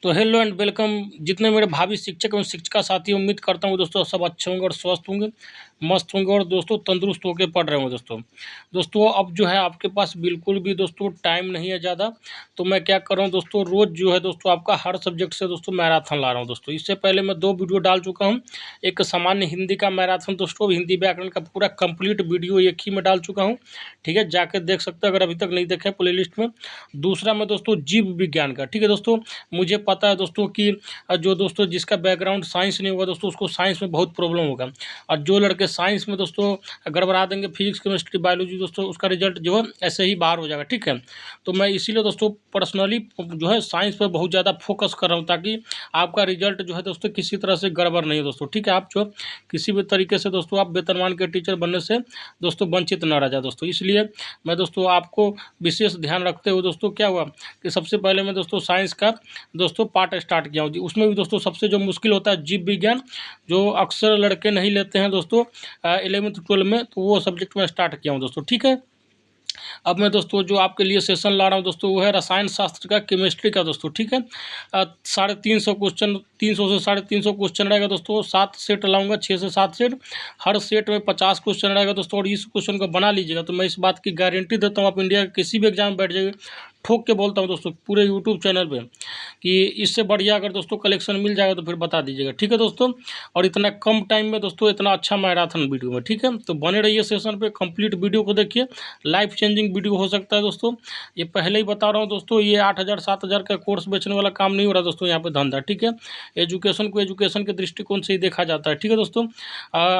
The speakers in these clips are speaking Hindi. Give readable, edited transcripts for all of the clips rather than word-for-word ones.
तो हेलो एंड वेलकम जितने मेरे भावी शिक्षक एवं शिक्षिका साथी, उम्मीद करता हूँ दोस्तों सब अच्छे होंगे और स्वस्थ होंगे, मस्त होंगे और दोस्तों तंदुरुस्त होकर पढ़ रहे होंगे। दोस्तों अब जो है आपके पास बिल्कुल भी दोस्तों टाइम नहीं है ज़्यादा, तो मैं क्या कर रहा हूँ दोस्तों, रोज़ जो है दोस्तों आपका हर सब्जेक्ट से दोस्तों मैराथन ला रहा हूँ दोस्तों। इससे पहले मैं 2 वीडियो डाल चुका हूँ, एक सामान्य हिंदी का मैराथन दोस्तों, हिंदी व्याकरण का पूरा कंप्लीट वीडियो एक ही में डाल चुका हूँ, ठीक है, जाकर देख सकते हैं अगर अभी तक नहीं देखे प्लेलिस्ट में। दूसरा मैं दोस्तों जीव विज्ञान का, ठीक है दोस्तों, मुझे पता है दोस्तों कि जो दोस्तों जिसका बैकग्राउंड साइंस नहीं होगा दोस्तों उसको साइंस में बहुत प्रॉब्लम होगा, और जो लड़के साइंस में दोस्तों गड़बड़ा देंगे फिजिक्स केमिस्ट्री बायोलॉजी दोस्तों, उसका रिजल्ट जो है ऐसे ही बाहर हो जाएगा, ठीक है। तो मैं इसीलिए दोस्तों पर्सनली जो है साइंस पर बहुत ज़्यादा फोकस कर रहा हूँ, ताकि आपका रिजल्ट जो है दोस्तों किसी तरह से गड़बड़ नहीं हो दोस्तों, ठीक है। आप जो किसी भी तरीके से दोस्तों आप वेतनमान के टीचर बनने से दोस्तों वंचित न रह जाए दोस्तों, इसलिए मैं दोस्तों आपको विशेष ध्यान रखते हुए दोस्तों क्या हुआ कि सबसे पहले मैं दोस्तों साइंस का दोस्तों पार्ट स्टार्ट किया हूँ। उसमें भी दोस्तों सबसे जो मुश्किल होता है जीव विज्ञान, जो अक्सर लड़के नहीं लेते हैं दोस्तों 11th 12 में, तो वो सब्जेक्ट में स्टार्ट किया हूँ दोस्तों, ठीक है। अब मैं दोस्तों जो आपके लिए सेशन ला रहा हूँ दोस्तों वो है रसायन शास्त्र का, केमिस्ट्री का दोस्तों, ठीक है। 350 क्वेश्चन, 300 से 350 क्वेश्चन रहेगा दोस्तों। 7 सेट लाऊंगा, 6 से 7 सेट, हर सेट में 50 क्वेश्चन रहेगा दोस्तों, और इस क्वेश्चन को बना लीजिएगा तो मैं इस बात की गारंटी देता हूँ आप इंडिया के किसी भी एग्जाम में बैठ जाइए, ठोक के बोलता हूँ दोस्तों पूरे यूट्यूब चैनल पे कि इससे बढ़िया अगर दोस्तों कलेक्शन मिल जाएगा तो फिर बता दीजिएगा, ठीक है दोस्तों। और इतना कम टाइम में दोस्तों इतना अच्छा मैराथन वीडियो में, ठीक है, तो बने रहिए सेशन पे, कंप्लीट वीडियो को देखिए, लाइफ चेंजिंग वीडियो हो सकता है दोस्तों। ये पहले ही बता रहा हूँ दोस्तों, ये 8,000 7,000 का कोर्स बेचने वाला काम नहीं हो रहा दोस्तों, यहाँ पे धंधा, ठीक है। एजुकेशन को एजुकेशन के दृष्टिकोण से ही देखा जाता है, ठीक है दोस्तों।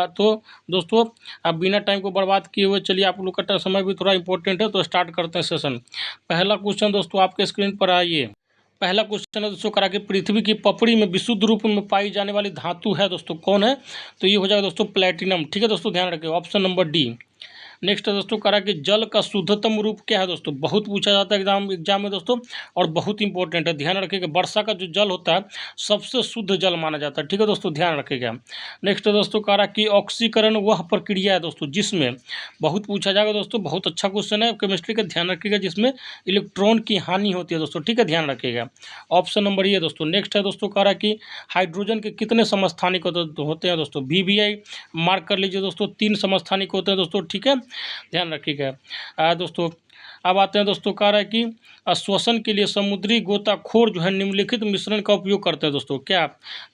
तो दोस्तों अब बिना टाइम को बर्बाद किए हुए चलिए, आप लोग का समय भी थोड़ा इंपॉर्टेंट है, तो स्टार्ट करते हैं सेशन। पहला क्वेश्चन दोस्तों आपके स्क्रीन पर आइए। पहला क्वेश्चन है दोस्तों करा कि पृथ्वी की पपड़ी में विशुद्ध रूप में पाई जाने वाली धातु है दोस्तों, कौन है? तो ये हो जाएगा दोस्तों प्लेटिनम, ठीक है दोस्तों, ध्यान रखिए, ऑप्शन नंबर डी। नेक्स्ट है दोस्तों करा कि जल का शुद्धतम रूप क्या है दोस्तों, बहुत पूछा जाता है एग्जाम में दोस्तों, और बहुत इंपॉर्टेंट है, ध्यान रखिएगा। वर्षा का जो जल होता है सबसे शुद्ध जल माना जाता है, ठीक है दोस्तों, ध्यान रखिएगा। नेक्स्ट है दोस्तों करा कि ऑक्सीकरण वह प्रक्रिया है दोस्तों जिसमें, बहुत पूछा जाएगा दोस्तों, बहुत अच्छा क्वेश्चन है केमिस्ट्री का, ध्यान रखिएगा, जिसमें इलेक्ट्रॉन की हानि होती है दोस्तों, ठीक है, ध्यान रखिएगा, ऑप्शन नंबर ये दोस्तों। नेक्स्ट है दोस्तों करा कि हाइड्रोजन के कितने समस्थानिक होते हैं दोस्तों, VVI मार्क कर लीजिए दोस्तों, 3 समस्थानिक होते हैं दोस्तों, ठीक है, ध्यान रखिएगा। दोस्तों अब आते हैं दोस्तों, कह रहा है कि श्वसन के लिए समुद्री गोताखोर जो है निम्नलिखित मिश्रण का उपयोग करते हैं दोस्तों। क्या?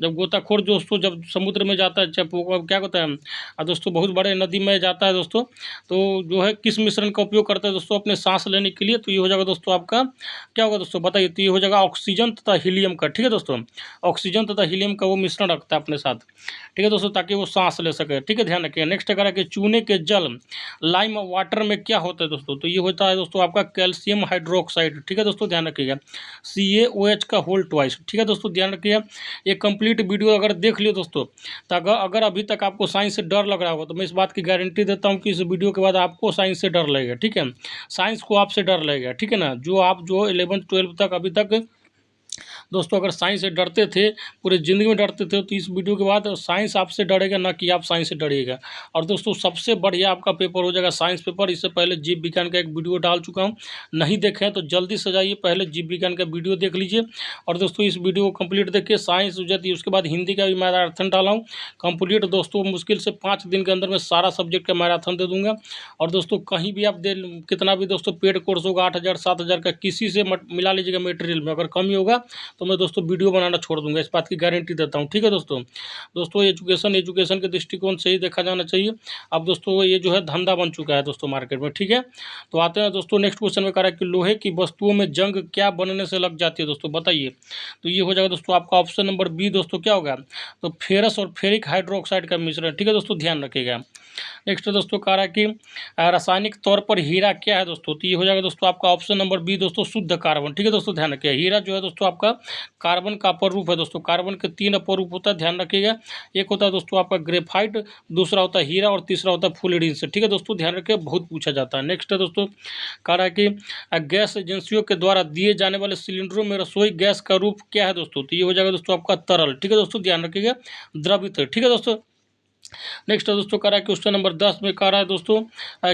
जब गोताखोर दोस्तों जब समुद्र में जाता है, जब क्या होता है दोस्तों, बहुत बड़े नदी में जाता है दोस्तों, तो जो है किस मिश्रण का उपयोग करता है दोस्तों अपने सांस लेने के लिए? तो ये हो जाएगा दोस्तों आपका, क्या होगा दोस्तों बताइए, तो ये हो जाएगा ऑक्सीजन तथा हीलियम का, ठीक है दोस्तों, ऑक्सीजन तथा हीलियम का वो मिश्रण रखता है अपने साथ, ठीक है दोस्तों, ताकि वो सांस ले सके, ठीक है, ध्यान रखिए। नेक्स्ट अगर कि चूने के जल लाइम वाटर में क्या होता है दोस्तों, तो ये होता है दोस्तों आपका कैल्शियम हाइड्रोक्साइड, ठीक है दोस्तों, ध्यान रखिएगा, CaOH का होल ट्वाइस, ठीक है दोस्तों, ध्यान रखिएगा। ये कंप्लीट वीडियो अगर देख लियो दोस्तों, तो अगर अभी तक आपको साइंस से डर लग रहा होगा तो मैं इस बात की गारंटी देता हूँ कि इस वीडियो के बाद आपको साइंस से डर लगेगा, ठीक है, साइंस को आपसे डर लगेगा, ठीक है ना। जो आप जो 11th 12 तक अभी तक दोस्तों अगर साइंस से डरते थे, पूरे ज़िंदगी में डरते थे, तो इस वीडियो के बाद साइंस आपसे डरेगा, ना कि आप साइंस से डरिएगा। और दोस्तों सबसे बढ़िया आपका पेपर हो जाएगा साइंस पेपर। इससे पहले जीव विज्ञान का एक वीडियो डाल चुका हूँ, नहीं देखें तो जल्दी से जाइए, पहले जीव विज्ञान का वीडियो देख लीजिए, और दोस्तों इस वीडियो को कंप्लीट देखिए। साइंस हो जाती है, उसके बाद हिंदी का भी मैराथन डाला हूँ कंप्लीट दोस्तों, मुश्किल से 5 दिन के अंदर में सारा सब्जेक्ट का मैराथन दे दूँगा। और दोस्तों कहीं भी आप दे, कितना भी दोस्तों पेड कोर्स होगा 8,000 7,000 का, किसी से मिला लीजिएगा मटेरियल में, अगर कमी होगा तो मैं दोस्तों वीडियो बनाना छोड़ दूंगा, इस बात की गारंटी देता हूं, ठीक है दोस्तों एजुकेशन के दृष्टिकोण से ही देखा जाना चाहिए। अब दोस्तों ये जो है धंधा बन चुका है दोस्तों मार्केट में, ठीक है। तो आते हैं दोस्तों नेक्स्ट क्वेश्चन में, कह रहा है कि लोहे की वस्तुओं में जंग क्या बनने से लग जाती है दोस्तों, बताइए। तो ये हो जाएगा दोस्तों आपका ऑप्शन नंबर बी दोस्तों, क्या होगा, तो फेरस और फेरिक हाइड्रोक्साइड का मिश्रण, ठीक है दोस्तों, ध्यान रखिएगा। नेक्स्ट दोस्तों कह रहा है कि रासायनिक तौर पर हीरा क्या है दोस्तों, तो ये हो जाएगा दोस्तों आपका ऑप्शन नंबर बी दोस्तों, शुद्ध कार्बन, ठीक है दोस्तों, ध्यान रखिएगा। हीरा जो है दोस्तों आपका कार्बन का अपर रूप है दोस्तों, कार्बन के 3 अपर रूप होता है, ध्यान रखिएगा। एक होता है दोस्तों आपका ग्रेफाइट, दूसरा होता है हीरा, और तीसरा होता है फुलरीन, ठीक है दोस्तों, ध्यान रखिए, बहुत पूछा जाता है। नेक्स्ट है दोस्तों कह रहा है कि गैस एजेंसियों के द्वारा दिए जाने वाले सिलेंडरों में रसोई गैस का रूप क्या है दोस्तों, तो ये हो जाएगा दोस्तों आपका तरल, ठीक है दोस्तों, ध्यान रखिएगा, द्रवित, ठीक है दोस्तों। नेक्स्ट है दोस्तों कह रहा है क्वेश्चन नंबर 10 में कह रहा है दोस्तों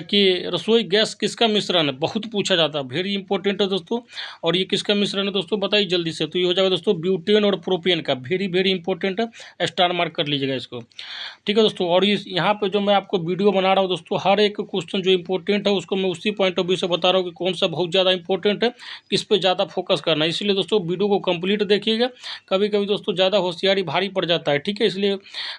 कि रसोई गैस किसका मिश्रण है, बहुत पूछा जाता है, वेरी इंपॉर्टेंट है दोस्तों। और ये किसका मिश्रण है दोस्तों बताइए जल्दी से। तो ये हो जाएगा दोस्तों ब्यूटेन और प्रोपेन का, वेरी वेरी इंपॉर्टेंट है, स्टार मार्क कर लीजिएगा इसको। ठीक है दोस्तों, और इस यहाँ पे जो मैं आपको वीडियो बना रहा हूँ दोस्तों, हर एक क्वेश्चन जो इंपॉर्टेंट है उसको मैं उसी पॉइंट ऑफ व्यू से बता रहा हूँ कि कौन सा बहुत ज़्यादा इंपॉर्टेंट है, किस पे ज़्यादा फोकस करना है। इसलिए दोस्तों वीडियो को कंप्लीट देखिएगा, कभी कभी दोस्तों ज़्यादा होशियारी भारी पड़ जाता है। ठीक है, इसलिए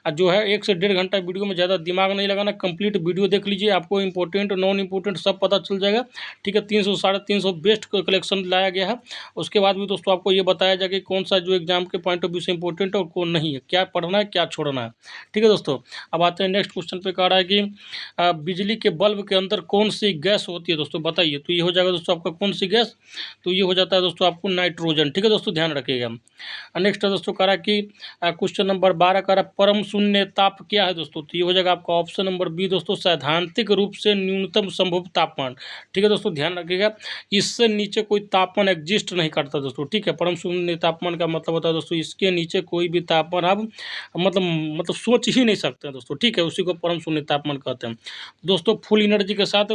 जो है 1 से 1.5 घंटा वीडियो में ज़्यादा दिमाग नहीं लगाना, कंप्लीट वीडियो देख लीजिए, आपको इंपॉर्टेंट नॉन इंपॉर्टेंट सब पता चल जाएगा। ठीक है, 300 350 बेस्ट कलेक्शन लाया गया है। उसके बाद भी दोस्तों आपको ये बताया जाएगा कि कौन सा जो एग्जाम के पॉइंट ऑफ व्यू से इंपॉर्टेंट है और कौन नहीं है, क्या पढ़ना है क्या छोड़ना है। ठीक है दोस्तों, अब आते हैं नेक्स्ट क्वेश्चन पे। कह रहा है कि बिजली के बल्ब के अंदर कौन सी गैस होती है दोस्तों बताइए। तो ये हो जाएगा दोस्तों आपका कौन सी गैस, तो ये हो जाता है दोस्तों आपको नाइट्रोजन। ठीक है दोस्तों, ध्यान रखिएगा। नेक्स्ट है दोस्तों कह रहा है कि क्वेश्चन नंबर 12 कह रहा है परम शून्य ताप क्या है दोस्तों। तो ये हो जाएगा आपका ऑप्शन नंबर बी दोस्तों, सैद्धांतिक रूप से न्यूनतम संभव तापमान। ठीक है दोस्तों, ध्यान रखिएगा, इससे नीचे कोई तापमान एग्जिस्ट नहीं करता दोस्तों। ठीक है, परम शून्य तापमान का मतलब होता है दोस्तों इसके नीचे कोई भी तापमान आप मतलब सोच ही नहीं सकते हैं दोस्तों। ठीक है, उसी को परम शून्य तापमान कहते हैं। दोस्तों फुल एनर्जी के साथ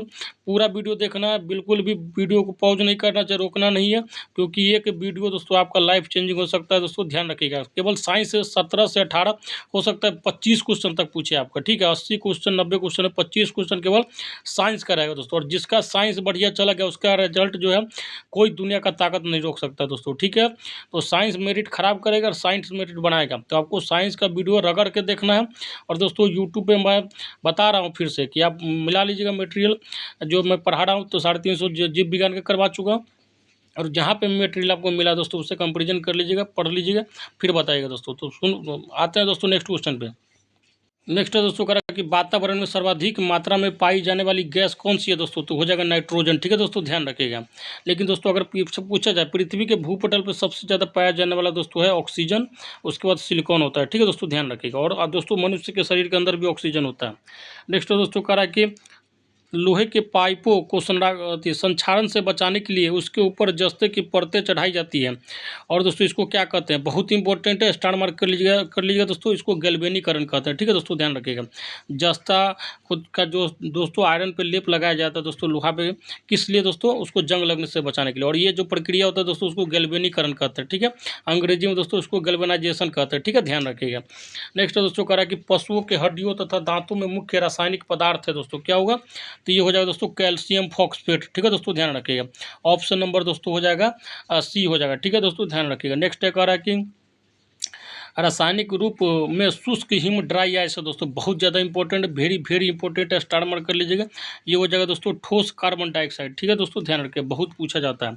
पूरा वीडियो देखना है, बिल्कुल भी वीडियो को पॉज नहीं करना चाहिए, रोकना नहीं है, क्योंकि एक वीडियो दोस्तों आपका लाइफ चेंजिंग हो सकता है दोस्तों, ध्यान रखिएगा। केवल साइंस से 17 से 18 हो सकता है 25 क्वेश्चन तक पूछे आपका। ठीक है, 80 क्वेश्चन 90 क्वेश्चन है, 25 क्वेश्चन केवल साइंस का रहेगा दोस्तों। और जिसका साइंस बढ़िया चला गया उसका रिजल्ट जो है कोई दुनिया का ताकत नहीं रोक सकता दोस्तों। ठीक है, तो साइंस मेरिट खराब करेगा और साइंस मेरिट बनाएगा, तो आपको साइंस का वीडियो रगड़ के देखना है। और दोस्तों यूट्यूब पे मैं बता रहा हूँ फिर से कि आप मिला लीजिएगा मटेरियल, जो मैं पढ़ा रहा हूँ तो 350 जीव विज्ञान का करवा चुका हूँ, और जहाँ पे मटेरियल आपको मिला दोस्तों उससे कंपेरिजन कर लीजिएगा, पढ़ लीजिएगा, फिर बताइएगा दोस्तों। तो आते हैं दोस्तों नेक्स्ट क्वेश्चन पे। नेक्स्ट है दोस्तों कह रहा है कि वातावरण में सर्वाधिक मात्रा में पाई जाने वाली गैस कौन सी है दोस्तों। तो हो जाएगा नाइट्रोजन। ठीक है दोस्तों, ध्यान रखिएगा। लेकिन दोस्तों अगर पूछा जाए पृथ्वी के भूपटल पर सबसे ज़्यादा पाया जाने वाला दोस्तों है ऑक्सीजन, उसके बाद सिलिकॉन होता है। ठीक है दोस्तों, ध्यान रखिएगा। और दोस्तों मनुष्य के शरीर के अंदर भी ऑक्सीजन होता है। नेक्स्ट है दोस्तों कह रहा है कि लोहे के पाइपों को संक्षारण से बचाने के लिए उसके ऊपर जस्ते की परतें चढ़ाई जाती है, और दोस्तों इसको क्या कहते हैं, बहुत इंपॉर्टेंट है, स्टार मार्क कर लीजिएगा दोस्तों, इसको गैल्वेनीकरण कहते हैं। ठीक है दोस्तों, ध्यान रखिएगा। जस्ता खुद का जो दोस्तों आयरन पे लेप लगाया जाता है दोस्तों लोहा पे, किस लिए दोस्तों, उसको जंग लगने से बचाने के लिए। और ये जो प्रक्रिया होता है दोस्तों उसको गैल्वेनीकरण कहते हैं। ठीक है, अंग्रेजी में दोस्तों उसको गैल्वेनाइजेशन कहते हैं। ठीक है, ध्यान रखिएगा। नेक्स्ट है दोस्तों कह रहा है कि पशुओं के हड्डियों तथा दांतों में मुख्य रासायनिक पदार्थ है दोस्तों, क्या होगा। तो ये हो जाएगा दोस्तों कैल्शियम फॉस्फेट। ठीक है दोस्तों, ध्यान रखिएगा। ऑप्शन नंबर दोस्तों हो जाएगा सी हो जाएगा। ठीक है दोस्तों, ध्यान रखिएगा। नेक्स्ट है कह रहा है कि रासायनिक रूप में शुष्क हिम ड्राई आइस है दोस्तों, बहुत ज़्यादा इंपॉर्टेंट, वेरी वेरी इंपॉर्टेंट है, स्टार मार्क कर लीजिएगा। ये हो जाएगा दोस्तों ठोस कार्बन डाइऑक्साइड। ठीक है दोस्तों, ध्यान रखिए, बहुत पूछा जाता है।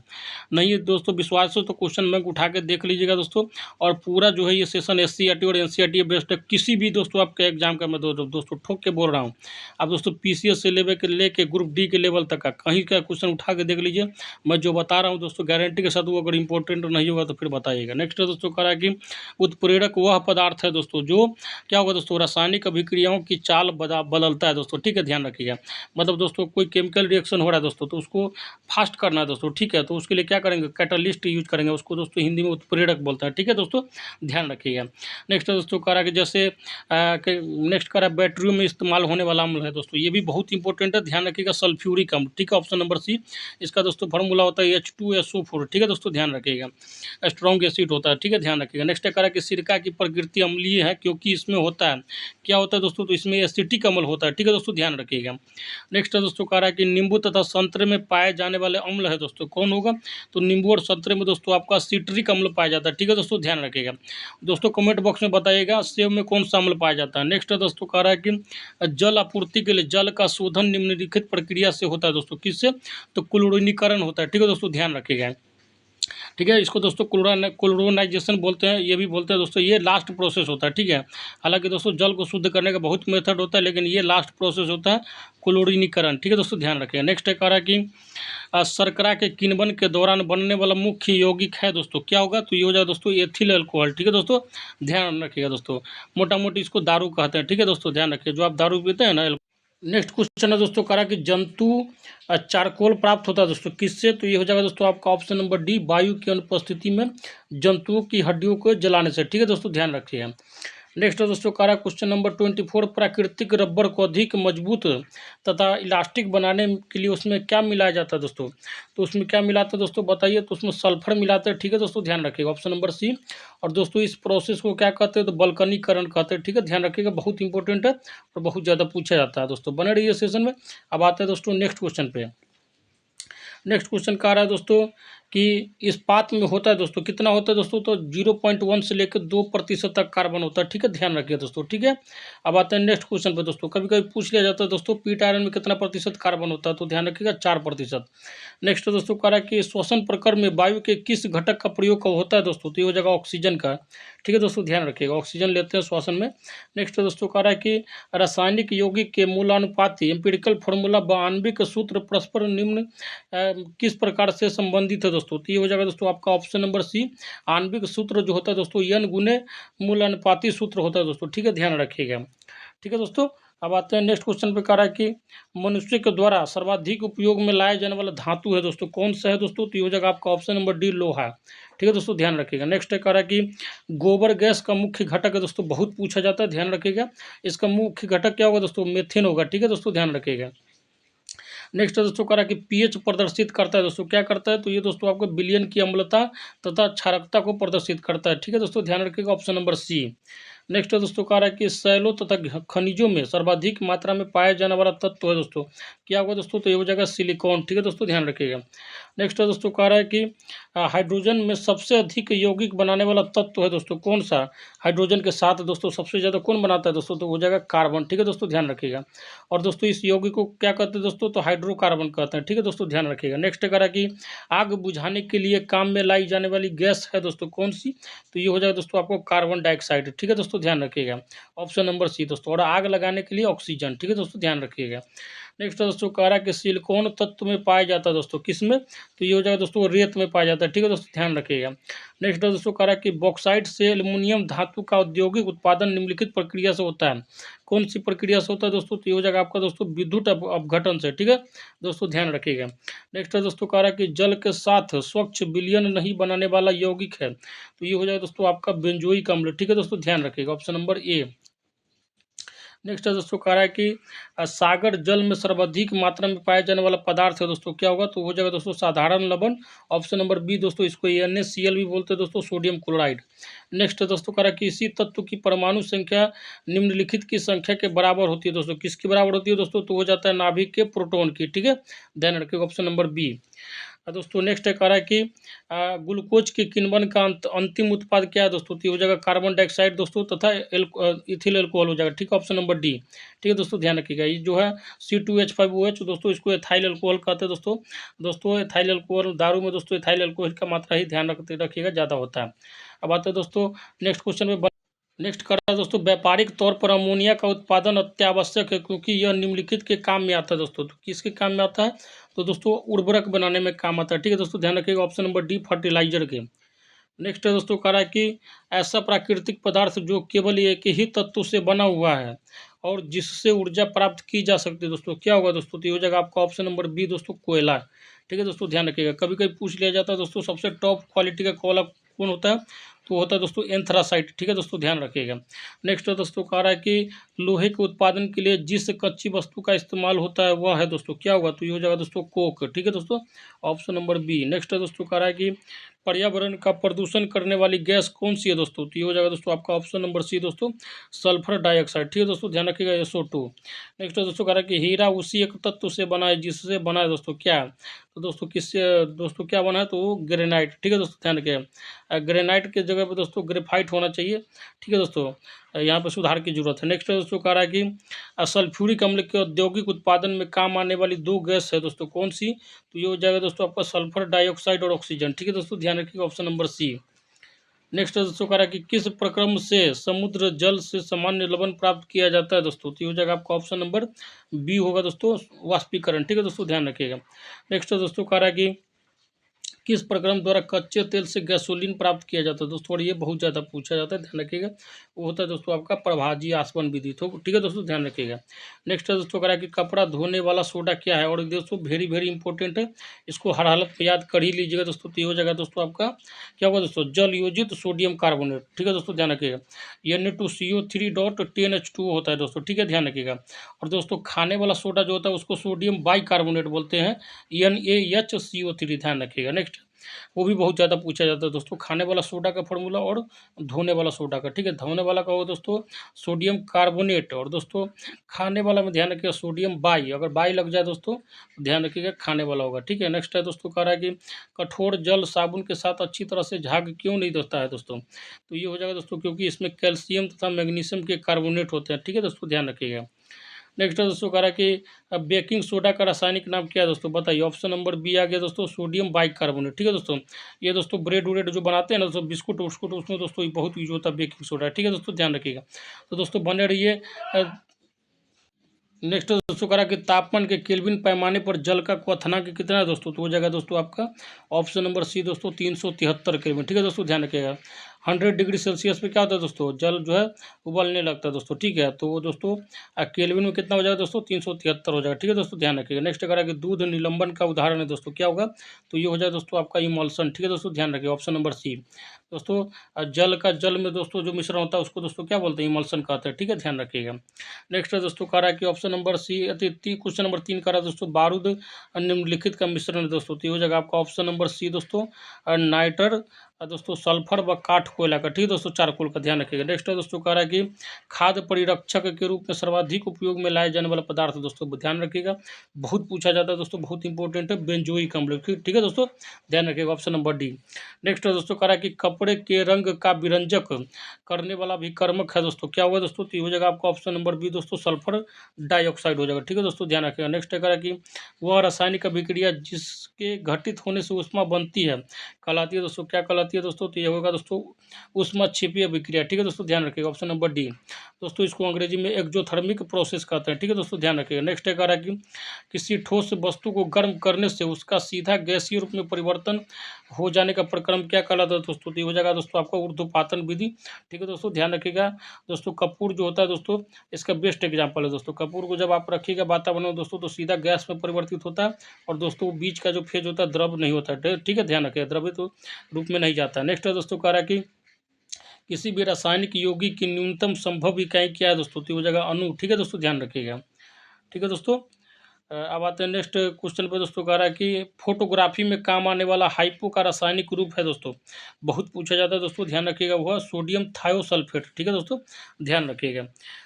नहीं है दोस्तों विश्वास हो तो क्वेश्चन बैंक उठा के देख लीजिएगा दोस्तों। और पूरा जो है ये सेशन SCERT और NCERT बेस्ड है, किसी भी दोस्तों आपके एग्जाम का मैं दोस्तों ठोक के बोल रहा हूँ। आप दोस्तों PCS से लेके ग्रुप D के लेवल तक का कहीं का क्वेश्चन उठा के देख लीजिए, मैं जो बता रहा हूँ दोस्तों गारंटी के साथ, वो अगर इंपॉर्टेंट नहीं होगा तो फिर बताइएगा। नेक्स्ट है दोस्तों कह रहा है कि उत्प्रेरक वह पदार्थ है दोस्तों जो क्या होगा दोस्तों, रासायनिक अभिक्रियाओं की चाल बदलता है दोस्तों। ठीक है, ध्यान रखिएगा। मतलब दोस्तों कोई केमिकल रिएक्शन हो रहा है दोस्तों तो उसको फास्ट करना है दोस्तों। ठीक है, तो उसके लिए क्या करेंगे, कैटलिस्ट यूज करेंगे, उसको दोस्तों हिंदी में उत्प्रेरक बोलते हैं। ठीक है दोस्तों, ध्यान रखिएगा। नेक्स्ट दोस्तों कह रहा है कि जैसे नेक्स्ट कह रहा है बैटरियों में इस्तेमाल होने वाला अम्ल है दोस्तों, ये भी बहुत इंपॉर्टेंट है, ध्यान रखिएगा, सल्फ्यूरिक अम्ल। ठीक है, ऑप्शन नंबर सी इसका दोस्तों फार्मूला होता है H2SO4। ठीक है दोस्तों, ध्यान रखिएगा, स्ट्रॉन्ग एसिड होता है। ठीक है, ध्यान रखिएगा। नेक्स्ट कह रहा है कि सिरका की प्रकृति अम्लीय है क्योंकि इसमें होता है, क्या होता है दोस्तों, तो इसमें एसिटिक अम्ल होता है। ठीक है दोस्तों, ध्यान रखिएगा। नेक्स्ट है दोस्तों कह रहा है कि नींबू तथा संतरे में पाए जाने वाले अम्ल है दोस्तों, कौन होगा, तो नींबू और संतरे में दोस्तों आपका सिट्रिक अम्ल पाया जाता है। ठीक है दोस्तों, ध्यान रखिएगा। दोस्तों कमेंट बॉक्स में बताइएगा सेब में कौन सा अम्ल पाया जाता है। नेक्स्ट है दोस्तों कह रहा है कि जल आपूर्ति के लिए जल का शोधन निम्नलिखित प्रक्रिया से होता है दोस्तों, किससे, तो क्लोरीनीकरण होता है। ठीक है दोस्तों, ध्यान रखिएगा। ठीक है, इसको दोस्तों क्लोरोनाइजेशन बोलते हैं, ये भी बोलते हैं दोस्तों, ये लास्ट प्रोसेस होता है। ठीक है, हालांकि दोस्तों जल को शुद्ध करने का बहुत मेथड होता है, लेकिन ये लास्ट प्रोसेस होता है क्लोरीनीकरण। ठीक है दोस्तों, ध्यान रखिएगा। नेक्स्ट है कह रहा है कि शर्करा के किण्वन के दौरान बनने वाला मुख्य यौगिक है दोस्तों, क्या होगा, तो ये हो जाएगा दोस्तों एथिल अल्कोहल। ठीक है दोस्तों, ध्यान रखिएगा दोस्तों, मोटा मोटी इसको दारू कहते हैं। ठीक है दोस्तों, ध्यान रखिए, जो आप दारू पीते हैं ना। नेक्स्ट क्वेश्चन है दोस्तों कह रहा है कि जंतु चारकोल प्राप्त होता है दोस्तों, किससे, तो ये हो जाएगा दोस्तों आपका ऑप्शन नंबर डी, वायु की अनुपस्थिति में जंतुओं की हड्डियों को जलाने से। ठीक है दोस्तों, ध्यान रखिएगा। नेक्स्ट है दोस्तों कह रहा है क्वेश्चन नंबर 24, प्राकृतिक रबर को अधिक मजबूत तथा इलास्टिक बनाने के लिए उसमें क्या मिलाया जाता है दोस्तों? तो उसमें क्या मिलाते हैं दोस्तों बताइए? तो उसमें सल्फर मिलाते हैं, ठीक है दोस्तों, ध्यान रखिएगा, ऑप्शन नंबर सी। और दोस्तों इस प्रोसेस को क्या कहते हैं? तो बल्कनीकरण कहते हैं, ठीक है, ध्यान रखिएगा, बहुत इंपॉर्टेंट है और बहुत ज़्यादा पूछा जाता है दोस्तों। बने रहिए सेशन में। अब आते हैं दोस्तों नेक्स्ट क्वेश्चन पे। नेक्स्ट क्वेश्चन कह रहा है दोस्तों कि इस्पात में होता है दोस्तों, कितना होता है दोस्तों? तो 0.1 से लेकर 2% तक कार्बन होता है, ठीक है, ध्यान रखिए दोस्तों, ठीक है। अब आते हैं नेक्स्ट क्वेश्चन पे दोस्तों। कभी कभी पूछ लिया जाता है दोस्तों पीट आयरन में कितना प्रतिशत कार्बन होता है? तो ध्यान रखिएगा 4%। नेक्स्ट दोस्तों कह रहा है कि श्वसन प्रक्रिया में वायु के किस घटक का प्रयोग कब होता है दोस्तों? तो ये हो जाएगा ऑक्सीजन का, ठीक है दोस्तों, ध्यान रखिएगा, ऑक्सीजन लेते हैं श्वसन में। नेक्स्ट दोस्तों कह रहा है कि रासायनिक यौगिक के मूलानुपाती एम्पिरिकल फॉर्मूला व आणविक सूत्र परस्पर निम्न किस प्रकार से संबंधित है दोस्तों? तो ये हो जाएगा दोस्तों आपका ऑप्शन नंबर सी। आणविक सूत्र जो होता है दोस्तों एन गुने मूल अनुपाती सूत्र होता है दोस्तों, ठीक है, ध्यान रखिएगा, ठीक है दोस्तों। अब आते हैं नेक्स्ट क्वेश्चन पे। कह रहा है कि मनुष्य के द्वारा सर्वाधिक उपयोग में लाया जाने वाला धातु है दोस्तों, कौन सा है दोस्तों? तो ये हो जाएगा आपका ऑप्शन नंबर डी, लोहा, ठीक है दोस्तों, ध्यान रखिएगा। नेक्स्ट है कह रहा है कि गोबर गैस का मुख्य घटक है दोस्तों, बहुत पूछा जाता है, ध्यान रखिएगा। इसका मुख्य घटक क्या होगा दोस्तों? मेथेन होगा, ठीक है दोस्तों, ध्यान रखिएगा। नेक्स्ट दोस्तों कह रहा है कि पीएच प्रदर्शित करता है दोस्तों, क्या करता है? तो ये दोस्तों आपको विलयन की अम्लता तथा क्षारकता को प्रदर्शित करता है, ठीक है दोस्तों, ध्यान रखिएगा, ऑप्शन नंबर सी। नेक्स्ट दोस्तों कह रहा है कि शैलों तथा खनिजों में सर्वाधिक मात्रा में पाया जाने वाला तत्व है दोस्तों, क्या होगा दोस्तों? तो ये हो जाएगा सिलिकॉन, ठीक है दोस्तों, ध्यान रखिएगा। नेक्स्ट दोस्तों कह रहा है कि हाइड्रोजन में सबसे अधिक यौगिक बनाने वाला तत्व है दोस्तों, कौन सा? हाइड्रोजन के साथ दोस्तों सबसे ज़्यादा कौन बनाता है दोस्तों? तो हो जाएगा कार्बन, ठीक है दोस्तों, ध्यान रखिएगा। और दोस्तों इस यौगिक को क्या कहते हैं दोस्तों? तो हाइड्रोकार्बन कहते हैं, ठीक है दोस्तों, ध्यान रखिएगा। नेक्स्ट कह रहा है कि आग बुझाने के लिए काम में लाई जाने वाली गैस है दोस्तों, कौन सी? तो ये हो जाएगा दोस्तों आपको कार्बन डाइऑक्साइड, ठीक है दोस्तों, ध्यान रखिएगा, ऑप्शन नंबर सी दोस्तों। और आग लगाने के लिए ऑक्सीजन, ठीक है दोस्तों, ध्यान रखिएगा। नेक्स्ट दोस्तों कह रहा है कि सिलिकॉन तत्व में पाया जाता है दोस्तों, किस में? तो ये हो जाएगा दोस्तों रेत में पाया जाता है, ठीक है दोस्तों, ध्यान रखिएगा। नेक्स्ट दोस्तों कह रहा है कि बॉक्साइट से एल्युमिनियम धातु का औद्योगिक उत्पादन निम्नलिखित प्रक्रिया से होता है, कौन सी प्रक्रिया से होता है दोस्तों? तो ये हो जाएगा आपका दोस्तों विद्युत अपघटन से, ठीक है दोस्तों, ध्यान रखिएगा। नेक्स्ट दोस्तों कह रहा है कि जल के साथ स्वच्छ विलयन नहीं बनाने वाला यौगिक है, तो ये हो जाएगा दोस्तों आपका बेंजोइक अम्ल, ठीक है दोस्तों, ध्यान रखिएगा, ऑप्शन नंबर ए। नेक्स्ट है दोस्तों कह रहा है कि सागर जल में सर्वाधिक मात्रा में पाया जाने वाला पदार्थ है दोस्तों, क्या होगा? तो हो जाएगा दोस्तों साधारण लवण, ऑप्शन नंबर बी दोस्तों, इसको NaCl भी बोलते हैं दोस्तों, सोडियम क्लोराइड। नेक्स्ट है दोस्तों कह रहा है कि इसी तत्व की परमाणु संख्या निम्नलिखित की संख्या के बराबर होती है दोस्तों, किसकी बराबर होती है दोस्तों? तो हो जाता है नाभिक के प्रोटॉन की, ठीक है, ध्यान रखिएगा, ऑप्शन नंबर बी। दोस्तों नेक्स्ट है कह रहा है कि ग्लूकोज के किण्वन का अंतिम उत्पाद क्या है दोस्तों? तो ये हो जाएगा कार्बन डाइऑक्साइड दोस्तों तथा इथिल एल्कोहल हो जाएगा, ठीक है, ऑप्शन नंबर डी, ठीक है दोस्तों, ध्यान रखिएगा। ये जो है C2H5OH दोस्तों, इसको एथाइल एल्कोहल कहते हैं दोस्तों। दोस्तों एथाइल एल्कोहल दारू में दोस्तों एथाइल एल्कोहल का मात्रा ही ध्यान रखिएगा ज़्यादा होता है। अब आते हैं दोस्तों नेक्स्ट क्वेश्चन में। नेक्स्ट कर रहा है दोस्तों व्यापारिक तौर पर अमोनिया का उत्पादन अत्यावश्यक है क्योंकि यह निम्नलिखित के काम में आता है दोस्तों, तो किसके काम में आता है? तो दोस्तों उर्वरक बनाने में काम आता है, ठीक है दोस्तों, ध्यान रखिएगा, ऑप्शन नंबर डी, फर्टिलाइजर के। नेक्स्ट है दोस्तों कह रहा है कि ऐसा प्राकृतिक पदार्थ जो केवल एक ही तत्व से बना हुआ है और जिससे ऊर्जा प्राप्त की जा सकती है दोस्तों, क्या होगा दोस्तों? तो ये हो जाएगा आपका ऑप्शन नंबर बी दोस्तों, कोयला, ठीक है दोस्तों, ध्यान रखिएगा। कभी कभी पूछ लिया जाता है दोस्तों सबसे टॉप क्वालिटी का कोयला कौन होता है? तो होता है दोस्तों एंथ्रासाइट, ठीक है दोस्तों, ध्यान रखिएगा। नेक्स्ट दोस्तों कह रहा है कि लोहे के उत्पादन के लिए जिस कच्ची वस्तु का इस्तेमाल होता है वह है दोस्तों, क्या होगा? तो ये हो जाएगा दोस्तों कोक, ठीक है दोस्तों, ऑप्शन नंबर बी। नेक्स्ट दोस्तों कह रहा है कि पर्यावरण का प्रदूषण करने वाली गैस कौन सी है दोस्तों? तो ये हो जाएगा दोस्तों आपका ऑप्शन नंबर सी दोस्तों, सल्फर डाइऑक्साइड, ठीक है दोस्तों, ध्यान रखिएगा, SO2। नेक्स्ट दोस्तों कह रहा है कि हीरा उसी एक तत्व से बना है जिससे बना है दोस्तों, क्या? तो दोस्तों किससे दोस्तों क्या बना है? तो ग्रेनाइट, ठीक है दोस्तों, ध्यान रखिएगा। ग्रेनाइट के जगह पे दोस्तों ग्रेफाइट होना चाहिए, ठीक है दोस्तों, यहाँ पर सुधार की जरूरत है। नेक्स्ट दोस्तों कह रहा है कि सल्फ्यूरिक अम्ल के औद्योगिक उत्पादन में काम आने वाली दो गैस है दोस्तों, कौन सी? तो ये हो जाएगा दोस्तों आपका सल्फर डाइऑक्साइड और ऑक्सीजन, ठीक है दोस्तों, ध्यान रखिएगा, ऑप्शन नंबर सी। नेक्स्ट दोस्तों कह रहा है कि किस प्रक्रम से समुद्र जल से सामान्य लवण प्राप्त किया जाता है दोस्तों? तो ये हो जाएगा आपका ऑप्शन नंबर बी होगा दोस्तों, वाष्पीकरण, ठीक है दोस्तों, ध्यान रखिएगा। नेक्स्ट दोस्तों कह रहा है कि किस प्रक्रम द्वारा कच्चे तेल से गैसोलीन प्राप्त किया जाता है दोस्तों, और ये बहुत ज़्यादा पूछा जाता है, ध्यान रखिएगा। वो होता है दोस्तों आपका प्रभाजी आसवन विधि। तो ठीक है दोस्तों, ध्यान रखिएगा। नेक्स्ट है दोस्तों करा कि कपड़ा धोने वाला सोडा क्या है, और दोस्तों वेरी वेरी इंपॉर्टेंट है, इसको हर हालत में याद कर ही लीजिएगा दोस्तों। तो ये हो जाएगा दोस्तों आपका क्या होगा दोस्तों, जल योजित सोडियम कार्बोनेट। ठीक है दोस्तों, ध्यान रखिएगा। Na2CO3.10H2O होता है दोस्तों, ठीक है, ध्यान रखिएगा। और दोस्तों खाने वाला सोडा जो होता है उसको सोडियम बाइकार्बोनेट बोलते हैं, NaHCO3, ध्यान रखिएगा। नेक्स्ट, वो भी बहुत ज़्यादा पूछा जाता है दोस्तों, खाने वाला सोडा का फॉर्मूला और धोने वाला सोडा का। ठीक है, धोने वाला का होगा दोस्तों सोडियम कार्बोनेट, और दोस्तों खाने वाला में ध्यान रखिएगा सोडियम बाई, अगर बाई लग जाए दोस्तों तो ध्यान रखिएगा खाने वाला होगा। ठीक है, नेक्स्ट है दोस्तों कह रहा है कि कठोर जल साबुन के साथ अच्छी तरह से झाग क्यों नहीं देता है दोस्तों, तो ये हो जाएगा दोस्तों क्योंकि इसमें कैल्शियम तथा मैग्नीशियम के कार्बोनेट होते हैं। ठीक है दोस्तों, ध्यान रखिएगा। नेक्स्ट है दोस्तों कह रहा है कि बेकिंग सोडा का रासायनिक नाम क्या है दोस्तों, बताइए। ऑप्शन नंबर बी आ गया दोस्तों सोडियम बाइकार्बोनेट। ठीक है दोस्तों, ये दोस्तों ब्रेड व्रेड जो बनाते हैं ना दोस्तों, बिस्कुट उस्कुट, उसमें दोस्तों ये बहुत यूज होता है बेकिंग सोडा। ठीक है दोस्तों, ध्यान रखिएगा। तो दोस्तों बने रहिए। नेक्स्ट दोस्तों करा कि तापमान के केल्विन पैमाने पर जल का क्वथनांक कितना है दोस्तों, तो हो जाएगा दोस्तों आपका ऑप्शन नंबर सी दोस्तों 373 केल्विन। ठीक है दोस्तों, ध्यान रखिएगा। 100 डिग्री सेल्सियस पे क्या होता है दोस्तों, जल जो है उबलने लगता है दोस्तों। ठीक है, तो वो दोस्तों केल्विन में कितना हो जाएगा दोस्तों 373 हो जाएगा। ठीक है दोस्तों, ध्यान रखिएगा। नेक्स्ट करा कि दूध निलंबन का उदाहरण है दोस्तों, क्या होगा, तो ये हो जाएगा दोस्तों आपका इमल्सन। ठीक है दोस्तों, ध्यान रखिएगा। ऑप्शन नंबर सी दोस्तों जल में दोस्तों जो मिश्रण होता है उसको दोस्तों क्या बोलते हैं, इमल्सन कहते हैं। ठीक है, ध्यान रखिएगा। नेक्स्ट है दोस्तों कह रहा है कि option number C question number 3 कह रहा है दोस्तों बारूद निम्नलिखित का मिश्रण है दोस्तों, तो ये हो जाएगा आपका ऑप्शन नंबर सी दोस्तों नाइटर दोस्तों सल्फर व काठ कोयला का। ठीक है दोस्तों, चारकोल का, ध्यान रखिएगा। नेक्स्ट है दोस्तों कह रहा है कि खाद्य परिरक्षक के रूप में सर्वाधिक उपयोग में लाए जाने वाला पदार्थ दोस्तों, ध्यान रखिएगा, बहुत पूछा जाता है दोस्तों, बहुत इंपॉर्टेंट है, बेंजोइक अम्ल। ठीक है दोस्तों, ध्यान रखिएगा। Option number D. नेक्स्ट है दोस्तों कह रहा है कि कपड़े के रंग का विरंजक करने वाला भी कर्मक है दोस्तों, क्या होगा दोस्तों, तो ये हो जाएगा आपका ऑप्शन नंबर बी दोस्तों सल्फर डाइऑक्साइड हो जाएगा। ठीक है दोस्तों, ध्यान रखिएगा। नेक्स्ट है कह रहा है कि वह रासायनिक अभिक्रिया जिसके घटित होने से ऊष्मा बनती है कहलाती है दोस्तों, क्या कहलाती है दोस्तों, तो ये होगा दोस्तों ऊष्मा छिपी अभिक्रिया। ठीक है दोस्तों, ध्यान रखिएगा। ऑप्शन नंबर डी दोस्तों, इसको अंग्रेजी में एक्जोथर्मिक प्रोसेस कहते हैं। ठीक है दोस्तों, ध्यान रखिएगा। नेक्स्ट है कह रहा है कि किसी ठोस वस्तु को गर्म करने से उसका सीधा गैसीय रूप में परिवर्तन हो जाने का प्रक्रम क्या कहलाता है दोस्तों, तो ये हो जाएगा दोस्तों आपका ऊर्ध्वपातन विधि। ठीक है दोस्तों, ध्यान रखिएगा। दोस्तों कपूर जो होता है दोस्तों इसका बेस्ट एग्जाम्पल है दोस्तों, कपूर को जब आप रखिएगा वातावरण में दोस्तों तो सीधा गैस में परिवर्तित होता है, और दोस्तों बीच का जो फेज होता है द्रव नहीं होता है। ठीक है, ध्यान रखिएगा, द्रवित रूप में नहीं जाता है। नेक्स्ट है दोस्तों कह रहा है कि किसी भी रासायनिक यौगिक की न्यूनतम संभव इकाई क्या है दोस्तों, तो हो जाएगा अणु। ठीक है दोस्तों, ध्यान रखिएगा। ठीक है दोस्तों, अब आते हैं नेक्स्ट क्वेश्चन पे दोस्तों, कह रहा है कि फोटोग्राफी में काम आने वाला हाइपो का रासायनिक रूप है दोस्तों, बहुत पूछा जाता है दोस्तों, ध्यान रखिएगा, वह सोडियम थायोसल्फेट। ठीक है दोस्तों, ध्यान रखिएगा।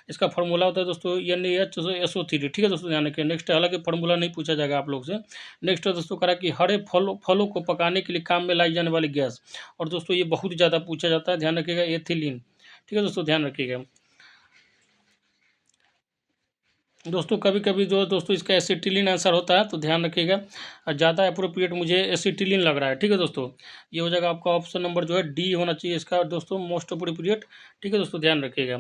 इसका फॉर्मूला होता है दोस्तों NaHSO3। ठीक है दोस्तों, ध्यान रखिएगा। नेक्स्ट, हालांकि फॉर्मूला नहीं पूछा जाएगा आप लोग से। नेक्स्ट है दोस्तों कह रहा है कि हरे फलों को पकाने के लिए काम में लाई जाने वाली गैस, और दोस्तों ये बहुत ज़्यादा पूछा जाता है, ध्यान रखिएगा, एथिलीन। ठीक है दोस्तों, ध्यान रखिएगा। दोस्तों कभी कभी जो दोस्तों इसका एसिटिलीन आंसर होता है, तो ध्यान रखिएगा, ज़्यादा अप्रोप्रिएट मुझे एसिटिलीन लग रहा है। ठीक है दोस्तों, ये हो जाएगा आपका ऑप्शन नंबर जो है डी होना चाहिए इसका दोस्तों, मोस्ट अप्रोप्रिएट। ठीक है दोस्तों, ध्यान रखिएगा।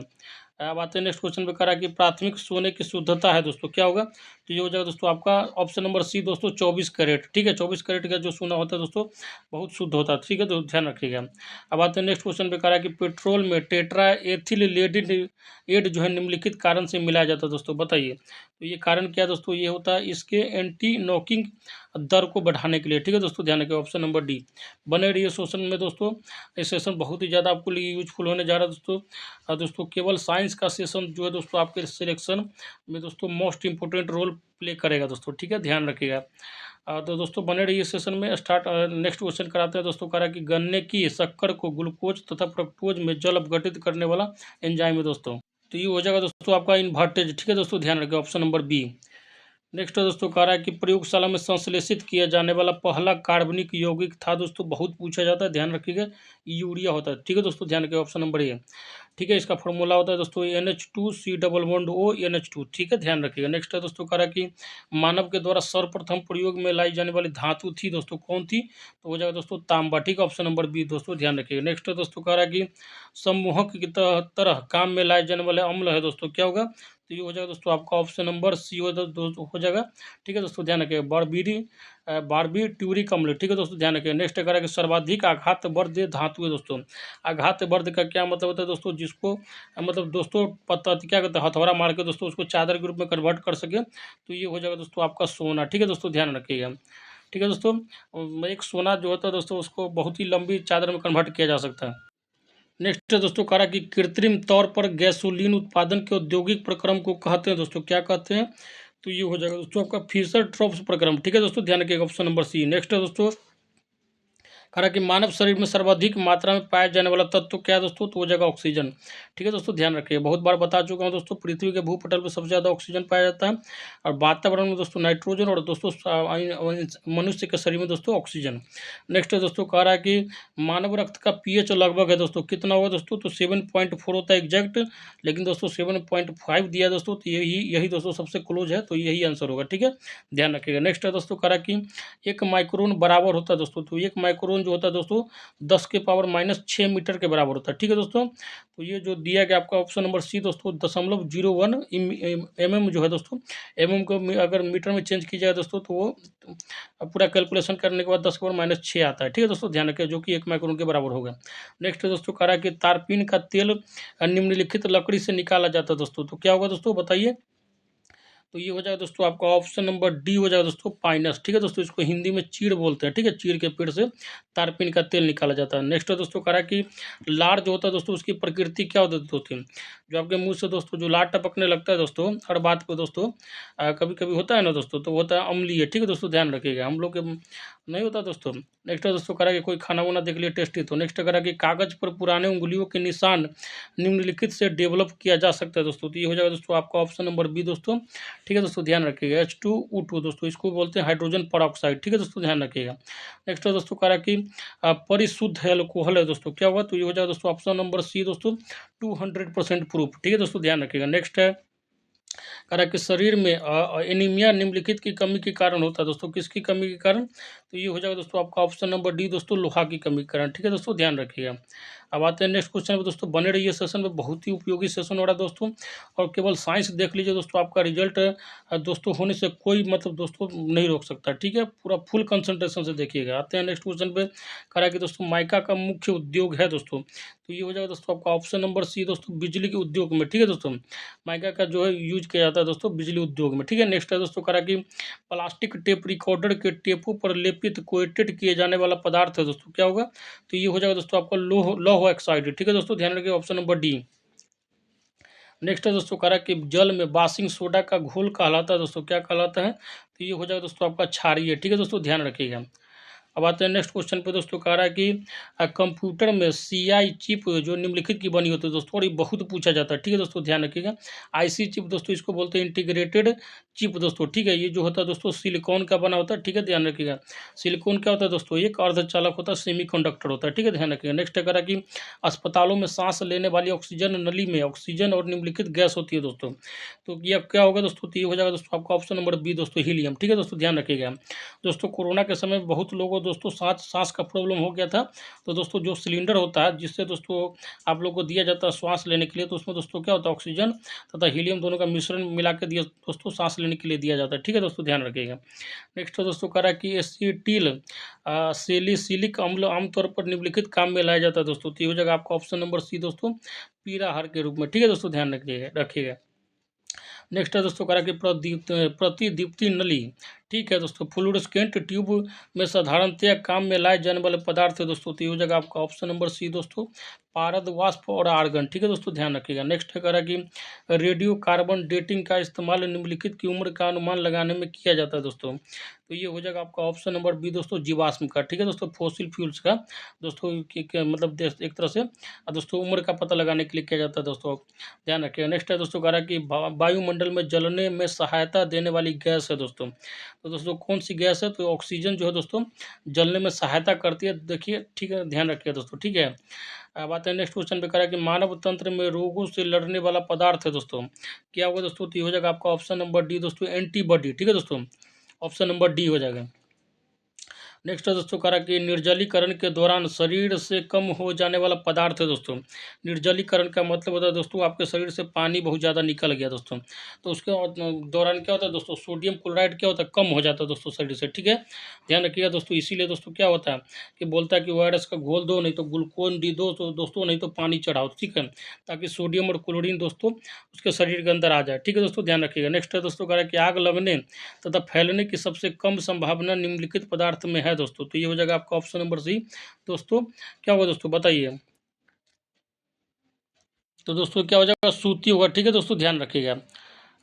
अब आते हैं नेक्स्ट क्वेश्चन पे, करा कि प्राथमिक सोने की शुद्धता है दोस्तों, क्या होगा, तो ये हो जाएगा दोस्तों आपका ऑप्शन नंबर सी दोस्तों 24 कैरेट। ठीक है, 24 कैरेट का जो सोना होता है दोस्तों बहुत शुद्ध होता है। ठीक है, तो ध्यान रखिएगा। अब आते हैं नेक्स्ट क्वेश्चन पे, करा कि पेट्रोल में टेट्रा एथिल लेडेड एड जो है निम्नलिखित कारण से मिलाया जाता है दोस्तों, बताइए। तो ये कारण क्या है दोस्तों, ये होता है इसके एंटी नॉकिंग दर को बढ़ाने के लिए। ठीक है दोस्तों, ध्यान रखिए, ऑप्शन नंबर डी। बने रहिए सेशन में दोस्तों, ये सेशन बहुत ही ज़्यादा आपको लिए यूजफुल होने जा रहा है दोस्तों। दोस्तों केवल साइंस का सेशन जो है दोस्तों आपके सिलेक्शन में दोस्तों मोस्ट इंपॉर्टेंट रोल प्ले करेगा दोस्तों। ठीक है, ध्यान रखिएगा। तो दोस्तों बने रहिए सेशन में। स्टार्ट नेक्स्ट क्वेश्चन कराते हैं दोस्तों, कह रहा है कि गन्ने की शक्कर को ग्लूकोज तथा फ्रक्टोज में जल अपघटित करने वाला एंजाइम है दोस्तों, तो ये हो जाएगा दोस्तों आपका इन्वर्टेज। ठीक है दोस्तों, ध्यान रखिए, ऑप्शन नंबर बी। नेक्स्ट दोस्तों कह रहा है कि प्रयोगशाला में संश्लेषित किया जाने वाला पहला कार्बनिक यौगिक था दोस्तों, बहुत पूछा जाता है, ध्यान रखिएगा, यूरिया होता है। ठीक है दोस्तों, ध्यान रखिए, ऑप्शन नंबर ए। ठीक है, इसका फॉर्मूला होता है दोस्तों NH2C+O NH2। ठीक है, ध्यान रखिएगा। नेक्स्ट है दोस्तों कह रहा है कि मानव के द्वारा सर्वप्रथम प्रयोग में लाई जाने वाली धातु थी दोस्तों, कौन थी, तो हो जाएगा दोस्तों तांबा। ठीक है, ऑप्शन नंबर बी दोस्तों, ध्यान रखिएगा। नेक्स्ट है दोस्तों कह रहा है कि सम्मोहक की तरह काम में लाए जाने वाले अम्ल है दोस्तों, क्या होगा, तो ये हो जाएगा दोस्तों आपका ऑप्शन नंबर सी हो जाएगा। ठीक है दोस्तों, ध्यान रखिएगा, बर्बीरी बारबीट्यूरिक अम्ल, ठीक है दोस्तों, ध्यान रखिए। नेक्स्ट करा कि सर्वाधिक आघात वर्ध धातु है दोस्तों। आघात वर्ध का क्या मतलब होता है दोस्तों, जिसको मतलब दोस्तों पता क्या कहते हैं, हथौड़ा मार के दोस्तों उसको चादर के रूप में कन्वर्ट कर सके, तो ये हो जाएगा दोस्तों आपका सोना, ठीक है दोस्तों, ध्यान रखिएगा। ठीक है दोस्तों, एक सोना जो होता है दोस्तों उसको बहुत ही लंबी चादर में कन्वर्ट किया जा सकता है। नेक्स्ट है दोस्तों कहा कि कृत्रिम तौर पर गैसोलीन उत्पादन के औद्योगिक प्रक्रम को कहते हैं दोस्तों, क्या कहते हैं, तो ये हो जाएगा दोस्तों आपका फिशर ट्रॉप्स प्रक्रम, ठीक है दोस्तों, ध्यान रखिएगा, ऑप्शन नंबर सी। नेक्स्ट है दोस्तों कहा कि मानव शरीर में सर्वाधिक मात्रा में पाया जाने वाला तत्व क्या है दोस्तों, तो हो जाएगा ऑक्सीजन, ठीक है दोस्तों, ध्यान रखिए। बहुत बार बता चुका हूँ दोस्तों, पृथ्वी के भूपटल पर सबसे ज़्यादा ऑक्सीजन पाया जाता है, और वातावरण में दोस्तों नाइट्रोजन, और दोस्तों मनुष्य के शरीर में दोस्तों ऑक्सीजन। नेक्स्ट है दोस्तों कह रहा है कि मानव रक्त का पीएच लगभग है दोस्तों कितना होगा दोस्तों, तो 7.4 होता है एग्जैक्ट, लेकिन दोस्तों 7.5 दिया है दोस्तों, तो यही दोस्तों सबसे क्लोज है, तो यही आंसर होगा, ठीक है, ध्यान रखिएगा। नेक्स्ट है दोस्तों कह रहा है कि 1 माइक्रोन बराबर होता है दोस्तों, तो 1 माइक्रोन जो होता है दोस्तों 10⁻⁻6 मीटर के बराबर होता है, ठीक है दोस्तों। तो ये जो दिया गया आपका ऑप्शन नंबर सी दोस्तों 0.01 mm जो है दोस्तों, mm को अगर मीटर में चेंज किया जाए दोस्तों, तो वो पूरा कैलकुलेशन करने के बाद 10⁻⁻6 आता है, ठीक है दोस्तों, ध्यान रखिए, जो कि 1 माइक्रोन के बराबर होगा। नेक्स्ट दोस्तों कह रहा है कि तारपीन का तेल निम्नलिखित लकड़ी से निकाला जाता है दोस्तों, तो क्या होगा दोस्तों बताइए, तो ये हो जाएगा दोस्तों आपका ऑप्शन नंबर डी हो जाएगा दोस्तों पाइनस, ठीक है दोस्तों, इसको हिंदी में चीड़ बोलते हैं, ठीक है, चीड़ के पेड़ से तारपीन का तेल निकाला जाता है। नेक्स्ट दोस्तों कह रहा है कि लार जो होता है दोस्तों उसकी प्रकृति क्या होती है, जो आपके मुंह से दोस्तों जो लार टपकने लगता है दोस्तों हर बात पे दोस्तों, कभी कभी होता है ना दोस्तों, तो होता है अम्लीय, ठीक है दोस्तों, ध्यान रखिएगा, हम लोग के नहीं होता दोस्तों। नेक्स्ट दोस्तों कह रहा है कि कोई खाना वाना देख लिए टेस्टी, तो नेक्स्ट कह रहा है कि कागज पर पुराने उंगलियों के निशान निम्नलिखित से डेवलप किया जा सकता है दोस्तों, तो ये हो जाएगा दोस्तों आपका ऑप्शन नंबर बी दोस्तों, ठीक है दोस्तों, ध्यान रखिएगा। H2O2 दोस्तों इसको बोलते हैं हाइड्रोजन परऑक्साइड, ठीक है दोस्तों, ध्यान रखिएगा। नेक्स्ट है दोस्तों कह रहा है कि परिशुद्ध एल्कोहल है दोस्तों, क्या होगा, तो ये हो जाएगा दोस्तों ऑप्शन नंबर सी दोस्तों 200% प्रूफ, ठीक है दोस्तों, ध्यान रखिएगा। नेक्स्ट है कह रहा है कि शरीर में एनीमिया निम्नलिखित की कमी के कारण होता है दोस्तों, किसकी कमी के कारण, तो ये हो जाएगा दोस्तों आपका ऑप्शन नंबर डी दोस्तों लोहा की कमी के कारण, ठीक है दोस्तों, ध्यान रखिएगा। अब आते हैं नेक्स्ट क्वेश्चन पे दोस्तों, बने रहिए सेशन में, बहुत ही उपयोगी सेशन हो रहा है दोस्तों, और केवल साइंस देख लीजिए दोस्तों, आपका रिजल्ट दोस्तों होने से कोई मतलब दोस्तों नहीं रोक सकता, ठीक है, पूरा फुल कंसंट्रेशन से देखिएगा। आते हैं नेक्स्ट क्वेश्चन पे, कह रहा है कि दोस्तों माइका का मुख्य उद्योग है दोस्तों, तो ये हो जाएगा दोस्तों आपका ऑप्शन नंबर सी दोस्तों बिजली के उद्योग में, ठीक है दोस्तों, माइका का जो है यूज किया जाता है दोस्तों बिजली उद्योग में, ठीक है। नेक्स्ट है दोस्तों कह रहा है कि प्लास्टिक टेप रिकॉर्डर के टेपों पर लेपित कोटेड किए जाने वाला पदार्थ है दोस्तों, क्या होगा, तो ये हो जाएगा दोस्तों आपका लौह ऑक्साइड, ठीक है दोस्तों, ध्यान रखिए, ऑप्शन नंबर डी। नेक्स्ट है दोस्तों कह रहा है कि जल में बासिंग सोडा का घोल कहलाता है दोस्तों, क्या कहलाता है, तो ये हो जाएगा दोस्तों आपका क्षारीय, ठीक है दोस्तों, ध्यान रखिएगा। अब आते हैं नेक्स्ट क्वेश्चन पे दोस्तों, कह रहा है कि कंप्यूटर में सीआई चिप जो निम्नलिखित की बनी होती है दोस्तों, और ये बहुत पूछा जाता है, ठीक है दोस्तों, ध्यान रखिएगा। आईसी चिप दोस्तों इसको बोलते हैं इंटीग्रेटेड चिप दोस्तों, ठीक है, ये जो होता है दोस्तों सिलिकॉन का बना होता है, ठीक है, ध्यान रखिएगा। सिलिकॉन क्या होता है दोस्तों, एक अर्धचालक होता है, सेमीकंडक्टर होता है, ठीक है, ध्यान रखिएगा। नेक्स्ट कह रहा है कि अस्पतालों में सांस लेने वाली ऑक्सीजन नली में ऑक्सीजन और निम्नलिखित गैस होती है दोस्तों, तो ये क्या होगा दोस्तों, तो ये हो जाएगा दोस्तों आपका ऑप्शन नंबर बी दोस्तों हीलियम, ठीक है दोस्तों, ध्यान रखिएगा। दोस्तों कोरोना के समय बहुत लोगों दोस्तों सांस का प्रॉब्लम हो गया था, तो दोस्तों जो सिलेंडर होता है जिससे दोस्तों आप लोग को दिया जाता है श्वास लेने के लिए, तो उसमें दोस्तों क्या होता है ऑक्सीजन तथा हीलियम दोनों का मिश्रण मिला के दिया दोस्तों सांस लेने के लिए दिया जाता है, ठीक है दोस्तों, ध्यान रखिएगा। नेक्स्ट दोस्तों कह रहा है कि एसीटिल सैलिसिलिक अम्ल आमतौर पर निम्नलिखित काम में लाया जाता है दोस्तों, तो ये हो जाएगा आपका ऑप्शन नंबर सी दोस्तों पीराहार के रूप में, ठीक है दोस्तों, ध्यान रखिएगा। नेक्स्ट है दोस्तों कह रहा है कि प्रतिदीप्ति नली, ठीक है दोस्तों, फ्लूरोसेंट ट्यूब में साधारणतया काम में लाए जाने वाले पदार्थ है दोस्तों, तो ये हो जाएगा आपका ऑप्शन नंबर सी दोस्तों पारद वाष्प और आर्गन, ठीक है दोस्तों, ध्यान रखिएगा। नेक्स्ट है कह रहा है कि रेडियो कार्बन डेटिंग का इस्तेमाल निम्नलिखित की उम्र का अनुमान लगाने में किया जाता है दोस्तों, तो ये हो जाएगा आपका ऑप्शन नंबर बी दोस्तों जीवाश्म का, ठीक है दोस्तों, फॉसिल फ्यूल्स का दोस्तों मतलब एक तरह से दोस्तों उम्र का पता लगाने के लिए किया जाता है दोस्तों, ध्यान रखिएगा। नेक्स्ट है दोस्तों कह रहा है कि वायुमंडल में जलने में सहायता देने वाली गैस है दोस्तों, तो दोस्तों कौन सी गैस है, तो ऑक्सीजन जो है दोस्तों जलने में सहायता करती है, देखिए, ठीक है, ध्यान रखिए दोस्तों, ठीक है। अब आते हैं नेक्स्ट क्वेश्चन पे, कह रहा है कि मानव तंत्र में रोगों से लड़ने वाला पदार्थ है दोस्तों, क्या होगा दोस्तों, तो ये हो जाएगा आपका ऑप्शन नंबर डी दोस्तों एंटीबॉडी, ठीक है दोस्तों, ऑप्शन नंबर डी हो जाएगा। नेक्स्ट है दोस्तों कह रहा कि निर्जलीकरण के दौरान शरीर से कम हो जाने वाला पदार्थ है दोस्तों। निर्जलीकरण का मतलब होता है दोस्तों आपके शरीर से पानी बहुत ज़्यादा निकल गया दोस्तों, तो उसके दौरान क्या होता है दोस्तों, सोडियम क्लोराइड क्या होता है, कम हो जाता है दोस्तों शरीर से, ठीक है। ध्यान रखिएगा दोस्तों, इसीलिए दोस्तों क्या होता है कि बोलता है कि ORS का घोल दो, नहीं तो ग्लूकोन डी दो, तो दोस्तों नहीं तो पानी चढ़ाओ, ठीक है, ताकि सोडियम और क्लोरीन दोस्तों उसके शरीर के अंदर आ जाए, ठीक है दोस्तों, ध्यान रखिएगा। नेक्स्ट है दोस्तों कह रहा है कि आग लगने तथा फैलने की सबसे कम संभावना निम्नलिखित पदार्थ में है दोस्तों, तो ये हो जाएगा आपका ऑप्शन नंबर सी दोस्तों। क्या होगा दोस्तों बताइए, तो दोस्तों क्या हो जाएगा, सूती होगा, ठीक है दोस्तों, ध्यान रखिएगा।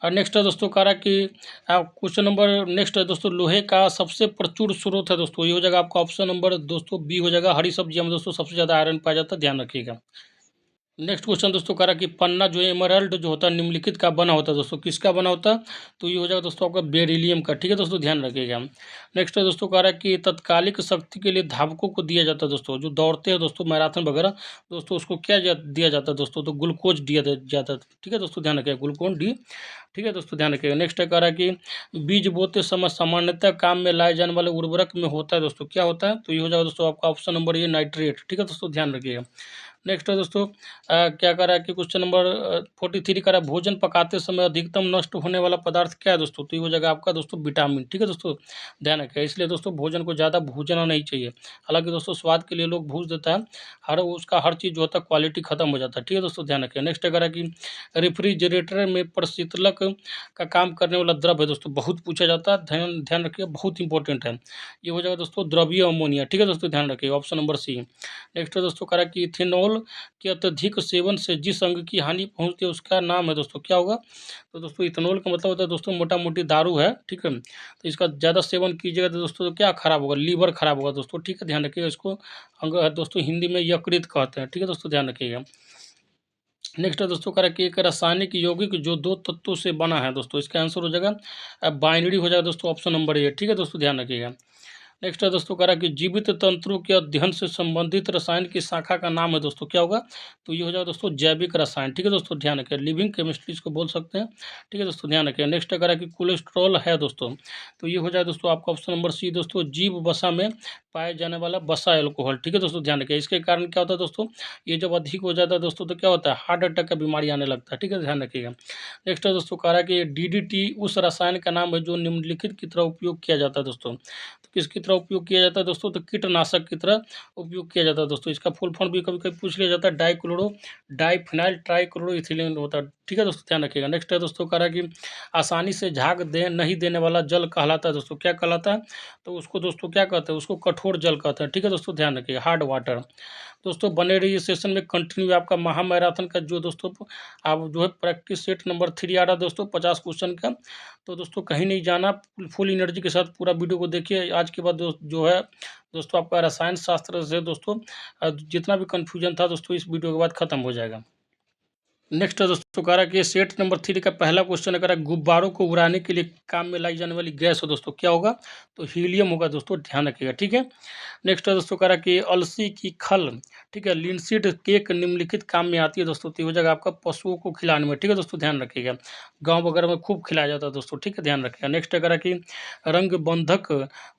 और नेक्स्ट है दोस्तों कह रहा कि क्वेश्चन नंबर नेक्स्ट है दोस्तों, लोहे का सबसे प्रचुर स्रोत है दोस्तों, ये हो जाएगा आपका ऑप्शन नंबर दोस्तों बी हो जाएगा, हरी सब्जियों में दोस्तों सबसे ज़्यादा आयरन पाया जाता है, ध्यान रखिएगा। नेक्स्ट क्वेश्चन दोस्तों कह रहा कि पन्ना जो है एमराल्ड जो होता है निम्नलिखित का बना होता है दोस्तों, किसका बना होता है, तो ये हो जाएगा दोस्तों आपका बेरिलियम का, ठीक है दोस्तों, ध्यान रखिएगा। नेक्स्ट है दोस्तों कह रहा है कि तत्कालिक शक्ति के लिए धावकों को दिया जाता है दोस्तों, जो दौड़ते हैं दोस्तों मैराथन वगैरह दोस्तों, उसको क्या दिया जाता है दोस्तों, तो ग्लूकोज दिया जाता है, ठीक है दोस्तों, ध्यान रखिएगा, ग्लूकोन डी, ठीक है दोस्तों, ध्यान रखिएगा। नेक्स्ट है कह रहा है कि बीज बोते समय सामान्यतः काम में लाए जाने वाले उर्वरक में होता है दोस्तों, क्या होता है, तो ये हो जाएगा दोस्तों आपका ऑप्शन नंबर ये नाइट्रेट, ठीक है दोस्तों, ध्यान रखिएगा। नेक्स्ट है दोस्तों क्या कह रहा है कि क्वेश्चन नंबर 43 कह रहा है भोजन पकाते समय अधिकतम नष्ट होने वाला पदार्थ क्या है दोस्तों, तो ये हो जाएगा आपका दोस्तों विटामिन, ठीक है दोस्तों, ध्यान रखिएगा। इसलिए दोस्तों भोजन को ज़्यादा भूजना नहीं चाहिए, हालांकि दोस्तों स्वाद के लिए लोग भूज देता है, हर चीज़ जो होता है क्वालिटी खत्म हो जाता है, ठीक है दोस्तों, ध्यान रखिएगा। नेक्स्ट कह रहा है कि रेफ्रिजरेटर में प्रशीतलक का काम करने वाला द्रव है दोस्तों, बहुत पूछा जाता है, ध्यान ध्यान रखिएगा, बहुत इंपॉर्टेंट है। ये हो जाएगा दोस्तों द्रवीय अमोनिया, ठीक है दोस्तों, ध्यान रखिएगा, ऑप्शन नंबर सी। नेक्स्ट है दोस्तों कह रहा है कि इथेनॉल के अत्यधिक सेवन से जिस अंग की हानि पहुंचती है उसका नाम है दोस्तों, क्या होगा, तो दोस्तों इथेनॉल का मतलब होता है दोस्तों मोटा मोटी दारू है, ठीक है, तो इसका ज़्यादा सेवन कीजिएगा तो दोस्तों तो क्या खराब होगा, लीवर खराब होगा दोस्तों, ठीक है, ध्यान रखिएगा। इसको अंग दोस्तों हिंदी में यकृत कहते हैं, ठीक है दोस्तों, ध्यान रखिएगा। नेक्स्ट है दोस्तों कह रहा है कि एक रासायनिक यौगिक जो दो तत्वों से बना है दोस्तों, इसका आंसर हो जाएगा बाइनरी हो जाएगा दोस्तों, ऑप्शन नंबर ए, ठीक है दोस्तों, ध्यान रखिएगा। नेक्स्ट है दोस्तों कह रहा है कि जीवित तंत्रों के अध्ययन से संबंधित रसायन की शाखा का नाम है दोस्तों, क्या होगा, तो ये हो जाएगा दोस्तों जैविक रसायन, ठीक है दोस्तों, ध्यान रखें, लिविंग केमिस्ट्री इसको बोल सकते हैं, ठीक है दोस्तों, ध्यान रखें। नेक्स्ट कह रहा है कि कोलेस्ट्रॉल है दोस्तों, तो ये हो जाएगा दोस्तों आपका ऑप्शन नंबर सी दोस्तों, जीव वसा में पाए जाने वाला वसा एल्कोहल, ठीक है दोस्तों, ध्यान रखें। इसके कारण क्या होता है दोस्तों, ये जब अधिक हो जाता है दोस्तों तो क्या होता है, हार्ट अटैक का बीमारी आने लगता है, ठीक है, ध्यान रखिएगा। नेक्स्ट है दोस्तों कह रहा है कि DDT उस रसायन का नाम है जो निम्नलिखित की तरह उपयोग किया जाता है दोस्तों, तो किसकी तरह उपयोग किया जाता है दोस्तों, तो कीटनाशक की तरह उपयोग किया जाता है दोस्तों। इसका फुल फॉर्म भी कभी कभी पूछ लिया जाता है, डाइफिनाइल ट्राइक्लोरो इथिलीन होता है, ठीक है दोस्तों, ध्यान रखिएगा। नेक्स्ट है दोस्तों कह रहा है कि आसानी से झाग दे नहीं देने वाला जल कहलाता है दोस्तों, क्या कहलाता है, तो उसको दोस्तों क्या कहते हैं, उसको कठोर जल कहते हैं, ठीक है दोस्तों, ध्यान रखिएगा, हार्ड वाटर। दोस्तों बने रहिए सेशन में, कंटिन्यू आपका महा मैराथन का जो दोस्तों आप जो है प्रैक्टिस सेट नंबर 3 आ रहा है दोस्तों 50 क्वेश्चन का, तो दोस्तों कहीं नहीं जाना, फुल एनर्जी के साथ पूरा वीडियो को देखिए। आज के बाद जो है दोस्तों आपका रसायन शास्त्र से दोस्तों जितना भी कन्फ्यूजन था दोस्तों इस वीडियो के बाद खत्म हो जाएगा। नेक्स्ट है दोस्तों कह रहा है कि सेट नंबर 3 का पहला क्वेश्चन है, कह रहा है गुब्बारों को उड़ाने के लिए काम में लाई जाने वाली गैस हो दोस्तों, क्या होगा, तो हीलियम होगा दोस्तों, ध्यान रखिएगा, ठीक है। नेक्स्ट है दोस्तों कह रहा है कि अलसी की खल, ठीक है, लिनसीड केक निम्नलिखित काम में आती है दोस्तों, तो ये हो जाएगा आपका पशुओं को खिलाने में, ठीक है दोस्तों, ध्यान रखिएगा, गाँव वगैरह में खूब खिलाया जाता है दोस्तों, ठीक है, ध्यान रखिएगा। नेक्स्ट है कह रहा है कि रंग बंधक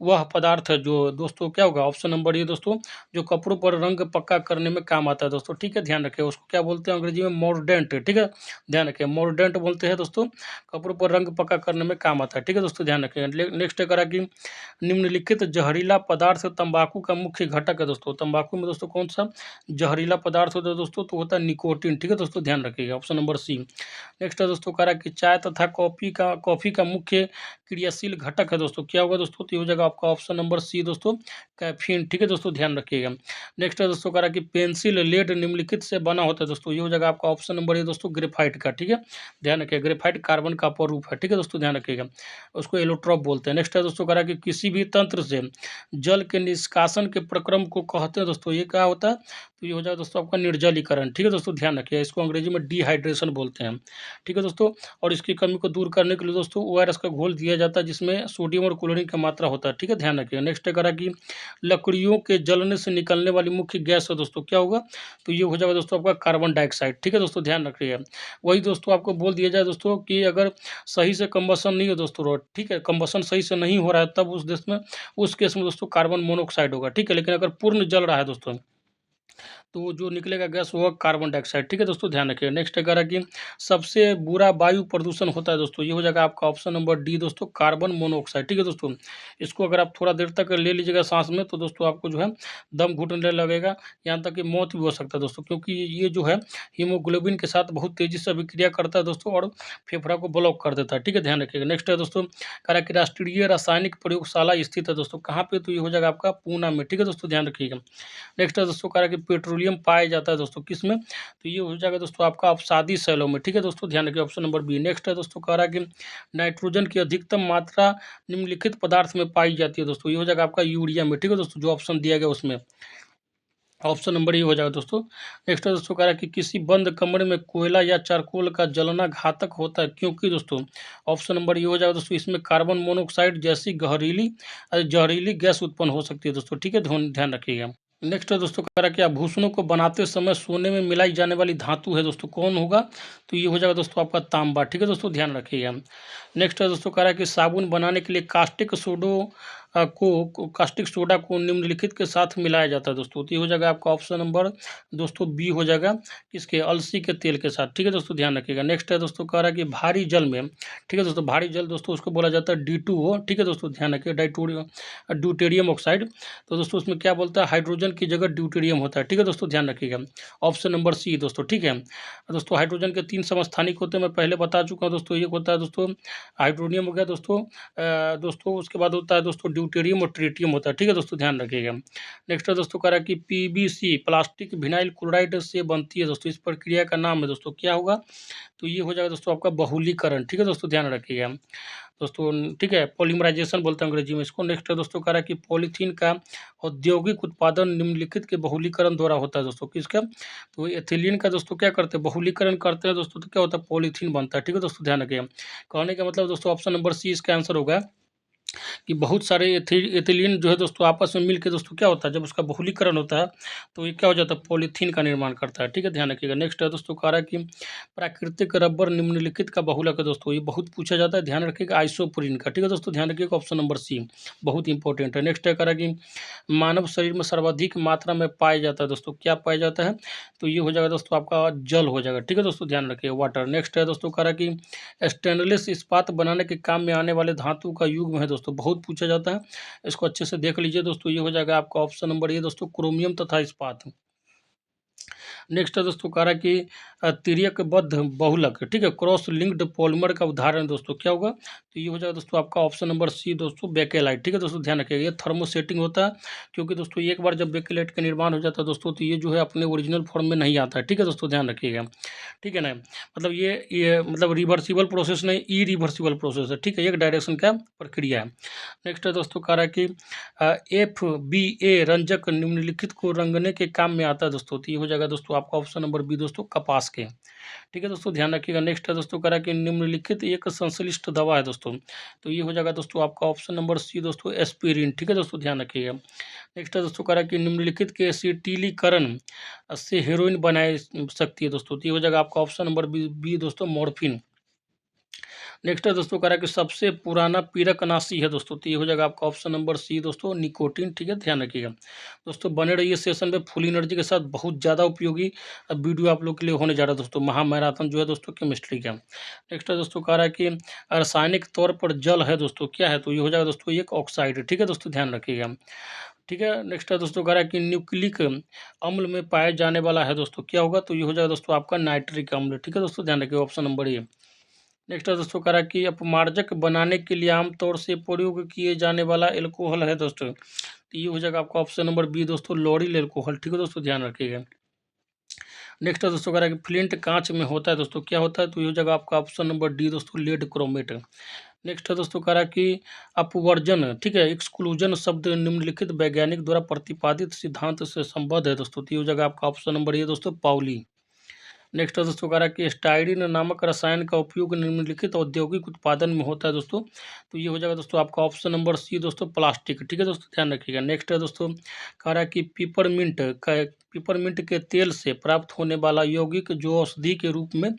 वह पदार्थ है जो दोस्तों क्या होगा, ऑप्शन नंबर ये दोस्तों जो कपड़ों पर रंग पक्का करने में काम आता है दोस्तों, ठीक है, ध्यान रखिएगा। उसको क्या बोलते हैं अंग्रेजी में, मोर्डेंट, ठीक है, ध्यान रखिए, मोर्डेंट बोलते हैं दोस्तों, कपड़ों पर रंग पक्का करने में काम आता है, ठीक है दोस्तों, ध्यान रखिएगा। नेक्स्ट करा कि निम्नलिखित जहरीला पदार्थ तंबाकू का मुख्य घटक है दोस्तों, तंबाकू में दोस्तों कौन सा जहरीला पदार्थ होता है दोस्तों, तो होता है निकोटीन, ठीक है दोस्तों, ध्यान रखिएगा, ऑप्शन नंबर सी। नेक्स्ट है दोस्तों कह रहा है कि चाय तथा कॉफी का मुख्य क्रियाशील घटक है दोस्तों, क्या होगा दोस्तों, तो ये हो जाएगा आपका ऑप्शन नंबर सी दोस्तों कैफीन, ठीक है दोस्तों, ध्यान रखिएगा। नेक्स्ट है दोस्तों कह रहा है कि पेंसिल लेड निम्नलिखित से बना होता है दोस्तों, ये हो जाएगा आपका ऑप्शन नंबर ये दोस्तों ग्रेफाइट का, ठीक है, ध्यान रखिएगा, ग्रेफाइट कार्बन का अपरूप है, ठीक है दोस्तों, ध्यान रखिएगा, उसको एलोट्रॉप बोलते हैं। नेक्स्ट है दोस्तों कह रहा है कि किसी भी तंत्र से जल के निष्कासन के प्रक्रम को कहते हैं दोस्तों, ये क्या होता है, तो ये हो जाएगा दोस्तों आपका निर्जलीकरण, ठीक है दोस्तों, ध्यान रखिएगा, इसको अंग्रेजी में डिहाइड्रेशन बोलते हैं, ठीक है दोस्तों। और इसकी कमी को दूर करने के लिए दोस्तों ORS का घोल दिया जाता है जिसमें सोडियम और क्लोरीन की मात्रा होता है, ठीक है, ध्यान रखिएगा। नेक्स्ट कह रहा है कि लकड़ियों के जलने से निकलने वाली मुख्य गैस है दोस्तों, क्या होगा, तो ये हो जाएगा दोस्तों आपका कार्बन डाइऑक्साइड, ठीक है दोस्तों, ध्यान रखिएगा। वही दोस्तों आपको बोल दिया जाए दोस्तों कि अगर सही से कंबशन नहीं हो दोस्तों रोड, ठीक है, कंबशन सही से नहीं हो रहा है, तब उस केस में दोस्तों कार्बन मोनोऑक्साइड होगा, ठीक है। लेकिन अगर पूर्ण जल रहा है दोस्तों, तो वो जो निकलेगा गैस वो कार्बन डाइऑक्साइड, ठीक है दोस्तों, ध्यान रखिए। नेक्स्ट अगर कि सबसे बुरा वायु प्रदूषण होता है दोस्तों, ये हो जाएगा आपका ऑप्शन नंबर डी दोस्तों, कार्बन मोनोऑक्साइड, ठीक है दोस्तों। इसको अगर आप थोड़ा देर तक ले लीजिएगा सांस में, तो दोस्तों आपको जो है दम घुटने लगेगा, यहाँ तक कि मौत भी हो सकता है दोस्तों, क्योंकि ये जो है हीमोग्लोबिन के साथ बहुत तेजी से अभिक्रिया करता है दोस्तों, और फेफड़ा को ब्लॉक कर देता है, ठीक है, ध्यान रखिएगा। नेक्स्ट है दोस्तों, करा कि राष्ट्रीय रासायनिक प्रयोगशाला स्थित है दोस्तों, कहाँ पे, तो ये हो जाएगा आपका पूना में, ठीक है दोस्तों, ध्यान रखिएगा। नेक्स्ट है दोस्तों, कह रहा है कि पेट्रोलियम पाया जाता है दोस्तों किस में, तो ये हो जाएगा दोस्तों आपका अवसादी शैलों में, ठीक है दोस्तों, ध्यान रखिए, ऑप्शन नंबर बी। नेक्स्ट है दोस्तों, कह रहा है कि नाइट्रोजन की अधिकतम मात्रा निम्नलिखित पदार्थ में पाई जाती है दोस्तों, ये हो जाएगा आपका यूरिया में, ठीक है दोस्तों, जो ऑप्शन दिया गया उसमें ऑप्शन नंबर ये हो जाएगा दोस्तों। नेक्स्ट है दोस्तों, कह रहा है कि किसी बंद कमरे में कोयला या चारकोल का जलना घातक होता है, क्योंकि दोस्तों ऑप्शन नंबर ये हो जाएगा दोस्तों, इसमें कार्बन मोनोऑक्साइड जैसी जहरीली गैस उत्पन्न हो सकती है दोस्तों, ठीक है, ध्यान रखिएगा। नेक्स्ट है दोस्तों, कह रहा है कि आभूषणों को बनाते समय सोने में मिलाई जाने वाली धातु है दोस्तों, कौन होगा, तो ये हो जाएगा दोस्तों आपका तांबा, ठीक है दोस्तों, ध्यान रखिएगा। नेक्स्ट है दोस्तों, कह रहा है कि साबुन बनाने के लिए कास्टिक सोडा को निम्नलिखित के साथ मिलाया जाता है दोस्तों, तो ये हो जाएगा आपका ऑप्शन नंबर दोस्तों बी हो जाएगा, किसके, अलसी के तेल के साथ, ठीक है दोस्तों, ध्यान रखिएगा। नेक्स्ट है दोस्तों, कह रहा है कि भारी जल में, ठीक है दोस्तों, भारी जल दोस्तों उसको बोला जाता है D2O, ठीक है दोस्तों, ध्यान रखिए, ड्यूटेरियम ऑक्साइड, तो दोस्तों उसमें क्या बोलता है, हाइड्रोजन की जगह ड्यूटेरियम होता है, ठीक है दोस्तों, ध्यान रखिएगा। ऑप्शन नंबर सी दोस्तों, ठीक है दोस्तों। हाइड्रोजन के 3 समस्थानिक होते हैं, मैं पहले बता चुका हूँ दोस्तों, एक होता है दोस्तों हाइड्रोनियम हो गया दोस्तों, दोस्तों उसके बाद होता है दोस्तों ड्यूटेरियम और ट्रिटियम होता है, ठीक है दोस्तों, ध्यान रखिएगा। नेक्स्ट है दोस्तों, कह रहा है कि PVC प्लास्टिक विनाइल क्लोराइड से बनती है दोस्तों, इस प्रक्रिया का नाम है दोस्तों, क्या होगा, तो ये हो जाएगा दोस्तों आपका बहुलीकरण, ठीक है दोस्तों, ध्यान रखिएगा दोस्तों, ठीक है, पॉलीमराइजेशन बोलते हैं अंग्रेजी में इसको। नेक्स्ट है दोस्तों, कह रहा है कि पॉलीथीन का औद्योगिक उत्पादन निम्नलिखित के बहुलीकरण द्वारा होता है दोस्तों, किसका, तो एथिलीन का दोस्तों क्या करते हैं, बहुलीकरण करते हैं दोस्तों, तो क्या होता है, पॉलीथीन बनता है, ठीक है दोस्तों, ध्यान रखिएगा। कहने का मतलब दोस्तों ऑप्शन नंबर सी इसका आंसर होगा, कि बहुत सारे एथिलीन जो है दोस्तों आपस में मिलकर दोस्तों क्या होता है, जब उसका बहुलीकरण होता है तो ये क्या हो जाता है, पॉलीथीन का निर्माण करता है, ठीक है, ध्यान रखिएगा। नेक्स्ट है दोस्तों, कह रहा है कि प्राकृतिक रबर निम्नलिखित का बहुलक है दोस्तों, ये बहुत पूछा जाता है, ध्यान रखिएगा, आइसोप्रीन का, ठीक है दोस्तों, ध्यान रखिएगा, ऑप्शन नंबर सी बहुत इंपॉर्टेंट है। नेक्स्ट है, कह रहा है कि मानव शरीर में सर्वाधिक मात्रा में पाया जाता है दोस्तों, क्या पाया जाता है, तो ये हो जाएगा दोस्तों आपका जल हो जाएगा, ठीक है दोस्तों, ध्यान रखिएगा, वाटर। नेक्स्ट है दोस्तों, कह रहा है कि स्टेनलेस इस्पात बनाने के काम में आने वाले धातु का युग्म है दोस्तों, बहुत पूछा जाता है, इसको अच्छे से देख लीजिए दोस्तों, ये हो जाएगा आपका ऑप्शन नंबर ए दोस्तों, क्रोमियम तथा इस्पात। नेक्स्ट है दोस्तों, कह रहा है कि तिर्यकबद्ध बहुलक, ठीक है, क्रॉस लिंक्ड पॉलीमर का उदाहरण दोस्तों क्या होगा, तो ये हो जाएगा दोस्तों आपका ऑप्शन नंबर सी दोस्तों, बेकेलाइट, ठीक है दोस्तों, ध्यान रखिएगा, ये थर्मोसेटिंग होता है, क्योंकि दोस्तों एक बार जब बेकेलाइट का निर्माण हो जाता है दोस्तों, तो ये जो है अपने ओरिजिनल फॉर्म में नहीं आता है, ठीक है दोस्तों, ध्यान रखिएगा, ठीक है ना, मतलब ये मतलब रिवर्सिबल प्रोसेस नहीं, इरिवर्सिबल प्रोसेस है, ठीक है, एक डायरेक्शन का प्रक्रिया है। नेक्स्ट है दोस्तों, कह रहा है कि FBA रंजक निम्नलिखित को रंगने के काम में आता है दोस्तों, तो ये हो जाएगा दोस्तों आपका ऑप्शन नंबर बी दोस्तों, कपास के, ठीक है दोस्तों, ध्यान रखिएगा। नेक्स्ट है दोस्तों, कह रहा है कि निम्नलिखित एक संश्लिष्ट दवा है दोस्तों, तो ये हो जाएगा दोस्तों आपका ऑप्शन नंबर सी दोस्तों, एस्पिरिन, ठीक है दोस्तों, ध्यान रखिएगा। नेक्स्ट है दोस्तों, कह रहा है कि निम्नलिखित के एसिटिलीकरण से हेरोइन बनाई सकती है दोस्तों, तो ये हो जाएगा आपका ऑप्शन नंबर बी दोस्तों, मॉर्फिन। नेक्स्ट है दोस्तों, कह रहा है कि सबसे पुराना पीरकनाशी है दोस्तों, तो ये हो जाएगा आपका ऑप्शन नंबर सी दोस्तों, निकोटीन, ठीक है, ध्यान रखिएगा दोस्तों। बने रहिए सेशन में, फुल एनर्जी के साथ बहुत ज़्यादा उपयोगी वीडियो आप लोग के लिए होने जा रहा है दोस्तों, महामैराथन जो है दोस्तों केमिस्ट्री का। नेक्स्ट है दोस्तों, कह रहा है कि रासायनिक तौर पर जल है दोस्तों, क्या है, तो ये हो जाएगा दोस्तों एक ऑक्साइड, ठीक है दोस्तों, ध्यान रखिएगा, ठीक है। नेक्स्ट है दोस्तों, कह रहा है कि न्यूक्लिक अम्ल में पाया जाने वाला है दोस्तों, क्या होगा, तो ये हो जाएगा दोस्तों आपका नाइट्रिक अम्ल, ठीक है दोस्तों, ध्यान रखिएगा, ऑप्शन नंबर ए। नेक्स्ट है दोस्तों, कह रहा है कि अपमार्जक बनाने के लिए आमतौर से प्रयोग किए जाने वाला एल्कोहल है दोस्तों, तो ये हो जाएगा आपका ऑप्शन नंबर बी दोस्तों, लॉरिल एल्कोहल, ठीक है दोस्तों, ध्यान रखिएगा। नेक्स्ट है दोस्तों, कह रहा है कि फ्लिंट कांच में होता है दोस्तों, क्या होता है, तो ये हो जाएगा आपका ऑप्शन नंबर डी दोस्तों, लेड क्रोमेट। नेक्स्ट है दोस्तों, कह रहा है कि अपवर्जन, ठीक है, एक्सक्लूजन शब्द निम्नलिखित वैज्ञानिक द्वारा प्रतिपादित सिद्धांत से संबद्ध है दोस्तों, तो ये हो जाएगा आपका ऑप्शन नंबर ए दोस्तों, पाउली। नेक्स्ट है दोस्तों कह रहा है कि स्टाइरिन नामक रसायन का उपयोग निम्नलिखित औद्योगिक उत्पादन में होता है दोस्तों। तो ये हो जाएगा दोस्तों आपका ऑप्शन नंबर सी दोस्तों, प्लास्टिक। ठीक है दोस्तों, ध्यान रखिएगा। नेक्स्ट है दोस्तों कह रहा है कि पिपरमिंट के तेल से प्राप्त होने वाला यौगिक जो औषधि के रूप में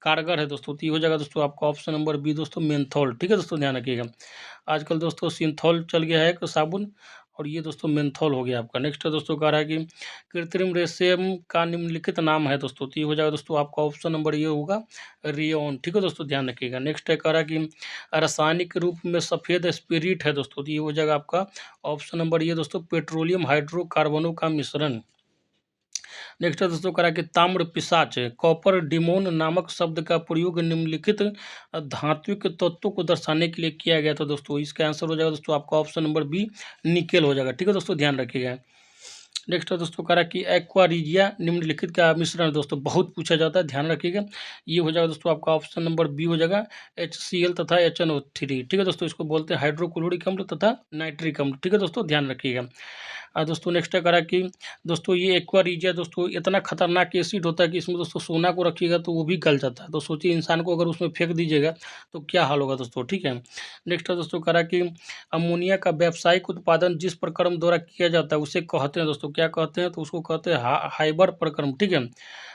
कारगर है दोस्तों। तो ये हो जाएगा दोस्तों आपका ऑप्शन नंबर बी दोस्तों, मेंथोल। ठीक है दोस्तों, ध्यान रखिएगा। आजकल दोस्तों सिंथॉल चल गया है एक साबुन, और ये दोस्तों मेंथोल हो गया आपका। नेक्स्ट है दोस्तों कह रहा है कि कृत्रिम रेशम का निम्नलिखित नाम है दोस्तों। तो ये हो जाएगा दोस्तों आपका ऑप्शन नंबर ये होगा, रेयॉन। ठीक है दोस्तों, ध्यान रखिएगा। नेक्स्ट है कह रहा है कि रासायनिक रूप में सफ़ेद स्पिरिट है दोस्तों। तो ये हो जाएगा आपका ऑप्शन नंबर ये दोस्तों, पेट्रोलियम हाइड्रोकार्बनों का मिश्रण। नेक्स्ट है दोस्तों करा कि ताम्र पिशाच, कॉपर डिमोन नामक शब्द का प्रयोग निम्नलिखित धात्विक तत्वों को दर्शाने के लिए किया गया था दोस्तों। इसका आंसर हो जाएगा दोस्तों आपका ऑप्शन नंबर बी, निकेल हो जाएगा। ठीक है दोस्तों, ध्यान रखिएगा। नेक्स्ट है दोस्तों करा कि एक्वारिजिया निम्नलिखित का मिश्रण है दोस्तों, बहुत पूछा जाता है, ध्यान रखिएगा। ये हो जाएगा दोस्तों आपका ऑप्शन नंबर बी हो जाएगा, HCl तथा HNO3। ठीक है दोस्तों, इसको बोलते हैं हाइड्रोक्लोरिक अम्ल तथा नाइट्रिक अम्ल। ठीक है दोस्तों, ध्यान रखिएगा। दोस्तों नेक्स्ट है करा कि दोस्तों ये एक्वारिजिया दोस्तों इतना खतरनाक एसिड होता है कि इसमें दोस्तों सोना को रखिएगा तो वो भी गल जाता है। तो सोचिए इंसान को अगर उसमें फेंक दीजिएगा तो क्या हाल होगा दोस्तों। ठीक है। नेक्स्ट है दोस्तों करा कि अमोनिया का व्यावसायिक उत्पादन जिस प्रक्रम द्वारा किया जाता है उसे कहते हैं दोस्तों, क्या कहते हैं, तो उसको कहते हैं हाइबर प्रक्रम। ठीक है,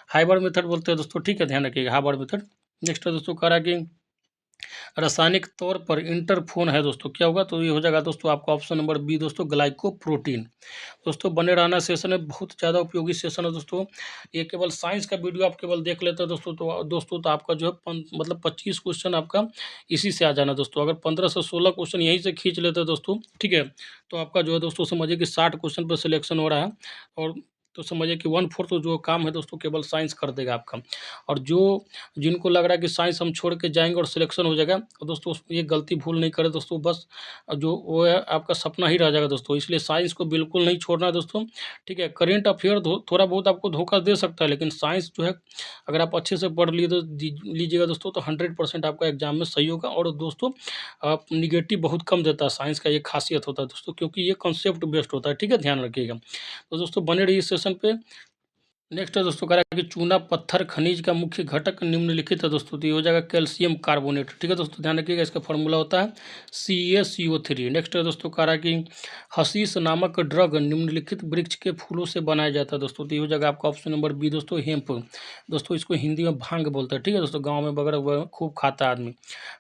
हाइबर मेथड बोलते हैं दोस्तों। ठीक है, ध्यान रखिएगा, हाइबर मेथड। नेक्स्ट है दोस्तों करा कि रासायनिक तौर पर इंटरफोन है दोस्तों, क्या होगा, तो ये हो जाएगा दोस्तों आपका ऑप्शन नंबर बी दोस्तों, ग्लाइकोप्रोटीन। दोस्तों बने रहना, सेशन है बहुत ज़्यादा उपयोगी सेशन है दोस्तों। ये केवल साइंस का वीडियो आप केवल देख लेते हैं दोस्तों तो आपका जो है मतलब 25 क्वेश्चन आपका इसी से आ जाना दोस्तों। अगर 15 से 16 क्वेश्चन यहीं से खींच लेते हैं दोस्तों, ठीक है, तो आपका जो है दोस्तों समझिए कि 60 क्वेश्चन पर सिलेक्शन हो रहा है। और तो समझिए कि 1/4 जो काम है दोस्तों केवल साइंस कर देगा आपका। और जो जिनको लग रहा है कि साइंस हम छोड़ के जाएंगे और सिलेक्शन हो जाएगा, तो दोस्तों ये गलती भूल नहीं करें दोस्तों, बस जो वो है आपका सपना ही रह जाएगा दोस्तों। इसलिए साइंस को बिल्कुल नहीं छोड़ना है दोस्तों। ठीक है, करेंट अफेयर थोड़ा बहुत आपको धोखा दे सकता है, लेकिन साइंस जो है अगर आप अच्छे से पढ़ लिए तो लीजिएगा दोस्तों, तो 100% आपका एग्जाम में सही होगा। और दोस्तों आप निगेटिव बहुत कम देता है साइंस का, ये खासियत होता है दोस्तों, क्योंकि ये कॉन्सेप्ट बेस्ड होता है। ठीक है, ध्यान रखिएगा। तो दोस्तों बने रहिए सेशन पे। नेक्स्ट है दोस्तों कह रहा है कि चूना पत्थर खनिज का मुख्य घटक निम्नलिखित है दोस्तों। तो ये हो जाएगा कैल्शियम कार्बोनेट। ठीक है दोस्तों, ध्यान रखिएगा, इसका फॉर्मूला होता है CaCO3। नेक्स्ट है दोस्तों कह रहा है कि हशीश नामक ड्रग निम्नलिखित वृक्ष के फूलों से बनाया जाता है दोस्तों। तो ये हो जाएगा आपका ऑप्शन नंबर बी दोस्तों, हेम्प। दोस्तों इसको हिंदी में भांग बोलते हैं। ठीक है दोस्तों, गाँव में वगैरह खूब खाता है आदमी।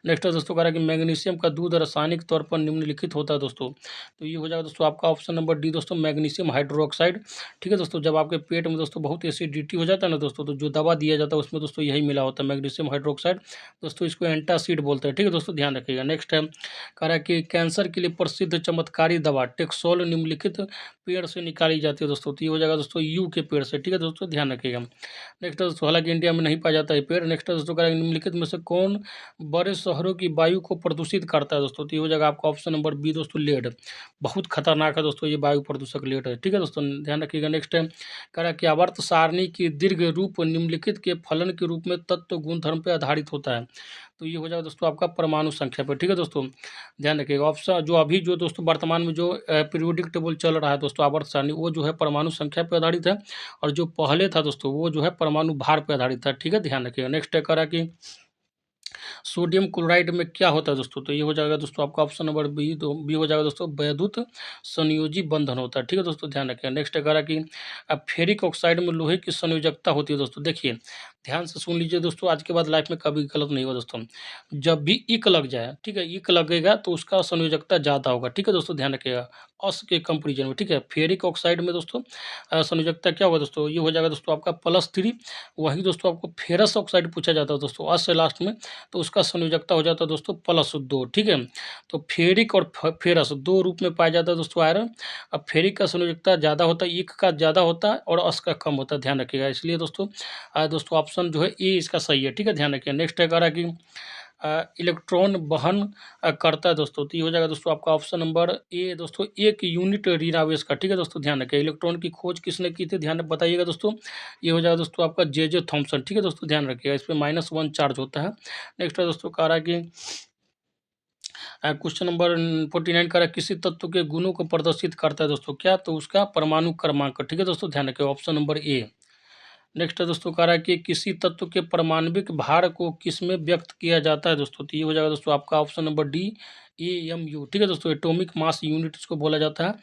नेक्स्ट है दोस्तों कह रहा है कि मैग्नीशियम का दूध रासायनिक तौर पर निम्नलिखित होता है दोस्तों। तो ये हो जाएगा दोस्तों आपका ऑप्शन नंबर डी दोस्तों, मैग्नीशियम हाइड्रोक्साइड। ठीक है दोस्तों, जब आपके पेट में दोस्तों बहुत एसिडिटी हो जाता है ना दोस्तों, तो जो दवा दिया जाता है उसमें दोस्तों यही मिला होता है, मैग्नीशियम हाइड्रोक्साइड। दोस्तों इसको एंटासिड बोलते हैं। ठीक है दोस्तों, ध्यान रखिएगा। नेक्स्ट है कह रहा है कि कैंसर के लिए प्रसिद्ध चमत्कारी दवा टेक्सोल निम्नलिखित पेड़ से निकाली जाती है दोस्तों। तो ये हो जाएगा दोस्तों यू के पेड़ से। ठीक है दोस्तों, ध्यान रखिएगा। नेक्स्ट है दोस्तों, हालांकि इंडिया में नहीं पाया जाता है पेड़। नेक्स्ट है दोस्तों कह रहा है निम्नलिखित में से कौन बड़े शहरों की वायु को प्रदूषित करता है दोस्तों। तो ये हो जाएगा आपका ऑप्शन नंबर बी दोस्तों, लेड। बहुत खतरनाक है दोस्तों ये वायु प्रदूषक लेड है। ठीक है दोस्तों, ध्यान रखिएगा। नेक्स्ट है कह रहा है कि आवर्त सारणी की दीर्घ रूप निम्नलिखित के फलन के रूप में तत्व गुणधर्म पर आधारित होता है। तो ये हो जाएगा दोस्तों आपका परमाणु संख्या पर। ठीक है दोस्तों, ध्यान रखिएगा। ऑप्शन जो अभी जो दोस्तों वर्तमान में जो पीरियोडिक टेबल चल रहा है दोस्तों, आवर्त सारणी, वो जो है परमाणु संख्या पर आधारित है। और जो पहले था दोस्तों वो जो है परमाणु भार पर आधारित था। ठीक है, ध्यान रखिएगा। नेक्स्ट है कह रहा है कि सोडियम क्लोराइड में क्या होता है दोस्तों। तो ये हो जाएगा दोस्तों आपका ऑप्शन नंबर बी हो जाएगा दोस्तों, वैद्युत संयोजी बंधन होता है। ठीक है दोस्तों, ध्यान रखिएगा। नेक्स्ट है कह रहा है कि अब फेरिक ऑक्साइड में लोहे की संयोजकता होती है दोस्तों। देखिए ध्यान से सुन लीजिए दोस्तों, आज के बाद लाइफ में कभी गलत नहीं होगा दोस्तों। जब भी इक लग जाए, ठीक है, इक लगेगा तो उसका संयोजकता ज़्यादा होगा। ठीक है दोस्तों, ध्यान रखिएगा, अस के कंपेरिजन में। ठीक है, फेरिक ऑक्साइड में दोस्तों संयोजकता क्या होगा दोस्तों, ये हो जाएगा दोस्तों आपका +3। वही दोस्तों आपको फेरस ऑक्साइड पूछा जाता है दोस्तों, अस से लास्ट में, तो उसका संयोजकता हो जाता है दोस्तों +2। ठीक है, तो फेरिक और फेरस दो रूप में पाया जाता है दोस्तों आयरन। अब फेरिक का संयोजकता ज़्यादा होता है, इक का ज़्यादा होता है और अस का कम होता है, ध्यान रखिएगा। इसलिए दोस्तों दोस्तों ऑप्शन जो है ए इसका सही है। ठीक है, ध्यान रखिए। नेक्स्ट है कह रहा है कि इलेक्ट्रॉन वहन करता है दोस्तों। तो ये हो जाएगा दोस्तों आपका ऑप्शन नंबर ए दोस्तों, 1 यूनिट ऋणावेश का। ठीक है दोस्तों, ध्यान रखिए। इलेक्ट्रॉन की खोज किसने की थी, ध्यान बताइएगा दोस्तों। ये हो जाएगा दोस्तों आपका जे थॉमसन। ठीक है दोस्तों, ध्यान रखिएगा, इस पर -1 चार्ज होता है। नेक्स्ट है दोस्तों कह रहा है कि क्वेश्चन नंबर 49 कह रहा है किसी तत्व के गुणों को प्रदर्शित करता है दोस्तों, क्या, तो उसका परमाणु क्रमांक। ठीक है दोस्तों, ध्यान रखिए, ऑप्शन नंबर ए। नेक्स्ट है दोस्तों कह रहा है कि किसी तत्व के परमाणविक भार को किस में व्यक्त किया जाता है दोस्तों, तो ये हो जाएगा दोस्तों आपका ऑप्शन नंबर डी, AMU। ठीक है दोस्तों, एटॉमिक मास यूनिट इसको बोला जाता है।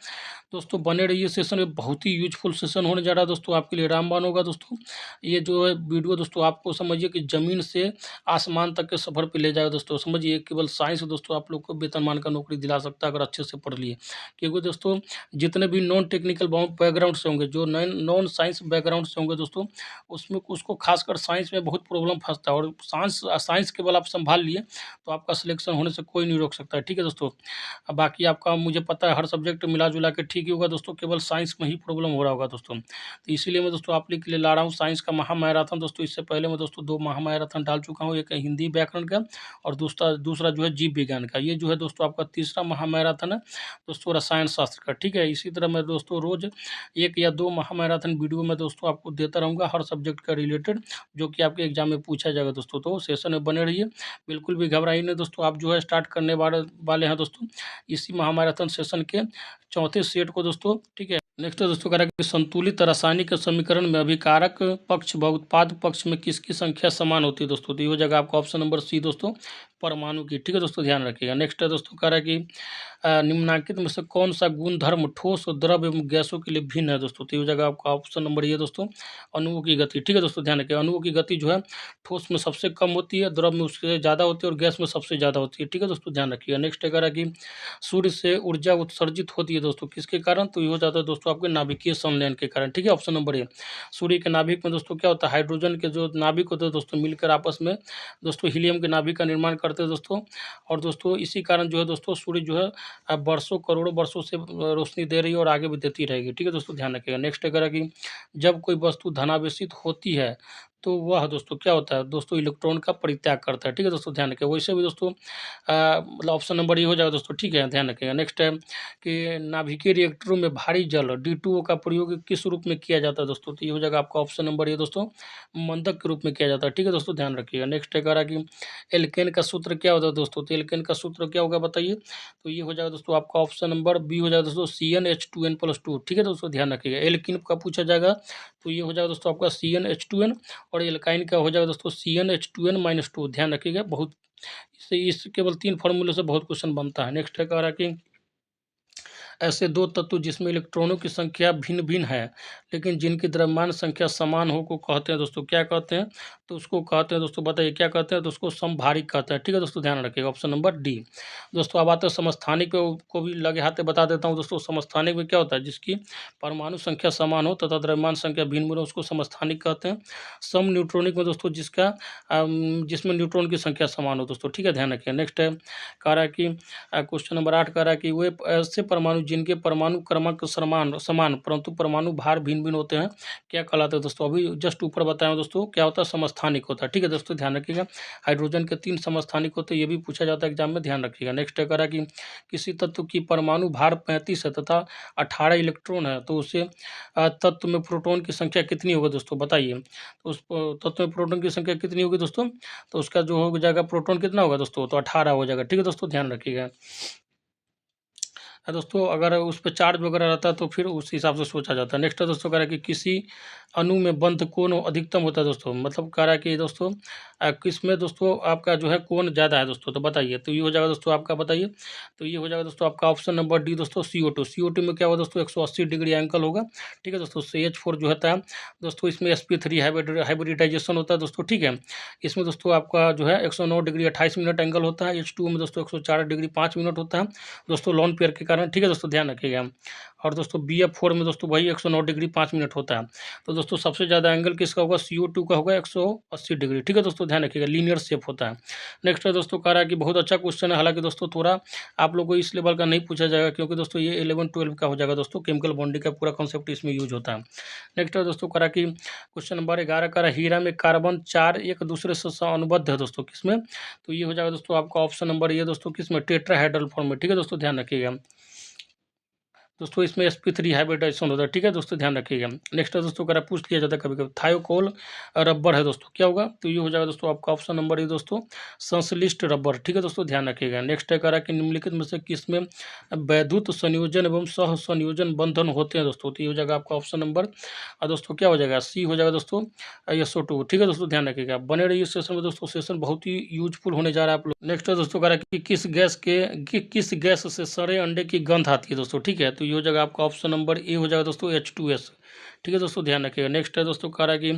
दोस्तों बने रहिए, सेशन में बहुत ही यूजफुल सेशन होने जा रहा है दोस्तों, आपके लिए रामबाण होगा दोस्तों। ये जो है वीडियो दोस्तों आपको समझिए कि ज़मीन से आसमान तक के सफ़र पे ले जाएगा दोस्तों। समझिए केवल साइंस दोस्तों आप लोग को वेतनमान का नौकरी दिला सकता है अगर अच्छे से पढ़ लिए। क्योंकि दोस्तों जितने भी नॉन टेक्निकल बैकग्राउंड से होंगे, जो नॉन साइंस बैकग्राउंड से होंगे दोस्तों, उसमें उसको खासकर साइंस में बहुत प्रॉब्लम फंसता है, और साइंस साइंस केवल आप संभाल लिए तो आपका सिलेक्शन होने से कोई नहीं रोक सकता है। ठीक है दोस्तों, अब बाकी आपका मुझे पता है हर सब्जेक्ट मिला जुला के ठीक ही होगा दोस्तों, केवल साइंस में ही प्रॉब्लम हो रहा होगा दोस्तों। तो इसीलिए मैं दोस्तों आप लोग के लिए ला रहा हूँ साइंस का महामैराथन दोस्तों। इससे पहले मैं दोस्तों 2 महामैराथन डाल चुका हूँ, एक हिंदी व्याकरण का और दूसरा दूसरा जो है जीव विज्ञान का। ये जो है दोस्तों आपका तीसरा महामैराथन है दोस्तों रसायन शास्त्र का। ठीक है, इसी तरह मैं दोस्तों रोज़ 1 या 2 महामैराथन वीडियो मैं दोस्तों आपको देता रहूँगा हर सब्जेक्ट का रिलेटेड, जो कि आपके एग्जाम में पूछा जाएगा दोस्तों। तो सेशन में बने रहिए, बिल्कुल भी घबराइए नहीं दोस्तों। आप जो है स्टार्ट करने वाले हैं दोस्तों इसी महामैराथन सेशन के चौथे सेट को दोस्तों। ठीक है, नेक्स्ट है दोस्तों कह रहा है कि संतुलित रासायनिक समीकरण में अभिकारक पक्ष व उत्पाद पक्ष में किसकी संख्या समान होती है दोस्तों, तो ये हो जाएगा आपका ऑप्शन नंबर सी दोस्तों, परमाणु की। ठीक है दोस्तों, ध्यान रखिएगा। नेक्स्ट है दोस्तों कह रहा है कि निम्नलिखित में से कौन सा गुणधर्म ठोस और द्रव एवं गैसों के लिए भिन्न है दोस्तों, तो ये हो जाएगा आपका ऑप्शन नंबर ये दोस्तों, अणुओं की गति। ठीक है दोस्तों, ध्यान रखिएगा। अणुओं की गति जो है ठोस में सबसे कम होती है, द्रव में उससे ज़्यादा होती है और गैस में सबसे ज़्यादा होती है। ठीक है दोस्तों, ध्यान रखिएगा। नेक्स्ट है कह रहा है कि सूर्य से ऊर्जा उत्सर्जित होती है दोस्तों किसके कारण, तो ये हो जाता है दोस्तों आपके नाभिकीय संलयन के कारण। ठीक है, ऑप्शन नंबर ए। सूर्य के नाभिक में दोस्तों क्या होता है, हाइड्रोजन के जो नाभिक होते हैं दोस्तों मिलकर आपस में दोस्तों हीलियम के नाभिक का निर्माण करते हैं दोस्तों। और दोस्तों इसी कारण जो है दोस्तों सूर्य जो है वर्षों करोड़ों वर्षों से रोशनी दे रही है और आगे भी देती रहेगी। ठीक है दोस्तों, ध्यान रखिएगा। नेक्स्ट है कह रहा है कि जब कोई वस्तु धनावेशित होती है तो वह दोस्तों क्या होता है दोस्तों, इलेक्ट्रॉन का परित्याग करता है। ठीक है दोस्तों, ध्यान रखिएगा। वैसे भी दोस्तों मतलब ऑप्शन नंबर ये हो जाएगा दोस्तों। ठीक है, ध्यान रखिएगा। नेक्स्ट है कि नाभिकीय रिएक्टरों में भारी जल D2O का प्रयोग किस रूप में किया जाता है दोस्तों, तो ये हो जाएगा आपका ऑप्शन नंबर ये दोस्तों, मंदक के रूप में किया जाता है। ठीक है दोस्तों, ध्यान रखिएगा। नेक्स्ट है कह रहा है कि एल्केन का सूत्र क्या होता है दोस्तों, तो एल्केन का सूत्र क्या होगा बताइए, तो ये हो जाएगा दोस्तों आपका ऑप्शन नंबर बी हो जाएगा दोस्तों CnH2n+2। ठीक है दोस्तों, ध्यान रखिएगा। एल्किन का पूछा जाएगा तो ये हो जाएगा दोस्तों आपका CnH2n, और एल्काइन का हो जाएगा दोस्तों CnH2n-2। ध्यान रखिएगा, बहुत इससे इस केवल 3 फॉर्मूले से बहुत क्वेश्चन बनता है। नेक्स्ट है कह रहा है कि ऐसे 2 तत्व जिसमें इलेक्ट्रॉनों की संख्या भिन्न-भिन्न है, लेकिन जिनकी द्रव्यमान संख्या समान हो को कहते हैं दोस्तों, क्या कहते हैं? तो उसको कहते हैं दोस्तों, बताइए क्या कहते हैं? तो उसको समभारिक कहते हैं। ठीक है दोस्तों, ध्यान रखिएगा, ऑप्शन नंबर डी। दोस्तों अब आते हैं समस्थानिक पे, को भी लगे हाथ बता देता हूँ दोस्तों। समस्थानिक में क्या होता है, जिसकी परमाणु संख्या समान हो तथा द्रव्यमान संख्या भिन्न-भिन्न हो उसको समस्थानिक कहते हैं। सम न्यूट्रॉनिक में दोस्तों जिसमें न्यूट्रॉन की संख्या समान हो दोस्तों। ठीक है, ध्यान रखिए। नेक्स्ट है कह रहा है कि क्वेश्चन नंबर 8 कह रहा है कि वे ऐसे परमाणु जिनके परमाणु क्रमांक समान समान परंतु परमाणु भार भिन्न-भिन्न होते हैं, क्या कहलाते हैं दोस्तों? अभी जस्ट ऊपर बताया दोस्तों, क्या होता है? समस्थानिक होता है। ठीक है दोस्तों, ध्यान रखिएगा। हाइड्रोजन के 3 समस्थानिक होते हैं, ये भी पूछा जाता है एग्जाम में, ध्यान रखिएगा। नेक्स्ट है कह रहा है कि किसी तत्व की परमाणु भार 35 है तथा 18 इलेक्ट्रॉन है, तो उसे तत्व में प्रोटॉन की संख्या कितनी होगी दोस्तों, बताइए? तो उस तत्व में प्रोटॉन की संख्या कितनी होगी दोस्तों? तो उसका जो हो जाएगा प्रोटॉन कितना होगा दोस्तों? तो 18 हो जाएगा। ठीक है दोस्तों, ध्यान रखिएगा। दोस्तों अगर उस पे चार्ज वगैरह रहता है तो फिर उस हिसाब से सोचा जाता है। नेक्स्ट है दोस्तों कह रहा है कि किसी अणु में बंध कोण अधिकतम होता है दोस्तों, मतलब कह रहा है कि दोस्तों किस में दोस्तों आपका जो है कोण ज़्यादा है दोस्तों, तो बताइए? तो ये हो जाएगा दोस्तों आपका, बताइए? तो ये हो जाएगा दोस्तों आपका ऑप्शन नंबर डी दोस्तों, CO2। CO2 में क्या होगा दोस्तों, 180 डिग्री एंगल होगा। ठीक है दोस्तों, CH4 जो होता है दोस्तों, इसमें sp3 हाइब्रिडाइजेशन होता है दोस्तों। ठीक है, इसमें दोस्तों आपका जो है 109 डिग्री 28 मिनट एंगल होता है। H2 में दोस्तों 104 डिग्री 5 मिनट होता है दोस्तों, लोन पेयर के कारण। ठीक है दोस्तों, ध्यान रखिएगा। और दोस्तों BF4 में दोस्तों वही 109 डिग्री 5 मिनट होता है। तो दोस्तों सबसे ज़्यादा एंगल किसका होगा, CO2 का होगा 180 डिग्री। ठीक है दोस्तों, ध्यान रखिएगा, लीनियर शेप होता है। नेक्स्ट है दोस्तों कह रहा है कि बहुत अच्छा क्वेश्चन है, हालांकि दोस्तों थोड़ा आप लोगों को इस लेवल का नहीं पूछा जाएगा, क्योंकि दोस्तों ये 11-12 का हो जाएगा दोस्तों, केमिकल बॉन्डिंग का पूरा कॉन्सेप्ट इसमें यूज होता है। नेक्स्ट है दोस्तों कह रहा है कि क्वेश्चन नंबर 11 कह रहा है हीरा में कार्बन 4 एक दूसरे से अनुबद्ध है दोस्तों, किसमें? तो ये हो जाएगा दोस्तों आपका ऑप्शन नंबर ये दोस्तों, किसमें? टेट्राहेड्रल फॉर्म में। ठीक है दोस्तों, ध्यान रखिएगा। दोस्तों इसमें sp3 हाइब्रिडाइजेशन होता है, ठीक है दोस्तों, ध्यान रखिएगा। नेक्स्ट है दोस्तों, करा पूछ लिया जाता है कभी कभी, थायोकोल रबर है दोस्तों, क्या होगा, तो ये हो जाएगा दोस्तों आपका ऑप्शन नंबर ए दोस्तों, संश्लिष्ट रबर, ठीक है दोस्तों, ध्यान रखिएगा। नेक्स्ट है करा कि निम्नलिखित में से किसमें वैद्युत संयोजन एवं सह संयोजन बंधन होते हैं दोस्तों, तो ये हो जाएगा आपका ऑप्शन नंबर दोस्तों क्या हो जाएगा, सी हो जाएगा दोस्तों, SO2, ठीक है दोस्तों, ध्यान रखिएगा। बने रहिए सेशन में दोस्तों, सेशन बहुत ही यूजफुल होने जा रहा है आप लोग। नेक्स्ट है दोस्तों करा कि किस गैस से सड़े अंडे की गंध आती है दोस्तों, ठीक है, तो ये हो जाएगा आपका ऑप्शन नंबर ए हो जाएगा दोस्तों, H2S, ठीक है दोस्तों, ध्यान रखिएगा। नेक्स्ट है दोस्तों कह रहा है कि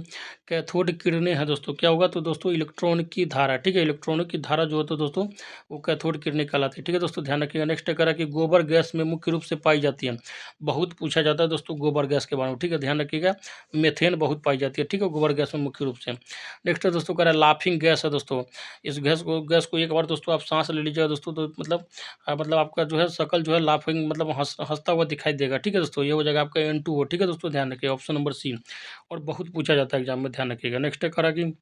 कैथोड किरणें हैं दोस्तों, क्या होगा, तो दोस्तों इलेक्ट्रॉन की धारा, ठीक है, इलेक्ट्रॉनों की धारा जो होता है दोस्तों वो कैथोड किरणें कहलाती है, ठीक है दोस्तों, ध्यान रखिएगा। नेक्स्ट है कह रहा है कि गोबर गैस में मुख्य रूप से पाई जाती है, बहुत पूछा जाता है दोस्तों गोबर गैस के बारे में, ठीक है, ध्यान रखिएगा। मेथेन बहुत पाई जाती है, ठीक है, गोबर गैस में मुख्य रूप से। नेक्स्ट है दोस्तों कह रहा है लाफिंग गैस है दोस्तों, इस गैस को एक बार दोस्तों आप सांस ले लीजिएगा दोस्तों, तो मतलब आपका जो है शकल जो है लाफिंग मतलब हंसता हुआ दिखाई देगा, ठीक है दोस्तों, ये हो जाएगा आपका N2O, ठीक है दोस्तों, ध्यान रखिएगा, ऑप्शन नंबर सी, और बहुत पूछा जाता है एग्जाम में, ध्यान रखिएगा। नेक्स्ट है करा कि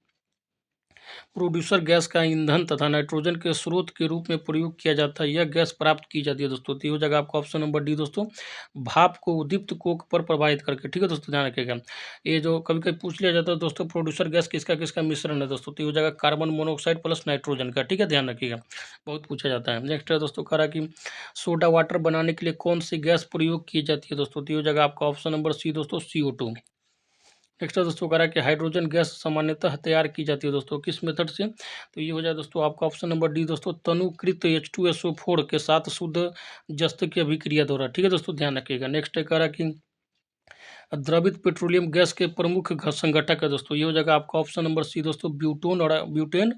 प्रोड्यूसर गैस का ईंधन तथा नाइट्रोजन के स्रोत के रूप में प्रयोग किया जाता है, यह गैस प्राप्त की जाती है दोस्तों, तो ये हो जाएगा आपका ऑप्शन नंबर डी दोस्तों, भाप को उद्दीप्त कोक पर प्रभावित करके, ठीक है दोस्तों, ध्यान रखिएगा। ये जो कभी कभी पूछ लिया जाता है दोस्तों, प्रोड्यूसर गैस किसका किसका मिश्रण है दोस्तों, तो ये हो जाएगा कार्बन मोनोऑक्साइड प्लस नाइट्रोजन का, ठीक है, ध्यान रखिएगा, बहुत पूछा जाता है। नेक्स्ट है दोस्तों कह रहा कि सोडा वाटर बनाने के लिए कौन सी गैस प्रयोग की जाती है दोस्तों, तो ये हो जाएगा आपका ऑप्शन नंबर सी दोस्तों, CO2। नेक्स्ट है दोस्तों कह रहा है कि हाइड्रोजन गैस सामान्यतः तैयार की जाती है दोस्तों किस मेथड से, तो ये हो जाए दोस्तों आपका ऑप्शन नंबर डी दोस्तों, तनुकृत H2SO4 के साथ शुद्ध जस्त की अभिक्रिया द्वारा, ठीक है दोस्तों, ध्यान रखिएगा। नेक्स्ट है कह रहा है कि द्रवित पेट्रोलियम गैस के प्रमुख संघटक है दोस्तों, ये हो जाएगा आपका ऑप्शन नंबर सी दोस्तों, ब्यूटेन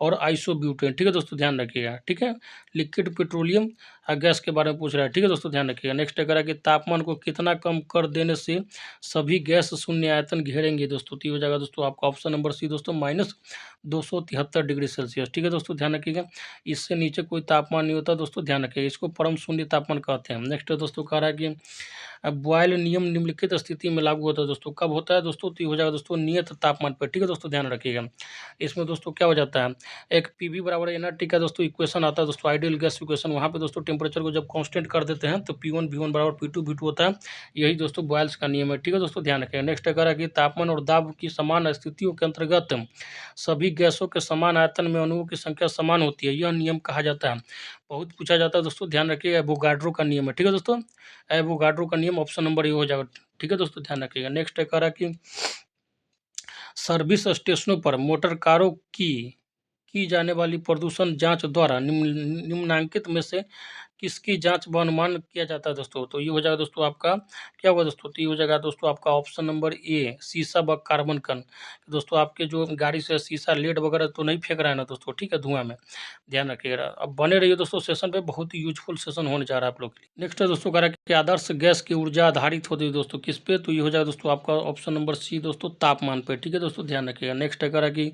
और आइसोब्यूटेन, ठीक है दोस्तों, ध्यान रखिएगा, ठीक है। लिक्विड पेट्रोलियम गैस के बारे में पूछ रहा है, ठीक है दोस्तों, ध्यान रखिएगा। नेक्स्ट अगर कि तापमान को कितना कम कर देने से सभी गैस शून्य आयतन घेरेंगे दोस्तों, तो ये हो जाएगा दोस्तों आपका ऑप्शन नंबर सी दोस्तों, -273 डिग्री सेल्सियस, ठीक है दोस्तों, ध्यान रखिएगा। इससे नीचे कोई तापमान नहीं होता दोस्तों, ध्यान रखिएगा, इसको परम शून्य तापमान कहते हैं। नेक्स्ट दोस्तों कह रहा है कि बॉयल नियम निम्नलिखित स्थिति में लागू होता है दोस्तों, कब होता है दोस्तों, तो ये हो जाएगा दोस्तों नियत तापमान पर, ठीक है दोस्तों, ध्यान रखिएगा। इसमें दोस्तों क्या हो जाता है, एक PV बराबर एनआरटी का दोस्तों इक्वेशन आता है दोस्तों, आइडियल गैस इक्वेशन, वहाँ पे दोस्तों टेम्परेचर को जब कांस्टेंट कर देते हैं तो P1 V1 बराबर P2 V2 होता है, यही दोस्तों बॉयल्स का नियम है, ठीक है दोस्तों, ध्यान रखिएगा। नेक्स्ट अगर है कि तापमान और दाब की समान स्थितियों के अंतर्गत सभी गैसों के समान आयतन में अणुओं की संख्या समान होती है, यह नियम कहा जाता है, बहुत पूछा जाता है दोस्तों, ध्यान रखिएगा, एवोगाड्रो का नियम है, ठीक है दोस्तों, एवोगाड्रो का नियम ऑप्शन नंबर ये हो जाएगा, ठीक है दोस्तों, ध्यान रखिएगा। नेक्स्ट है कह रहा कि सर्विस स्टेशनों पर मोटर कारों की जाने वाली प्रदूषण जांच द्वारा निम्नांकित में से किसकी जांच व अनुमान किया जाता है दोस्तों, तो ये हो जाएगा दोस्तों आपका क्या होगा दोस्तों, तो ये हो जाएगा दोस्तों आपका ऑप्शन नंबर ए, शीशा व कार्बन कण। दोस्तों आपके जो गाड़ी से शीशा लेड वगैरह तो नहीं फेंक रहा है ना दोस्तों, ठीक है, धुआं में, ध्यान रखिएगा। अब बने रहिए दोस्तों सेशन पे, बहुत ही यूजफुल सेशन होने जा रहा है आप लोग के लिए। नेक्स्ट है दोस्तों कह रहा है कि आदर्श गैस की ऊर्जा आधारित होती है दोस्तों किस पे, तो ये हो जाएगा दोस्तों आपका ऑप्शन नंबर सी दोस्तों, तापमान पे, ठीक है दोस्तों, ध्यान रखिएगा। नेक्स्ट है कह रहा है कि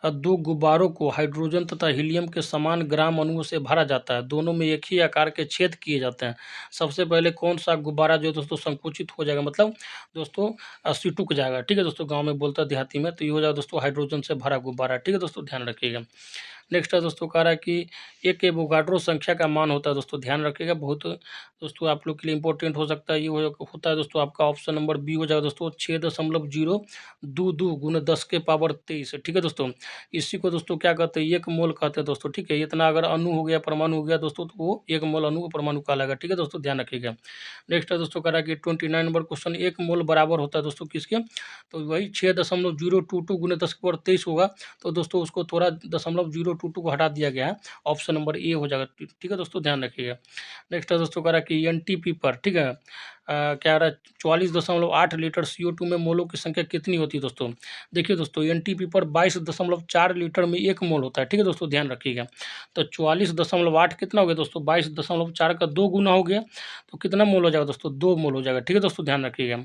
दो गुब्बारों को हाइड्रोजन तथा हीलियम के समान ग्राम अणुओं से भरा जाता है, दोनों में एक ही आकार के छेद किए जाते हैं, सबसे पहले कौन सा गुब्बारा जो दोस्तों संकुचित हो जाएगा, मतलब दोस्तों सिटुक जाएगा, ठीक है दोस्तों, गांव में बोलता है देहाती में, तो ये हो जाएगा दोस्तों हाइड्रोजन से भरा गुब्बारा, ठीक है दोस्तों, ध्यान रखिएगा। नेक्स्ट है दोस्तों कह रहा है कि एक एवोगाड्रो संख्या का मान होता है दोस्तों, ध्यान रखिएगा, बहुत दोस्तों आप लोग के लिए इंपॉर्टेंट हो सकता है, ये होता है दोस्तों आपका ऑप्शन नंबर बी हो जाएगा दोस्तों, 6.022 × 10⁻23, ठीक है दोस्तों। इसी को दोस्तों क्या कहते हैं, एक मोल कहते हैं दोस्तों, ठीक है, इतना अगर अणु हो गया परमाणु हो गया दोस्तों, तो वो एक मोल अणु परमाणु कहलाएगा, ठीक है दोस्तों, ध्यान रखिएगा। नेक्स्ट है दोस्तों कह रहा है कि 29 नंबर क्वेश्चन, एक मोल बराबर होता है दोस्तों किसके, तो वही 6.022 × 10⁻23 होगा, तो दोस्तों उसको थोड़ा 0.022 को हटा दिया गया है, ऑप्शन नंबर ए हो जाएगा, ठीक है दोस्तों, ध्यान रखिएगा। नेक्स्ट है दोस्तों कह रहा है कि NTP पर, ठीक है, क्या रहा है 44.8 लीटर CO2 में मोलों की संख्या कितनी होती है दोस्तों, देखिए दोस्तों NTP पर 22.4 लीटर में एक मोल होता है, ठीक है दोस्तों, ध्यान रखिएगा। तो 44.8 कितना हो गया दोस्तों, 22.4 का 2 गुना हो गया, तो कितना मोल हो जाएगा दोस्तों, 2 मोल हो जाएगा, ठीक है दोस्तों, ध्यान रखिएगा।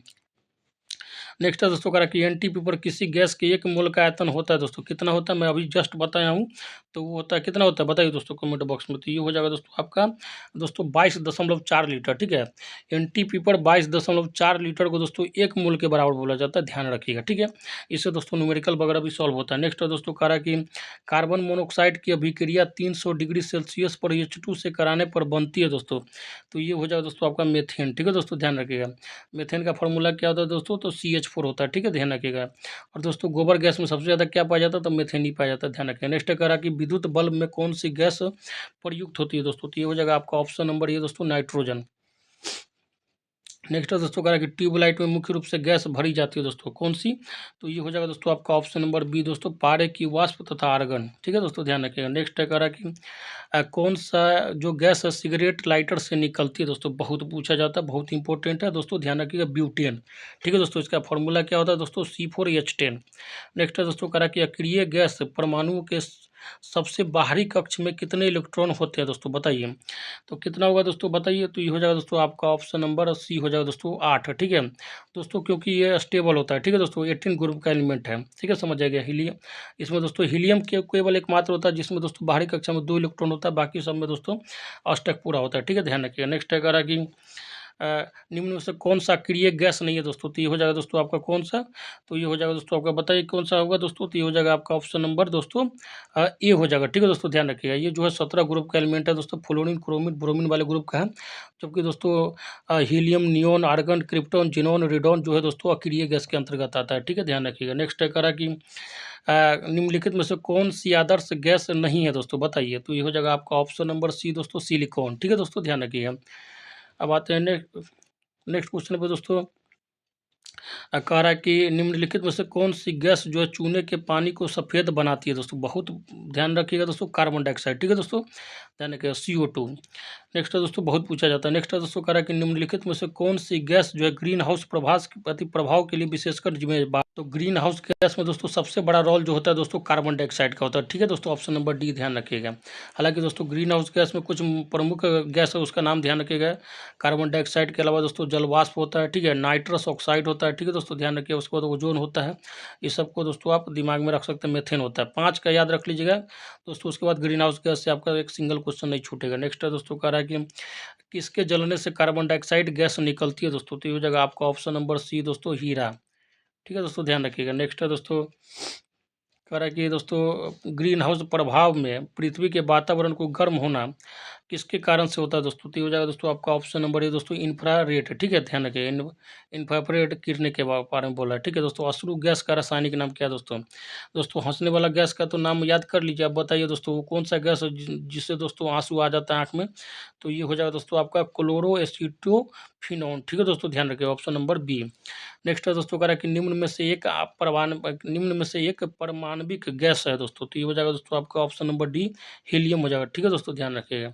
नेक्स्ट है दोस्तों कह रहा है कि एनटीपी पर किसी गैस के 1 मोल का आयतन होता है दोस्तों, कितना होता है मैं अभी जस्ट बताया हूँ, तो वो होता है कितना होता है बताइए दोस्तों कमेंट बॉक्स में। तो ये हो जाएगा दोस्तों आपका दोस्तों 22.4 लीटर, ठीक है। एनटीपी पर 22.4 लीटर को दोस्तों 1 मोल के बराबर बोला जाता है, ध्यान रखिएगा, ठीक है। इससे दोस्तों न्यूमेरिकल वगैरह भी सॉल्व होता है। नेक्स्ट है दोस्तों कह रहा है कि कार्बन मोनोऑक्साइड की अभिक्रिया 300 डिग्री सेल्सियस पर H2 से कराने पर बनती है दोस्तों, तो ये हो जाएगा दोस्तों आपका मेथेन, ठीक है दोस्तों ध्यान रखिएगा। मेथेन का फॉर्मूला क्या होता है दोस्तों, तो CH4 होता है, ठीक है ध्यान रखिएगा। और दोस्तों गोबर गैस में सबसे ज़्यादा क्या पाया जाता है, तो मेथेन ही पाया जाता है, ध्यान रखिएगा। नेक्स्ट कह रहा कि विद्युत बल्ब में कौन सी गैस प्रयुक्त होती है दोस्तों, तो ये हो जाएगा आपका ऑप्शन नंबर ये दोस्तों नाइट्रोजन। नेक्स्ट है दोस्तों कह रहा है कि ट्यूबलाइट में मुख्य रूप से गैस भरी जाती है दोस्तों, कौन सी, तो ये हो जाएगा दोस्तों आपका ऑप्शन नंबर बी दोस्तों, पारे की वाष्प तथा आर्गन, ठीक है दोस्तों ध्यान रखिएगा। नेक्स्ट है कह रहा है कि कौन सा जो गैस है सिगरेट लाइटर से निकलती है दोस्तों, बहुत पूछा जाता है, बहुत इंपॉर्टेंट है दोस्तों, ध्यान रखिएगा ब्यूटेन, ठीक है दोस्तों। इसका फॉर्मूला क्या होता है दोस्तों, C4H10। नेक्स्ट है दोस्तों कह रहा है कि अक्रिय गैस परमाणुओं के सबसे बाहरी कक्ष में कितने इलेक्ट्रॉन होते हैं दोस्तों बताइए, तो कितना होगा दोस्तों बताइए, तो ये हो जाएगा दोस्तों आपका ऑप्शन नंबर सी हो जाएगा दोस्तों 8, ठीक है दोस्तों, क्योंकि ये स्टेबल होता है, ठीक है दोस्तों, 18 ग्रुप का एलिमेंट है, ठीक है समझ जाएगा। हीलियम, इसमें दोस्तों हीलियम के केवल एकमात्र होता है जिसमें दोस्तों बाहरी कक्षा में 2 इलेक्ट्रॉन होता है, बाकी सब में दोस्तों अष्टक पूरा होता है, ठीक है ध्यान रखिएगा। नेक्स्ट है कह रहा है कि निम्न में से कौन सा अक्रिय गैस नहीं है दोस्तों, तो ये हो जाएगा दोस्तों आपका कौन सा, तो ये हो जाएगा दोस्तों आपका बताइए कौन सा होगा दोस्तों, तो ये हो जाएगा आपका ऑप्शन नंबर दोस्तों ए हो जाएगा, ठीक है दोस्तों ध्यान रखिएगा। ये जो है 17 ग्रुप का एलिमेंट है दोस्तों, फ्लोरीन क्रोमिन ब्रोमीन वाले ग्रुप का है, जबकि दोस्तों helium neon argon krypton xenon radon जो है दोस्तों अक्रिय गैस के अंतर्गत आता है, ठीक है ध्यान रखिएगा। नेक्स्ट है करा कि निम्नलिखित में से कौन सी आदर्श गैस नहीं है दोस्तों बताइए, तो ये हो जाएगा आपका ऑप्शन नंबर सी दोस्तों सिलिकॉन, ठीक है दोस्तों ध्यान रखिएगा। अब आते हैं नेक्स्ट क्वेश्चन पे दोस्तों, कह रहा है कि निम्नलिखित में से कौन सी गैस जो है चूने के पानी को सफ़ेद बनाती है दोस्तों, बहुत ध्यान रखिएगा दोस्तों, कार्बन डाइऑक्साइड, ठीक है दोस्तों ध्यान रखिएगा, CO2। नेक्स्ट है दोस्तों बहुत पूछा जाता है। नेक्स्ट है दोस्तों कह रहा है कि निम्नलिखित में से कौन सी गैस जो है ग्रीन हाउस प्रभाव के लिए विशेषकर जिम्मेदार, तो ग्रीन हाउस गैस में दोस्तों सबसे बड़ा रोल जो होता है दोस्तों कार्बन डाइऑक्साइड का होता है, ठीक है दोस्तों ऑप्शन नंबर डी ध्यान रखिएगा। हालांकि दोस्तों ग्रीन हाउस गैस में कुछ प्रमुख गैस है उसका नाम ध्यान रखिएगा, कार्बन डाइऑक्साइड के अलावा दोस्तों जलवाष्प होता है, ठीक है, नाइट्रस ऑक्साइड होता है, ठीक है दोस्तों ध्यान रखिए, उसके बाद ओजोन होता है, इस सबको दोस्तों आप दिमाग में रख सकते हैं। मेथेन होता है, 5 का याद रख लीजिएगा दोस्तों, उसके बाद ग्रीन हाउस गैस से आपका एक सिंगल क्वेश्चन नहीं छूटेगा। नेक्स्ट है दोस्तों कह रहा है कि किसके जलने से कार्बन डाइऑक्साइड गैस निकलती है दोस्तों, तो ये हो जाएगा आपका ऑप्शन नंबर सी दोस्तों हीरा, ठीक है दोस्तों ध्यान रखिएगा। नेक्स्ट है दोस्तों कह रहा है कि दोस्तों ग्रीन हाउस प्रभाव में पृथ्वी के वातावरण को गर्म होना किसके कारण से होता है दोस्तों, तो ये हो जाएगा दोस्तों आपका ऑप्शन नंबर ए दोस्तों इंफ्रारेड, ठीक है ध्यान रखिए, इंफ्रारेड किरणें के बारे में बोला है, ठीक है दोस्तों। अश्रु गैस का रासायनिक नाम क्या है दोस्तों, दोस्तों हंसने वाला गैस का तो नाम याद कर लीजिए, आप बताइए दोस्तों वो कौन सा गैस है जिससे दोस्तों आंसू आ जाता है आँख में, तो ये हो जाएगा दोस्तों आपका क्लोरो एसीटोफिनोन, ठीक है दोस्तों ध्यान रखिए, ऑप्शन नंबर बी। नेक्स्ट है दोस्तों कह रहा है कि निम्न में से एक परमाणविक गैस है दोस्तों, तो ये हो जाएगा दोस्तों आपका ऑप्शन नंबर डी हीलियम हो जाएगा, ठीक है दोस्तों ध्यान रखिएगा।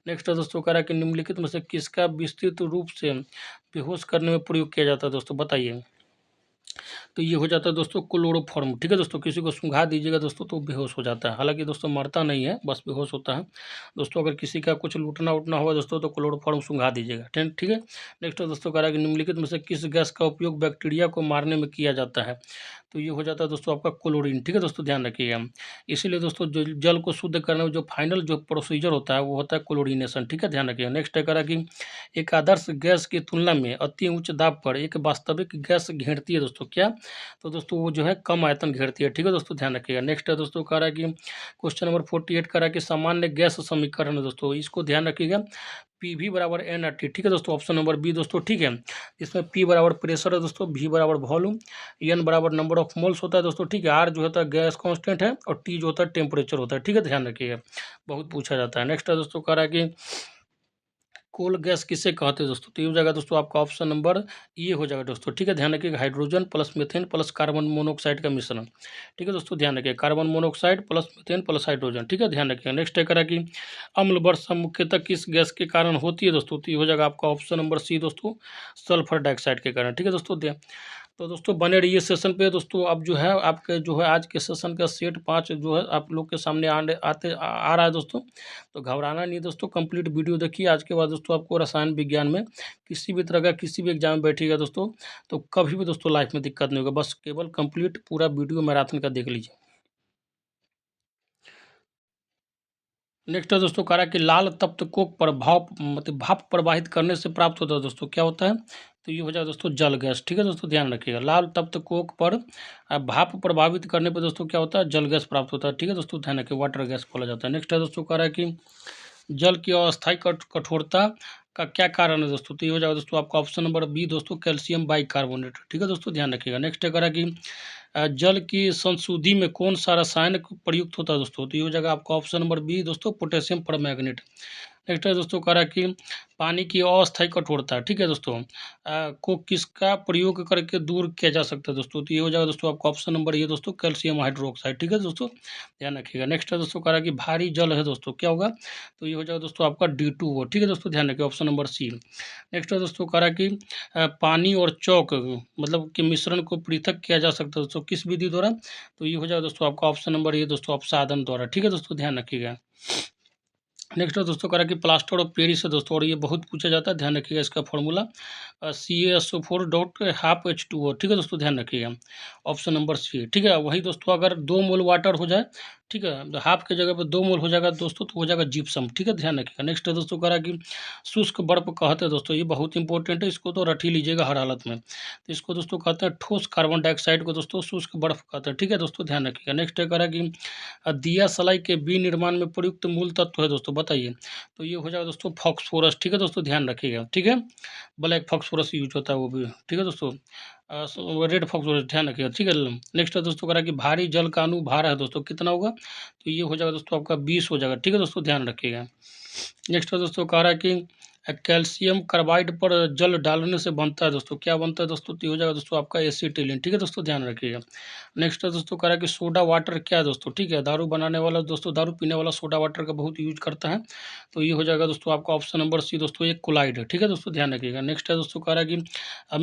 नेक्स्ट है दोस्तों कह रहा है कि निम्नलिखित में से किसका विस्तृत रूप से बेहोश करने में प्रयोग किया जाता है दोस्तों बताइए, तो ये हो जाता है दोस्तों क्लोरोफॉर्म, ठीक है दोस्तों, किसी को सूंघा दीजिएगा दोस्तों तो बेहोश हो जाता है, हालांकि दोस्तों मरता नहीं है बस बेहोश होता है दोस्तों। अगर किसी का कुछ लूटना उटना हुआ दोस्तों तो क्लोरोफॉर्म सूंघा दीजिएगा, ठीक है। नेक्स्ट दोस्तों कह रहा है कि निम्नलिखित में से किस गैस का उपयोग बैक्टीरिया को मारने में किया जाता है, तो ये हो जाता है दोस्तों आपका क्लोरीन, ठीक है दोस्तों ध्यान रखिएगा। इसीलिए दोस्तों जो जल को शुद्ध करने में जो फाइनल जो प्रोसीजर होता है वो होता है क्लोरीनेशन, ठीक है ध्यान रखिएगा। नेक्स्ट है कह रहा है कि एक आदर्श गैस की तुलना में अति उच्च दाब पर एक वास्तविक गैस घेरती है दोस्तों क्या, तो दोस्तों वो जो है कम आयतन घेरती है, ठीक है दोस्तों ध्यान रखिएगा। नेक्स्ट है दोस्तों कह रहा है कि क्वेश्चन नंबर 48 कह रहा है कि सामान्य गैस समीकरण है दोस्तों, इसको ध्यान रखिएगा, PV बराबर nRT, ठीक है दोस्तों ऑप्शन नंबर बी दोस्तों, ठीक है। इसमें P बराबर प्रेशर है दोस्तों, V बराबर वॉल्यूम, N बराबर नंबर ऑफ मोल्स होता है दोस्तों, ठीक है, R जो होता है गैस कांस्टेंट है और T जो होता है टेम्परेचर होता है, ठीक है ध्यान रखिएगा, बहुत पूछा जाता है। नेक्स्ट है दोस्तों कह रहा है कि कोल गैस किसे कहते हैं दोस्तों, तो ये हो जाएगा दोस्तों आपका ऑप्शन नंबर ये हो जाएगा दोस्तों, ठीक है ध्यान रखिएगा, hydrogen plus methane plus carbon monoxide का मिश्रण, ठीक है दोस्तों ध्यान रखिए, carbon monoxide plus methane plus hydrogen, ठीक है ध्यान रखिएगा। नेक्स्ट है करा कि अम्ल वर्षा मुख्यतः किस गैस के कारण होती है दोस्तों, तो ये हो जाएगा आपका ऑप्शन नंबर सी दोस्तों सल्फर डाइऑक्साइड के कारण, ठीक है दोस्तों। तो दोस्तों बने रहिए सेशन पे। दोस्तों अब जो है आपके जो है आज के सेशन का सेट 5 जो है आप लोग के सामने आ रहा है दोस्तों। तो घबराना नहीं दोस्तों, कंप्लीट वीडियो देखिए। आज के बाद दोस्तों आपको रसायन विज्ञान में किसी भी तरह का किसी भी एग्जाम में बैठिएगा दोस्तों, तो कभी भी दोस्तों लाइफ में दिक्कत नहीं होगा। बस केवल कंप्लीट पूरा वीडियो मैराथन का देख लीजिए। नेक्स्ट है दोस्तों कह रहा है कि लाल तप्त को प्रभाव मतलब भाप प्रवाहित करने से प्राप्त होता है दोस्तों, क्या होता है? तो ये हो जाएगा दोस्तों जल गैस। ठीक है दोस्तों, ध्यान रखिएगा। लाल तप्त कोक पर भाप प्रभावित करने पर दोस्तों क्या होता है? जल गैस प्राप्त होता है। ठीक है दोस्तों, ध्यान रखिए, वाटर गैस बोला जाता है। नेक्स्ट है दोस्तों कह रहा है कि जल की अस्थायी कठोरता का क्या कारण है दोस्तों? तो ये हो जाएगा दोस्तों आपका ऑप्शन नंबर बी दोस्तों, कैल्शियम बाइकार्बोनेट। ठीक है दोस्तों, ध्यान रखिएगा। नेक्स्ट है कह रहा है कि जल की संशुद्धि में कौन सा रसायन प्रयुक्त होता है दोस्तों? तो ये हो जाएगा आपका ऑप्शन नंबर बी दोस्तों, पोटेशियम परमैंगनेट। नेक्स्ट है दोस्तों कह रहा है कि पानी की अस्थायी कठोरता, ठीक है दोस्तों, को किसका प्रयोग करके दूर किया जा सकता है दोस्तों? तो ये हो जाएगा दोस्तों आपका ऑप्शन नंबर ये दोस्तों, कैल्शियम हाइड्रोक्साइड। ठीक है दोस्तों, ध्यान रखिएगा। नेक्स्ट है दोस्तों कह रहा है कि भारी जल है दोस्तों, क्या होगा? तो ये हो जाएगा दोस्तों आपका D2O। ठीक है दोस्तों, ध्यान रखिए, ऑप्शन नंबर सी। नेक्स्ट है दोस्तों कह रहा है कि पानी और चौक मतलब कि मिश्रण को पृथक किया जा सकता है दोस्तों, किस विधि द्वारा? तो ये हो जाएगा दोस्तों आपका ऑप्शन नंबर ये दोस्तों, अपसादन द्वारा। ठीक है दोस्तों, ध्यान रखिएगा। नेक्स्ट है दोस्तों कह रहा है कि प्लास्टर ऑफ पेरिस है दोस्तों, और ये बहुत पूछा जाता है, ध्यान रखिएगा इसका फॉर्मूला CaSO4.12H2O। ठीक है दोस्तों, ध्यान रखिएगा, ऑप्शन नंबर सी। ठीक है, वही दोस्तों अगर 2 मोल वाटर हो जाए, ठीक है, हाफ के जगह पे 2 मोल हो जाएगा दोस्तों, तो हो जाएगा जिप्सम। ठीक है, ध्यान रखिएगा। नेक्स्ट है दोस्तों कह रहा है कि शुष्क बर्फ कहते हैं दोस्तों, ये बहुत इंपॉर्टेंट है, इसको तो रट ही लीजिएगा हर हालत में। तो इसको दोस्तों कहते हैं ठोस कार्बन डाइऑक्साइड को दोस्तों शुष्क बर्फ कहते हैं। ठीक है दोस्तों, ध्यान रखिएगा। नेक्स्ट है कह रहा है कि दिया सलाई के विनिर्माण में प्रयुक्त मूल तत्व है दोस्तों, बताइए। तो ये हो जाएगा दोस्तों फॉस्फोरस। ठीक है दोस्तों, ध्यान रखिएगा। ठीक है, ब्लैक फॉस्फोरस यूज होता है वो भी। ठीक है दोस्तों, रेड फॉस्फोरस, ध्यान रखिएगा। ठीक है, नेक्स्ट है दोस्तों कह रहा है कि भारी जल का अणु भार है दोस्तों, कितना होगा? तो ये हो जाएगा दोस्तों आपका 20 हो जाएगा। ठीक है दोस्तों, ध्यान रखिएगा। नेक्स्ट है दोस्तों कह रहा है कि कैल्शियम कार्बाइड पर जल डालने से बनता है दोस्तों, क्या बनता है दोस्तों? तो ये हो जाएगा दोस्तों आपका एसिटिलीन। ठीक है दोस्तों, ध्यान रखिएगा। नेक्स्ट है दोस्तों कह रहा है कि सोडा वाटर क्या है दोस्तों? ठीक है, दारू बनाने वाला दोस्तों, दारू पीने वाला सोडा वाटर का बहुत यूज करता है। तो ये हो जाएगा दोस्तों आपका ऑप्शन नंबर सी दोस्तों, एक कोलाइड है। ठीक है दोस्तों, ध्यान रखिएगा। नेक्स्ट है दोस्तों कह रहा है कि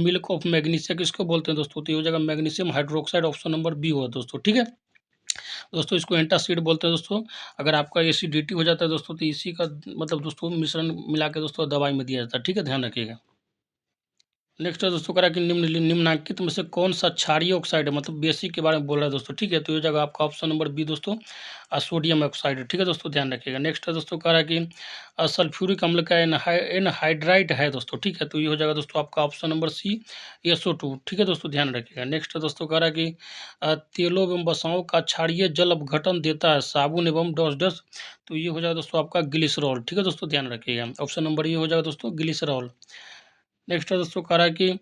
मिल्क ऑफ मैग्नीशिया किसको बोलते हैं दोस्तों? तो ये हो जाएगा magnesium hydroxide, option number B हुआ दोस्तों। ठीक है दोस्तों, इसको एंटासिड बोलते हैं दोस्तों। अगर आपका एसिडिटी हो जाता है दोस्तों, तो इसी का मतलब दोस्तों मिश्रण मिला के दोस्तों दवाई में दिया जाता है। ठीक है, ध्यान रखिएगा। नेक्स्ट है दोस्तों कह रहा है कि निम्नलिखित में से कौन सा क्षारीय ऑक्साइड है, मतलब बेसिक के बारे में बोल रहा है दोस्तों। ठीक है, तो ये जगह आपका ऑप्शन नंबर बी दोस्तों, सोडियम ऑक्साइड। ठीक है दोस्तों, ध्यान रखिएगा। नेक्स्ट है दोस्तों कह रहा है कि सल्फ्यूरिक अम्ल का एनहाइड्राइड है दोस्तों। ठीक है, तो ये हो जाएगा दोस्तों आपका ऑप्शन नंबर सी, SO2। ठीक है दोस्तों, ध्यान रखिएगा। नेक्स्ट है दोस्तों कह रहा है कि तेलों एवं वसाओं का क्षारीय जल अपघटन देता है साबुन एवं डस डस। तो ये हो जाएगा दोस्तों आपका ग्लिसरॉल। ठीक है दोस्तों, ध्यान रखिएगा, ऑप्शन नंबर ये हो जाएगा दोस्तों, ग्लिसरॉल। नेक्स्ट है दोस्तों कह रहा है कि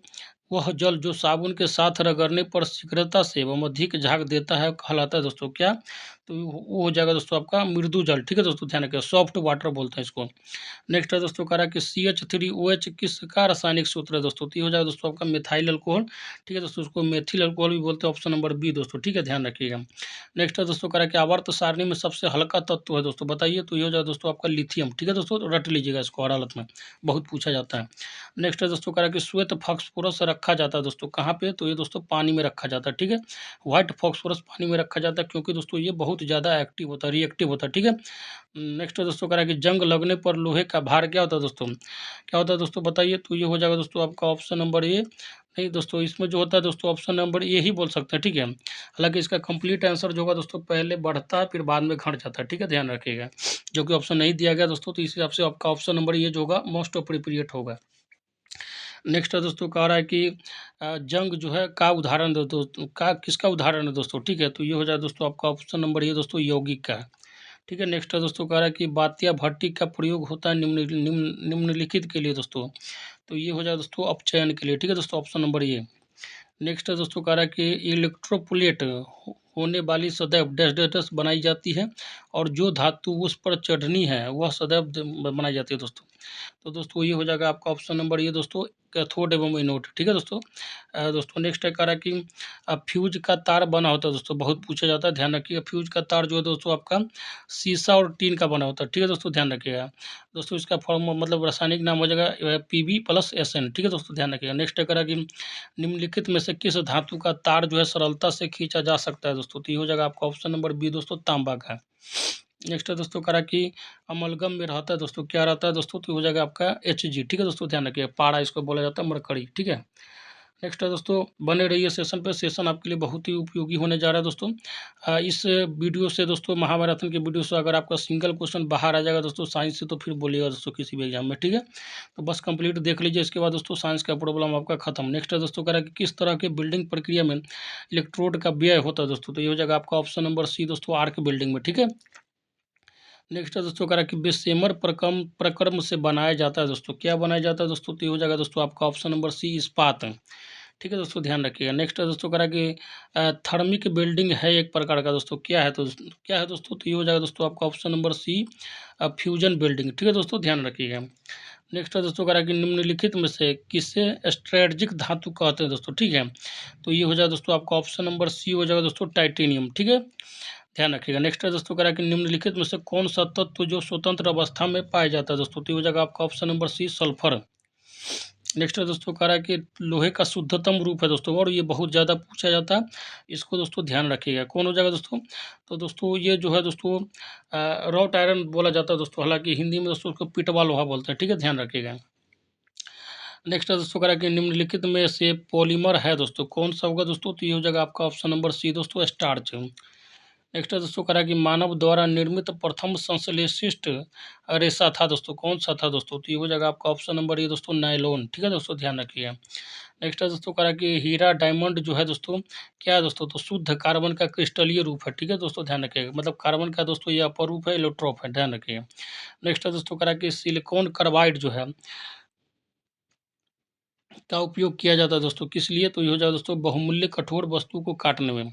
वह जल जो साबुन के साथ रगड़ने पर शीघ्रता से एवं अधिक झाग देता है कहलाता है दोस्तों, क्या? तो वो हो जाएगा दोस्तों आपका मृदु जल। ठीक है दोस्तों, ध्यान रखिएगा, सॉफ्ट वाटर बोलते हैं इसको। नेक्स्ट है दोस्तों कह रहा है कि CH3OH किसका रासायनिक सूत्र है दोस्तों? तो ये हो जाएगा दोस्तों आपका मिथाइल अल्कोहल। ठीक है दोस्तों, उसको मेथिल अल्कोहल भी बोलते हैं, ऑप्शन नंबर बी दोस्तों। ठीक है, ध्यान रखिएगा। नेक्स्ट है दोस्तों कह रहा है कि आवर्त सारणी में सबसे हल्का तत्व है दोस्तों, बताइए। तो ये हो जाएगा दोस्तों आपका लिथियम। ठीक है दोस्तों, तो रट लीजिएगा इसको हर हालत में, बहुत पूछा जाता है। नेक्स्ट है दोस्तों कह रहा है कि श्वेत फास्फोरस रखा जाता है दोस्तों, कहाँ पे? तो ये दोस्तों पानी में रखा जाता है। ठीक है, व्हाइट फास्फोरस पानी में रखा जाता है, क्योंकि दोस्तों ये बहुत ज़्यादा एक्टिव होता है, रिएक्टिव होता है। ठीक है, नेक्स्ट दोस्तों कह रहा है कि जंग लगने पर लोहे का भार क्या होता है दोस्तों? क्या होता है दोस्तों, बताइए। तो ये हो जाएगा दोस्तों आपका ऑप्शन नंबर ए। नहीं दोस्तों, इसमें जो होता है दोस्तों ऑप्शन नंबर ए ही बोल सकते हैं। ठीक है, हालांकि इसका कंप्लीट आंसर जो होगा दोस्तों, पहले बढ़ता है फिर बाद में घट जाता है। ठीक है, ध्यान रखिएगा, जो कि ऑप्शन नहीं दिया गया दोस्तों, तो इस हिसाब से आपका ऑप्शन नंबर ये जो होगा मोस्ट अप्रोप्रिएट होगा। नेक्स्ट है दोस्तों कह रहा है कि जंग जो है का उदाहरण दो दोस्तों, का किसका उदाहरण है दोस्तों? ठीक है, तो ये हो जाए दोस्तों आपका ऑप्शन नंबर ये दोस्तों, यौगिक का है। ठीक है, नेक्स्ट है दोस्तों कह रहा है कि बात या भट्टी का प्रयोग होता है निम्नलिखित के लिए दोस्तों। तो ये हो जाए दोस्तों अपचयन के लिए। ठीक है दोस्तों, ऑप्शन नंबर ये। नेक्स्ट है दोस्तों कह रहा है कि इलेक्ट्रोप्लेट होने वाली सदैव डैश डैश डैश बनाई जाती है, और जो धातु उस पर चढ़नी है वह सदैव बनाई जाती है दोस्तों। तो दोस्तों ये हो जाएगा आपका ऑप्शन नंबर ये दोस्तों, कैथोड एवं एनोड, ठीक है दोस्तों। दोस्तों नेक्स्ट है कह रहा है कि फ्यूज का तार बना होता है दोस्तों, बहुत पूछा जाता है, ध्यान रखिएगा। फ्यूज का तार जो है दोस्तों आपका शीशा और टीन का बना होता है, ठीक है दोस्तों, ध्यान रखिएगा। दोस्तों इसका फॉर्म मतलब रासायनिक नाम हो जाएगा Pb+Sn, ठीक है दोस्तों, ध्यान रखिएगा। नेक्स्ट है कह रहा है कि निम्नलिखित में से किस धातु का तार जो है सरलता से खींचा जा सकता है दोस्तों, तो ये हो जाएगा आपका ऑप्शन नंबर बी दोस्तों, तांबा का। नेक्स्ट है दोस्तों कह रहा है कि अमलगम में रहता है दोस्तों, क्या रहता है दोस्तों, तो ये हो जाएगा आपका Hg, ठीक है दोस्तों, ध्यान रखिएगा। पारा इसको बोला जाता है, मरकड़ी, ठीक है। नेक्स्ट है दोस्तों, बने रहिए सेशन पे, सेशन आपके लिए बहुत ही उपयोगी होने जा रहा है दोस्तों। इस वीडियो से दोस्तों, महाभारतन के वीडियो से अगर आपका सिंगल क्वेश्चन बाहर आ जाएगा दोस्तों साइंस से, तो फिर बोलिएगा दोस्तों किसी भी एग्जाम में, ठीक है। तो बस कंप्लीट देख लीजिए, इसके बाद दोस्तों साइंस का प्रॉब्लम आपका खत्म। नेक्स्ट है दोस्तों कह रहा है कि किस तरह के बिल्डिंग प्रक्रिया में इलेक्ट्रोड का व्यय होता है दोस्तों, तो ये हो जाएगा आपका ऑप्शन नंबर सी दोस्तों, आर्क बिल्डिंग में, ठीक है। नेक्स्ट है दोस्तों कह रहा है कि बेशेमर प्रक्रम से बनाया जाता है दोस्तों, क्या बनाया जाता है दोस्तों, तो ये हो जाएगा दोस्तों आपका ऑप्शन नंबर सी, इस्पात, ठीक है दोस्तों, ध्यान रखिएगा। नेक्स्ट है दोस्तों कह रहा है कि थर्मिक बिल्डिंग है एक प्रकार का दोस्तों, क्या है तो क्या है दोस्तों, तो ये हो जाएगा दोस्तों आपका option number C, fusion building, ठीक है दोस्तों, ध्यान रखिएगा। नेक्स्ट है दोस्तों कह रहा है कि निम्नलिखित में से किसे स्ट्रेटजिक धातु कहते हैं दोस्तों, ठीक है। तो ये हो जाएगा दोस्तों आपका ऑप्शन नंबर सी हो जाएगा दोस्तों, टाइटेनियम, ठीक है, ध्यान रखिएगा। नेक्स्ट है दोस्तों कह रहा है कि निम्नलिखित में से कौन सा तत्व जो स्वतंत्र अवस्था में पाया जाता है दोस्तों, तो ये हो जाएगा आपका option number C, sulphur. Next है दोस्तों कह रहा है कि लोहे का शुद्धतम रूप है दोस्तों, और ये बहुत ज़्यादा पूछा जाता है, इसको दोस्तों ध्यान रखिएगा, कौन हो जाएगा दोस्तों, तो दोस्तों ये जो है दोस्तों रॉट आयरन बोला जाता है दोस्तों, हालांकि हिंदी में दोस्तों उसको पिटवा लोहा बोलते हैं, ठीक है, ध्यान रखिएगा। नेक्स्ट है दोस्तों कह रहा है कि निम्नलिखित में से पॉलीमर है दोस्तों, कौन सा होगा दोस्तों, तो ये हो जाएगा आपका ऑप्शन नंबर सी दोस्तों, स्टार्च। नेक्स्ट है दोस्तों कह रहा है कि मानव द्वारा निर्मित प्रथम संश्लेषित रेशा था दोस्तों, कौन सा था दोस्तों, तो ये हो जाएगा आपका ऑप्शन नंबर ये दोस्तों, नायलॉन, ठीक है दोस्तों, ध्यान रखिएगा। नेक्स्ट है दोस्तों कह रहा है कि हीरा डायमंड जो है दोस्तों क्या है दोस्तों, तो शुद्ध कार्बन का क्रिस्टलीय रूप है, ठीक है दोस्तों, ध्यान रखिएगा। मतलब कार्बन का दोस्तों ये अपर रूप है, एलोट्रोप है, ध्यान रखिएगा। नेक्स्ट है दोस्तों कह रहा है कि सिलिकॉन कार्बाइड जो है का उपयोग किया जाता है दोस्तों, किस लिए, तो ये हो जाएगा दोस्तों बहुमूल्य कठोर वस्तु को काटने में।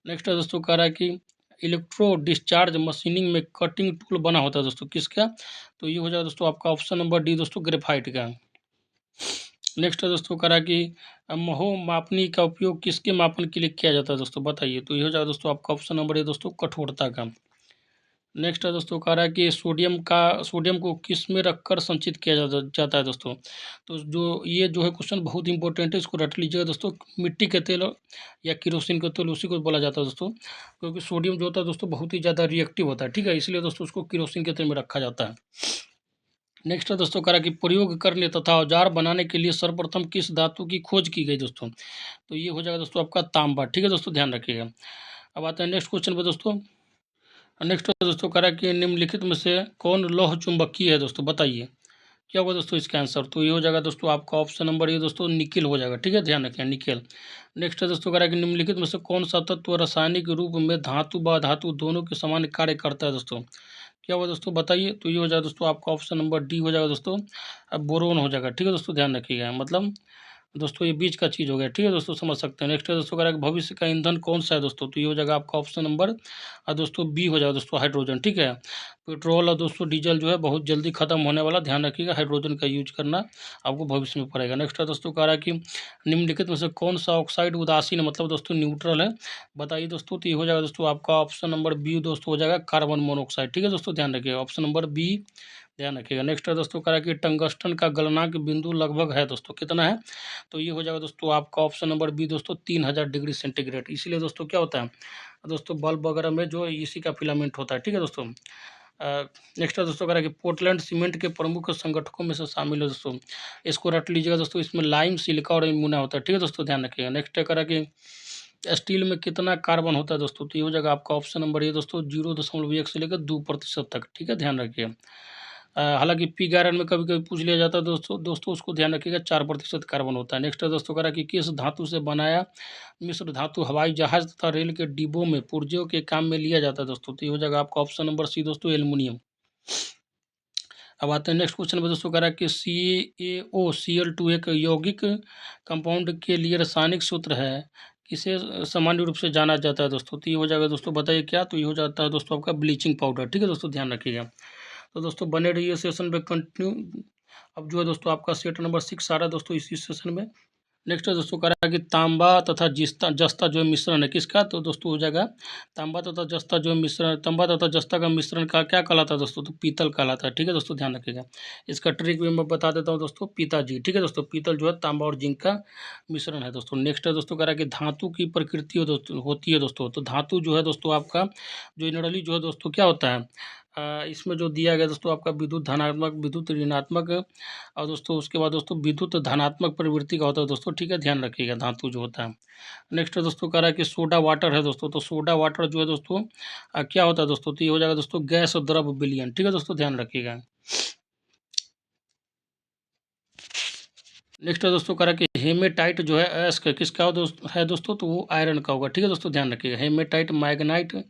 नेक्स्ट है दोस्तों कह रहा है कि इलेक्ट्रो डिस्चार्ज मशीनिंग में कटिंग टूल बना होता है दोस्तों, किसका, तो ये हो जाएगा दोस्तों आपका ऑप्शन नंबर डी दोस्तों, ग्रेफाइट का। नेक्स्ट है दोस्तों कह रहा है कि महो मापनी का उपयोग किसके मापन के लिए किया जाता है दोस्तों, बताइए, तो ये हो जाएगा दोस्तों आपका ऑप्शन नंबर ए दोस्तों, कठोरता का। नेक्स्ट है दोस्तों कह रहा है कि सोडियम को किस में रखकर संचित किया जाता है दोस्तों, तो जो ये जो है क्वेश्चन बहुत इंपॉर्टेंट है, इसको रट लीजिएगा दोस्तों। मिट्टी के तेल या किरोसिन का तेल, उसी को बोला जाता है दोस्तों, क्योंकि सोडियम जो होता है दोस्तों बहुत ही ज़्यादा रिएक्टिव होता है, ठीक है, इसलिए दोस्तों उसको किरोसिन के तेल में रखा जाता है। नेक्स्ट है दोस्तों कह रहा है कि प्रयोग करने तथा औजार बनाने के लिए सर्वप्रथम किस धातु की खोज की गई दोस्तों, तो ये हो जाएगा दोस्तों आपका तांबा, ठीक है दोस्तों, ध्यान रखिएगा। अब आते हैं नेक्स्ट क्वेश्चन पर दोस्तों। नेक्स्ट दोस्तों कह रहा है कि निम्नलिखित में से कौन लौह चुंबकीय है दोस्तों, बताइए क्या होगा दोस्तों इसका आंसर, तो ये हो जाएगा दोस्तों आपका ऑप्शन नंबर ये दोस्तों, निकिल हो जाएगा, ठीक है, ध्यान रखें, निकेल। नेक्स्ट है दोस्तों कह रहा है कि निम्नलिखित में से कौन सा तत्व रासायनिक रूप में धातु व धातु दोनों के समान कार्य करता है दोस्तों, क्या होगा दोस्तों, बताइए, तो ये हो जाएगा दोस्तों आपका ऑप्शन नंबर डी हो जाएगा दोस्तों, अब बोरोन हो जाएगा, ठीक है दोस्तों, ध्यान रखिएगा, मतलब दोस्तों ये बीच का चीज़ हो गया, ठीक है दोस्तों, समझ सकते हैं। नेक्स्ट है दोस्तों कह रहा है कि भविष्य का ईंधन कौन सा है दोस्तों, तो ये हो जाएगा आपका ऑप्शन नंबर दोस्तों बी हो जाएगा दोस्तों, हाइड्रोजन, ठीक है। पेट्रोल और दोस्तों डीजल जो है बहुत जल्दी खत्म होने वाला, ध्यान रखिएगा, हाइड्रोजन का यूज करना आपको भविष्य में पड़ेगा। नेक्स्ट है दोस्तों कह रहा है कि निम्नलिखित में से कौन सा ऑक्साइड उदासीन मतलब दोस्तों न्यूट्रल है, बताइए दोस्तों, तो ये हो जाएगा दोस्तों आपका ऑप्शन नंबर बी दोस्तों हो जाएगा, कार्बन मोनोऑक्साइड, ठीक है दोस्तों, ध्यान रखिएगा, ऑप्शन नंबर बी ध्यान रखिएगा। नेक्स्ट है दोस्तों कह रहा है कि टंगस्टन का गलनांक बिंदु लगभग है दोस्तों, कितना है, तो ये हो जाएगा दोस्तों आपका ऑप्शन नंबर बी दोस्तों, 3000 डिग्री सेंटीग्रेड। इसीलिए दोस्तों क्या होता है दोस्तों, बल्ब वगैरह में जो इसी का फिलामेंट होता है, ठीक है दोस्तों। नेक्स्ट है दोस्तों कह रहा है कि पोर्टलैंड सीमेंट के प्रमुख संगठकों में से शामिल है दोस्तों, इसको रट लीजिएगा दोस्तों, इसमें लाइम, सिलिका और इम्यूना होता है, ठीक है दोस्तों, ध्यान रखिएगा। नेक्स्ट है कह रहा है कि स्टील में कितना कार्बन होता है दोस्तों, तो ये हो जाएगा आपका ऑप्शन नंबर ये दोस्तों, 0.1 से लेकर 2% तक, ठीक है, ध्यान रखिए। हालांकि पी गायरन में कभी कभी पूछ लिया जाता है दोस्तों उसको ध्यान रखिएगा, 4% कार्बन होता है। नेक्स्ट है दोस्तों कह रहा है कि किस धातु से बनाया मिश्र धातु हवाई जहाज तथा रेल के डिब्बों में पुर्जों के काम में लिया जाता है दोस्तों, तो ये हो जाएगा आपका ऑप्शन नंबर सी दोस्तों, एल्युमिनियम। अब आते हैं नेक्स्ट क्वेश्चन में दोस्तों कह रहा है कि CaOCl2 एक यौगिक कंपाउंड के लिए रासायनिक सूत्र है, किसे सामान्य रूप से जाना जाता है दोस्तों, तो ये हो जाएगा दोस्तों, बताइए क्या, तो ये हो जाता है दोस्तों आपका ब्लीचिंग पाउडर, ठीक है दोस्तों, ध्यान रखिएगा। तो दोस्तों बने रहिए सेशन पे कंटिन्यू, अब जो है दोस्तों आपका सेट नंबर 6 आ रहा है दोस्तों इसी सेशन में। नेक्स्ट है दोस्तों कह रहा है कि तांबा तथा जस्ता जो है मिश्रण है किसका, तो दोस्तों हो जाएगा तांबा तथा जस्ता जो मिश्रण, तांबा तथा जस्ता का मिश्रण का क्या कहलाता है दोस्तों, तो पीतल कहलाता है। ठीक है दोस्तों, ध्यान रखिएगा। इसका ट्रिक भी मैं बता देता हूँ दोस्तों, पिताजी। ठीक है दोस्तों, पीतल जो है तांबा और जिंक का मिश्रण है दोस्तों। नेक्स्ट है दोस्तों कह रहा है कि धातु की प्रकृति होती है दोस्तों, तो धातु जो है दोस्तों आपका जो नली जो है दोस्तों क्या होता है, इसमें जो दिया गया दोस्तों आपका विद्युत धनात्मक, विद्युत ऋणात्मक, और दोस्तों उसके बाद दोस्तों विद्युत धनात्मक प्रवृत्ति का होता है दोस्तों। ठीक है, ध्यान रखिएगा धातु जो होता है। नेक्स्ट दोस्तों कह रहा है कि सोडा वाटर है दोस्तों, तो सोडा वाटर जो है दोस्तों क्या होता है दोस्तों, तो ये हो जाएगा दोस्तों गैस द्रव विलयन। ठीक है दोस्तों, ध्यान रखिएगा। नेक्स्ट है दोस्तों कह रहा है कि हेमेटाइट जो है एस का किसका है दोस्तों, तो वो आयरन का होगा। ठीक है दोस्तों, ध्यान रखिएगा। Hematite magnetite,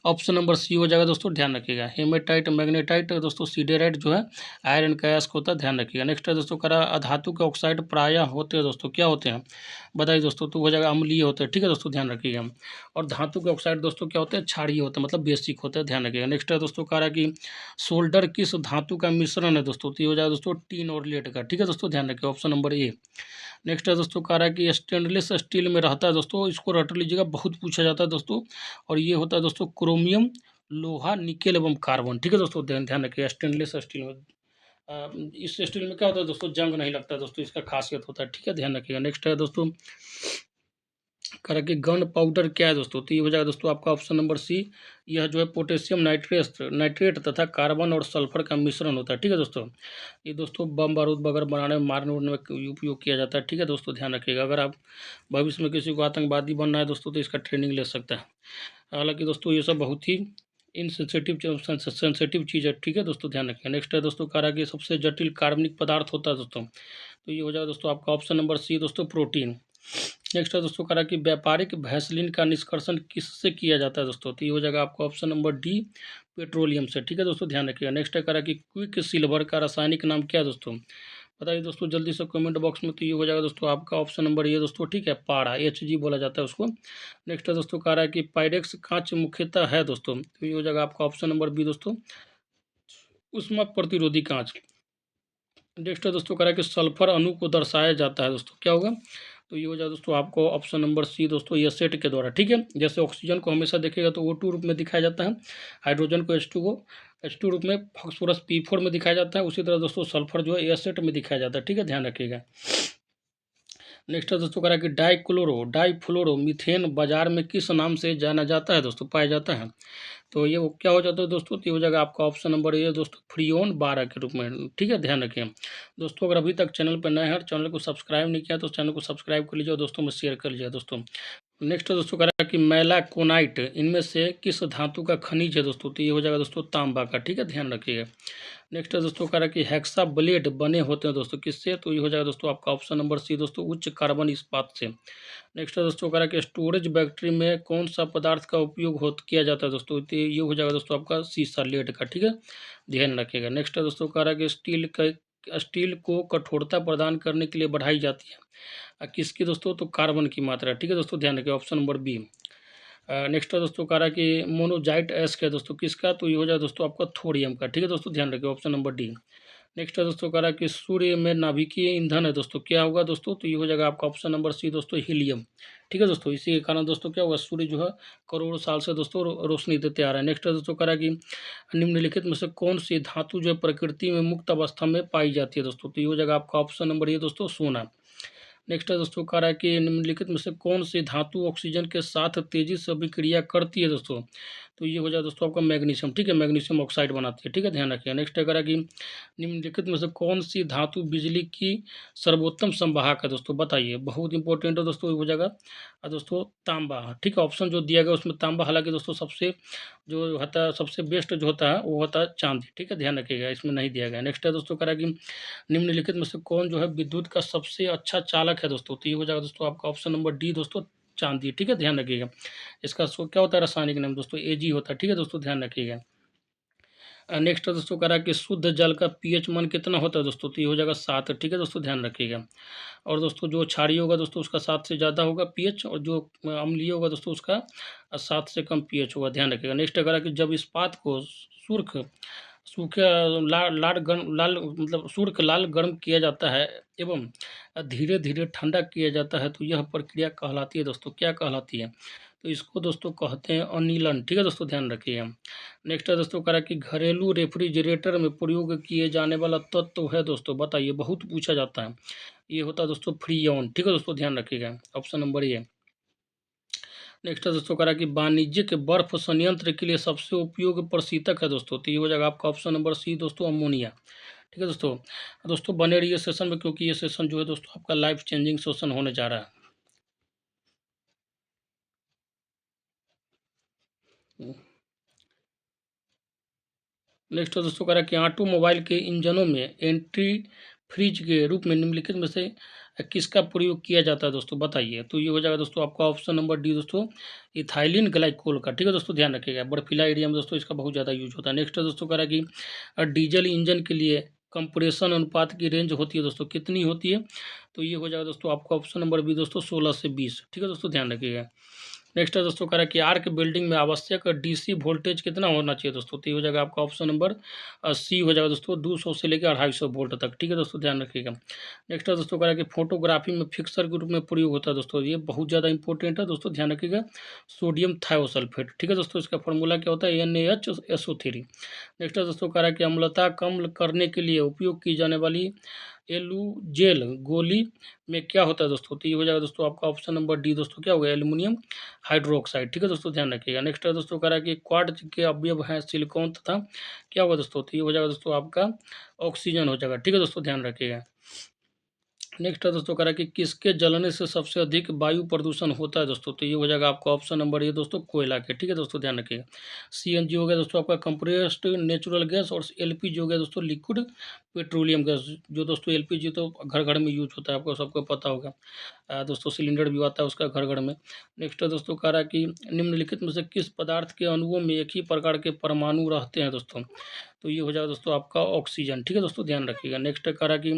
option number C हो जाएगा दोस्तों, ध्यान रखिएगा। हेमेटाइट मैग्नेटाइट दोस्तों सिडेराइट जो है आयरन का एस होता है, ध्यान रखिएगा। नेक्स्ट है दोस्तों कह रहा है अधातु के ऑक्साइड प्रायः होते हैं दोस्तों, क्या होते हैं बताइए दोस्तों, तो हो जाएगा अम्लीय होते हैं। ठीक है दोस्तों, ध्यान रखिएगा। और धातु के ऑक्साइड दोस्तों क्या होते हैं, क्षारीय होते हैं, मतलब बेसिक होते हैं, ध्यान रखिएगा। नेक्स्ट है दोस्तों कह रहा है कि सोल्डर किस धातु का मिश्रण है दोस्तों, तो ये हो जाएगा दोस्तों टीन और लेड का। ठीक है दोस्तों, ध्यान रखिए, ऑप्शन नंबर ए। नेक्स्ट है दोस्तों कह रहा है कि स्टेनलेस स्टील में रहता है दोस्तों, इसको रट लीजिएगा, बहुत पूछा जाता है दोस्तों। और ये होता है दोस्तों क्रोमियम, लोहा, निकेल एवं कार्बन। ठीक है दोस्तों, ध्यान ध्यान रखिए। स्टेनलेस स्टील में इस स्टील में क्या होता है दोस्तों, जंग नहीं लगता दोस्तों, इसका खासियत होता है। ठीक है, ध्यान रखिएगा। नेक्स्ट है दोस्तों कह रहा है कि गन पाउडर क्या है दोस्तों, तो ये हो जाएगा दोस्तों आपका ऑप्शन नंबर सी। यह जो है पोटेशियम नाइट्रेट तथा कार्बन और सल्फर का मिश्रण होता है। ठीक है दोस्तों, ये दोस्तों बम बारूद वगैरह बनाने में, मारने उड़ने में उपयोग किया जाता है। ठीक है दोस्तों, ध्यान रखिएगा। अगर आप भविष्य में किसी को आतंकवादी बनना है दोस्तों, तो इसका ट्रेनिंग ले सकता है। हालांकि दोस्तों ये सब बहुत ही सेंसिटिव चीज़ है। ठीक है दोस्तों, ध्यान रखिए। नेक्स्ट है दोस्तों कह रहा है कि सबसे जटिल कार्बनिक पदार्थ होता है दोस्तों, तो ये हो जाएगा दोस्तों आपका ऑप्शन नंबर सी दोस्तों, प्रोटीन। नेक्स्ट है दोस्तों कह रहा है कि व्यापारिक भैसलीन का निष्कर्षण किससे किया जाता है दोस्तों, तो ये हो जाएगा आपका ऑप्शन नंबर डी, पेट्रोलियम से। ठीक है दोस्तों, ध्यान रखिएगा। नेक्स्ट है कह रहा है कि क्विक सिल्वर का रासायनिक नाम क्या है दोस्तों, बताइए दोस्तों जल्दी से कमेंट बॉक्स में। तो ये हो जाएगा दोस्तों आपका ऑप्शन नंबर ये दोस्तों, ठीक है, पारा, HG बोला जाता है उसको। नेक्स्ट है दोस्तों कह रहा है कि पायरेक्स कांच मुख्यतः है दोस्तों, तो ये हो जाएगा आपका ऑप्शन नंबर बी दोस्तों, उष्मा प्रतिरोधी कांच। नेक्स्ट है दोस्तों कह रहा है कि सल्फर अणु को दर्शाया जाता है दोस्तों, क्या होगा, तो ये हो जाए दोस्तों आपको ऑप्शन नंबर सी दोस्तों, ये सेट के द्वारा। ठीक है, जैसे ऑक्सीजन को हमेशा देखेगा तो O2 रूप में दिखाया जाता है, हाइड्रोजन को H2 रूप में, फॉस्फोरस P4 में दिखाया जाता है, उसी तरह दोस्तों सल्फर जो है एसेट में दिखाया जाता है। ठीक है, ध्यान रखिएगा। नेक्स्ट है दोस्तों कह रहा है कि डाइफ्लोरो मीथेन बाजार में किस नाम से जाना जाता है दोस्तों, पाया जाता है, तो ये वो क्या हो जाता है दोस्तों, तो ये हो जाएगा आपका ऑप्शन नंबर ये दोस्तों, फ्रीओन 12 के रूप में। ठीक है, ध्यान रखिए दोस्तों। अगर अभी तक चैनल पर नए हैं, चैनल को सब्सक्राइब नहीं किया तो चैनल को सब्सक्राइब कर लीजिए और दोस्तों में शेयर कर लीजिए दोस्तों। नेक्स्ट दोस्तों कह रहा है कि मैलाकोनाइट इनमें से किस धातु का खनिज है दोस्तों, तो ये हो जाएगा दोस्तों तांबा का। ठीक है, ध्यान रखिएगा। नेक्स्ट है दोस्तों कह रहा है कि हेक्सा ब्लेड बने होते हैं दोस्तों किससे, तो ये हो जाएगा दोस्तों आपका ऑप्शन नंबर सी दोस्तों, उच्च कार्बन इस्पात से। नेक्स्ट है दोस्तों कह रहा है कि स्टोरेज बैटरी में कौन सा पदार्थ का उपयोग किया जाता है दोस्तों, तो ये हो जाएगा दोस्तों आपका सीसा, लेड का। ठीक है, ध्यान रखिएगा। नेक्स्ट है दोस्तों कह रहा है कि स्टील को कठोरता प्रदान करने के लिए बढ़ाई जाती है किसकी दोस्तों, तो कार्बन की मात्रा। ठीक है दोस्तों, ध्यान रखिए, ऑप्शन नंबर बी। नेक्स्ट है दोस्तों कह रहा है कि मोनोजाइट एस का दोस्तों किसका, तो ये हो जाए दोस्तों आपका थोरियम का। ठीक है दोस्तों, ध्यान रखिए, ऑप्शन नंबर डी। नेक्स्ट है दोस्तों कह रहा है कि सूर्य में नाभिकीय ईंधन है दोस्तों, क्या होगा दोस्तों, तो ये हो जाएगा आपका ऑप्शन नंबर सी दोस्तों, हीलियम। ठीक है दोस्तों, इसी के कारण दोस्तों क्या होगा, सूर्य जो है करोड़ों साल से दोस्तों रोशनी देते आ रहा है। नेक्स्ट है दोस्तों कह रहा है कि निम्नलिखित में से कौन सी धातु जो है प्रकृति में मुक्त अवस्था में पाई जाती है दोस्तों, तो ये हो जाएगा आपका ऑप्शन नंबर ये दोस्तों, सोना। नेक्स्ट है दोस्तों कह रहा है कि निम्नलिखित में से कौन सी धातु ऑक्सीजन के साथ तेजी से अभिक्रिया करती है दोस्तों, तो ये हो जाए दोस्तों आपका मैग्नीशियम। ठीक है, मैग्नीशियम ऑक्साइड बनाती है। ठीक है, ध्यान रखिए। नेक्स्ट है कह रहा है कि निम्नलिखित में से कौन सी धातु बिजली की सर्वोत्तम संवाहक है दोस्तों, बताइए, बहुत इंपॉर्टेंट है दोस्तों, ये हो जाएगा दोस्तों तांबा। ठीक है, ऑप्शन जो दिया गया उसमें तांबा, हालांकि दोस्तों सबसे जो होता है, सबसे बेस्ट जो होता है वो होता है चांदी। ठीक है, ध्यान रखिएगा, इसमें नहीं दिया गया। नेक्स्ट है दोस्तों कह रहा है कि निम्नलिखित में से कौन जो है विद्युत का सबसे अच्छा चालक है दोस्तों, तो ये हो जाएगा दोस्तों आपका ऑप्शन नंबर डी दोस्तों, चांदी। ठीक है, ध्यान रखिएगा। इसका क्या होता है रासायनिक नाम दोस्तों, Ag होता है। ठीक है दोस्तों, ध्यान रखिएगा। नेक्स्ट दोस्तों कह रहा है कि शुद्ध जल का पीएच मान कितना होता है दोस्तों, तो ये हो जाएगा 7। ठीक है दोस्तों, ध्यान रखिएगा। और दोस्तों जो क्षारीय होगा दोस्तों उसका 7 से ज़्यादा होगा पीएच, और जो अम्लीय होगा दोस्तों उसका 7 से कम पीएच होगा, ध्यान रखिएगा। नेक्स्ट कह रहा है कि जब इस्पात को सुर्ख सूखे लाल मतलब शुष्क लाल गर्म किया जाता है एवं धीरे धीरे ठंडा किया जाता है, तो यह प्रक्रिया कहलाती है दोस्तों, क्या कहलाती है? तो इसको दोस्तों कहते हैं अनिलन। ठीक है दोस्तों, ध्यान रखिएगा। नेक्स्ट है दोस्तों कह रहा है कि घरेलू रेफ्रिजरेटर में प्रयोग किए जाने वाला तत्व है दोस्तों, बताइए, बहुत पूछा जाता है। ये होता है दोस्तों फ्रीऑन। ठीक है दोस्तों, ध्यान रखिएगा, ऑप्शन नंबर ए। नेक्स्ट है दोस्तों कह रहा है कि वाणिज्यिक बर्फ संयंत्र के लिए सबसे उपयोग प्रशीतक है दोस्तों, तो ये हो जाएगा आपका ऑप्शन नंबर सी दोस्तों, अमोनिया। ठीक है दोस्तों। दोस्तों बने रहिए सेशन में, क्योंकि ये सेशन जो है दोस्तों आपका लाइफ चेंजिंग सेशन होने जा रहा है। नेक्स्ट है दोस्तों कह रहा है कि ऑटोमोबाइल के इंजनों में एंटी फ्रीज के रूप में निम्नलिखित में से किसका प्रयोग किया जाता है दोस्तों, बताइए। तो ये हो जाएगा दोस्तों आपका ऑप्शन नंबर डी दोस्तों, इथाइलिन ग्लाइकोल का। ठीक है दोस्तों, ध्यान रखिएगा, बर्फीला एरिया में दोस्तों इसका बहुत ज़्यादा यूज होता है। नेक्स्ट है दोस्तों कह रहा है कि डीजल इंजन के लिए कंप्रेशन अनुपात की रेंज होती है दोस्तों, कितनी होती है? तो ये हो जाएगा दोस्तों आपका ऑप्शन नंबर बी दोस्तों, 16 से 20। ठीक है दोस्तों, ध्यान रखिएगा। नेक्स्ट है दोस्तों कह रहा है कि आर्क बिल्डिंग में आवश्यक डीसी वोल्टेज कितना होना चाहिए दोस्तों, तो ये हो जाएगा आपका ऑप्शन नंबर सी हो जाएगा दोस्तों, 200 से लेकर 250 वोल्ट तक। ठीक है दोस्तों, ध्यान रखिएगा। नेक्स्ट है दोस्तों कह रहा है कि फोटोग्राफी में फिक्सर के रूप में प्रयोग होता है दोस्तों, ये बहुत ज़्यादा इंपॉर्टेंट है दोस्तों, ध्यान रखिएगा। Sodium thiosulphate. ठीक है दोस्तों, इसका फॉर्मूला क्या होता है? NaHSO3। नेक्स्ट है दोस्तों कह रहा है कि अम्लता कम करने के लिए उपयोग की जाने वाली एलुजेल गोली में क्या होता है दोस्तों, तो ये हो जाएगा दोस्तों आपका ऑप्शन नंबर डी दोस्तों, क्या होगा? Aluminium hydroxide. ठीक है दोस्तों, ध्यान रखिएगा। नेक्स्ट है दोस्तों कह रहा है कि क्वार्ट्ज के अवयव हैं सिलिकॉन तथा क्या होगा दोस्तों, तो ये हो जाएगा दोस्तों आपका ऑक्सीजन हो जाएगा। ठीक है दोस्तों, ध्यान रखिएगा। नेक्स्ट है दोस्तों कह रहा है कि किसके जलने से सबसे अधिक वायु प्रदूषण होता है दोस्तों, तो ये हो जाएगा आपका ऑप्शन नंबर ये दोस्तों, कोयला के। ठीक है दोस्तों, ध्यान रखिएगा। CNG हो गया दोस्तों आपका कंप्रेस्ड नेचुरल गैस, और LPG हो गया दोस्तों लिक्विड पेट्रोलियम गैस, जो दोस्तों LPG तो घर घर में यूज होता है, आपको सबको पता होगा। दोस्तों सिलेंडर भी आता है उसका घर घर में। नेक्स्ट है दोस्तों कह रहा है कि निम्नलिखित में से किस पदार्थ के अणुओं में एक ही प्रकार के परमाणु रहते हैं दोस्तों, तो ये हो जाएगा दोस्तों आपका ऑक्सीजन। ठीक है दोस्तों, ध्यान रखिएगा। नेक्स्ट कह रहा है कि